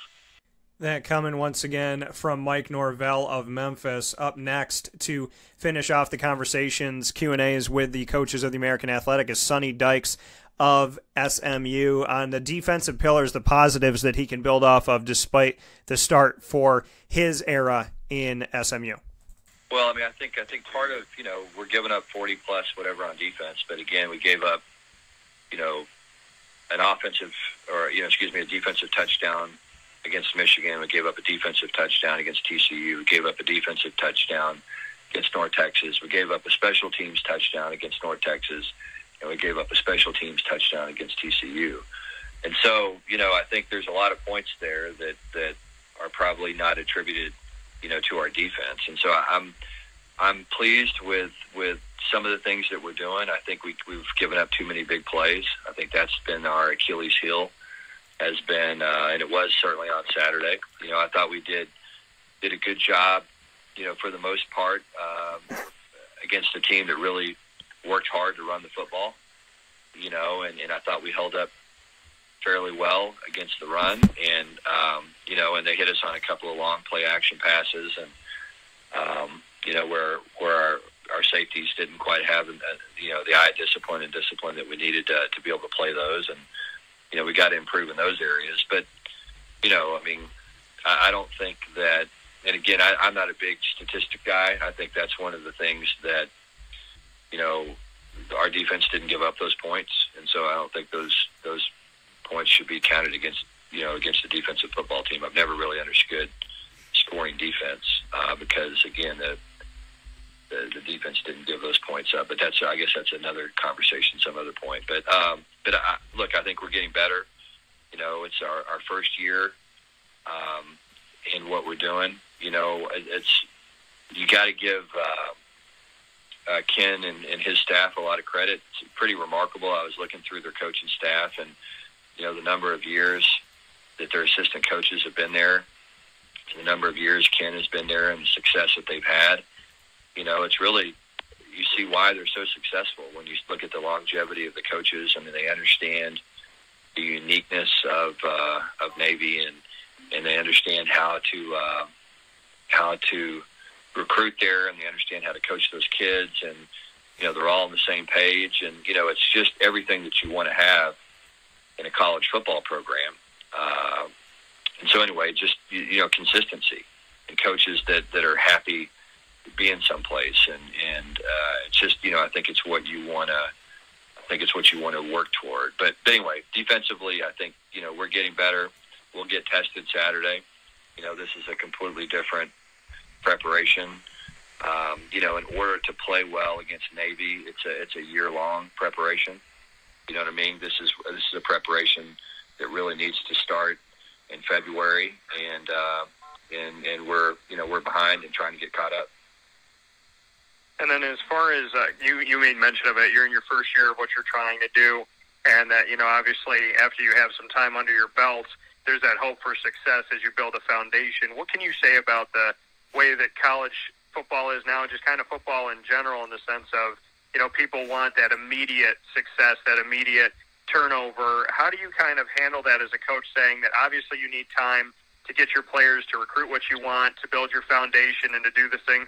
That coming once again from Mike Norvell of Memphis. Up next to finish off the conversations, Q&As with the coaches of the American Athletic is Sonny Dykes of SMU on the defensive pillars, the positives that he can build off of despite the start for his era in SMU. Well, I think part of, we're giving up 40 plus whatever on defense, but again, we gave up, a defensive touchdown against Michigan. We gave up a defensive touchdown against TCU. We gave up a defensive touchdown against North Texas. We gave up a special teams touchdown against North Texas. And we gave up a special teams touchdown against TCU. And so, I think there's a lot of points there that are probably not attributed, to our defense. And so I'm pleased with some of the things that we're doing. I think we've given up too many big plays. I think that's been our Achilles heel, has been, and it was certainly on Saturday. I thought we did a good job, for the most part, against a team that really worked hard to run the football, and I thought we held up fairly well against the run, and and they hit us on a couple of long play action passes, and where our safeties didn't quite have the eye discipline that we needed to be able to play those, and we got to improve in those areas. But I don't think that, and again, I'm not a big statistic guy. I think that's one of the things that our defense didn't give up those points, and so I don't think those points should be counted against the defensive football team. I've never really understood scoring defense because again the defense didn't give those points up. But I guess that's another conversation, some other point. But look, I think we're getting better. It's our first year in what we're doing. It's you got to give Ken and his staff a lot of credit. It's pretty remarkable. I was looking through their coaching staff, and the number of years that their assistant coaches have been there, the number of years Ken has been there, and the success that they've had. It's really, you see why they're so successful when you look at the longevity of the coaches. They understand the uniqueness of Navy, and they understand how to recruit there, and they understand how to coach those kids, and they're all on the same page, and it's just everything that you want to have in a college football program. And so anyway, just consistency, and coaches that are happy being someplace, and it's just I think it's what you want to work toward. But anyway, defensively, I think we're getting better. We'll get tested Saturday. This is a completely different preparation. In order to play well against Navy, it's a year-long preparation. You know what I mean? This is a preparation that really needs to start in February, and we're behind and trying to get caught up. And then as far as you made mention of it, you're in your first year of what you're trying to do, and that obviously after you have some time under your belt, there's that hope for success as you build a foundation. What can you say about the way that college football is now, just kind of football in general, in the sense of, people want that immediate success, that immediate turnover? How do you kind of handle that as a coach, saying that obviously you need time to get your players to recruit what you want, to build your foundation, and to do the things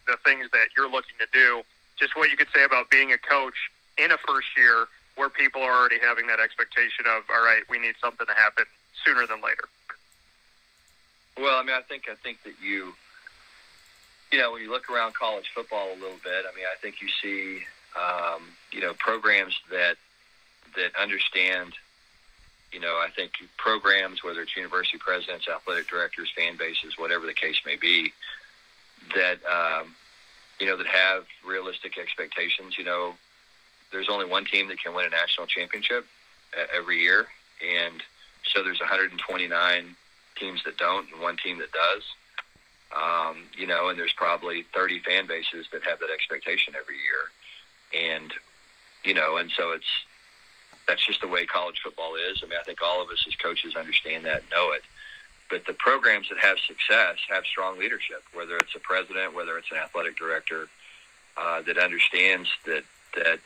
that you're looking to do? Just what you could say about being a coach in a first year where people are already having that expectation of, all right, we need something to happen sooner than later. Well, I think that when you look around college football a little bit, I think you see, programs that understand, I think programs, whether it's university presidents, athletic directors, fan bases, whatever the case may be, that, that have realistic expectations. There's only one team that can win a national championship every year, and so there's 129 teams that don't and one team that does. And there's probably 30 fan bases that have that expectation every year. And, and so That's just the way college football is. I mean, I think all of us as coaches understand that and know it. But the programs that have success have strong leadership, whether it's a president, whether it's an athletic director, that understands that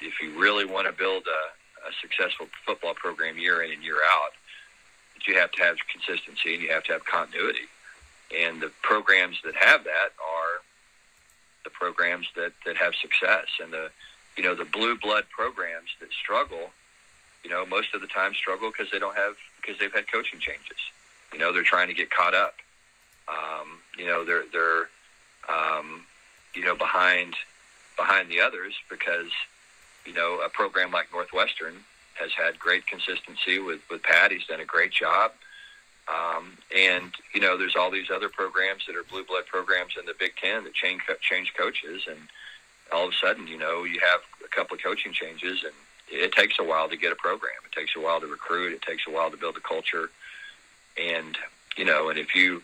if you really want to build a successful football program year in and year out, that you have to have consistency and you have to have continuity. And the programs that have that are the programs that have success. And the blue blood programs that struggle, most of the time struggle because they've had coaching changes. They're trying to get caught up. They're behind the others because, a program like Northwestern has had great consistency with Pat. He's done a great job. And there's all these other programs that are blue blood programs in the Big Ten that change coaches. And all of a sudden, you have a couple of coaching changes, and it takes a while to get a program. It takes a while to recruit. It takes a while to build a culture. And, and if you're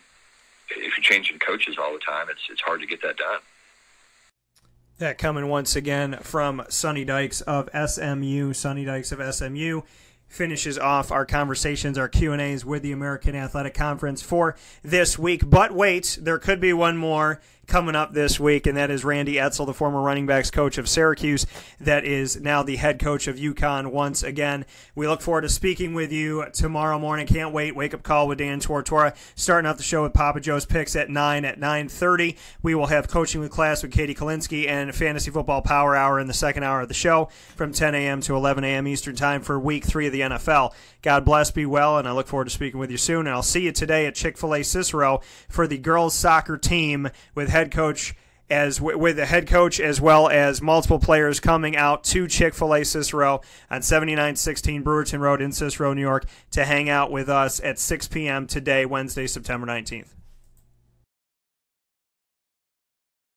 changing coaches all the time, it's hard to get that done. That coming once again from Sonny Dykes of SMU. Sonny Dykes of SMU finishes off our conversations, our Q&As with the American Athletic Conference for this week. But wait, there could be one more coming up this week, and that is Randy Edsall, the former running backs coach of Syracuse, that is now the head coach of UConn once again. We look forward to speaking with you tomorrow morning. Can't wait. Wake Up Call with Dan Tortora. Starting off the show with Papa Joe's Picks at 9 at 9:30. We will have Coaching with Class with Katie Kalinsky and Fantasy Football Power Hour in the second hour of the show from 10 a.m. to 11 a.m. Eastern Time for Week 3 of the NFL. God bless, be well, and I look forward to speaking with you soon. And I'll see you today at Chick-fil-A Cicero for the girls soccer team with the head coach as well as multiple players coming out to Chick-fil-A Cicero on 7916 Brewerton Road in Cicero, New York, to hang out with us at 6 p.m. today, Wednesday, September 19th.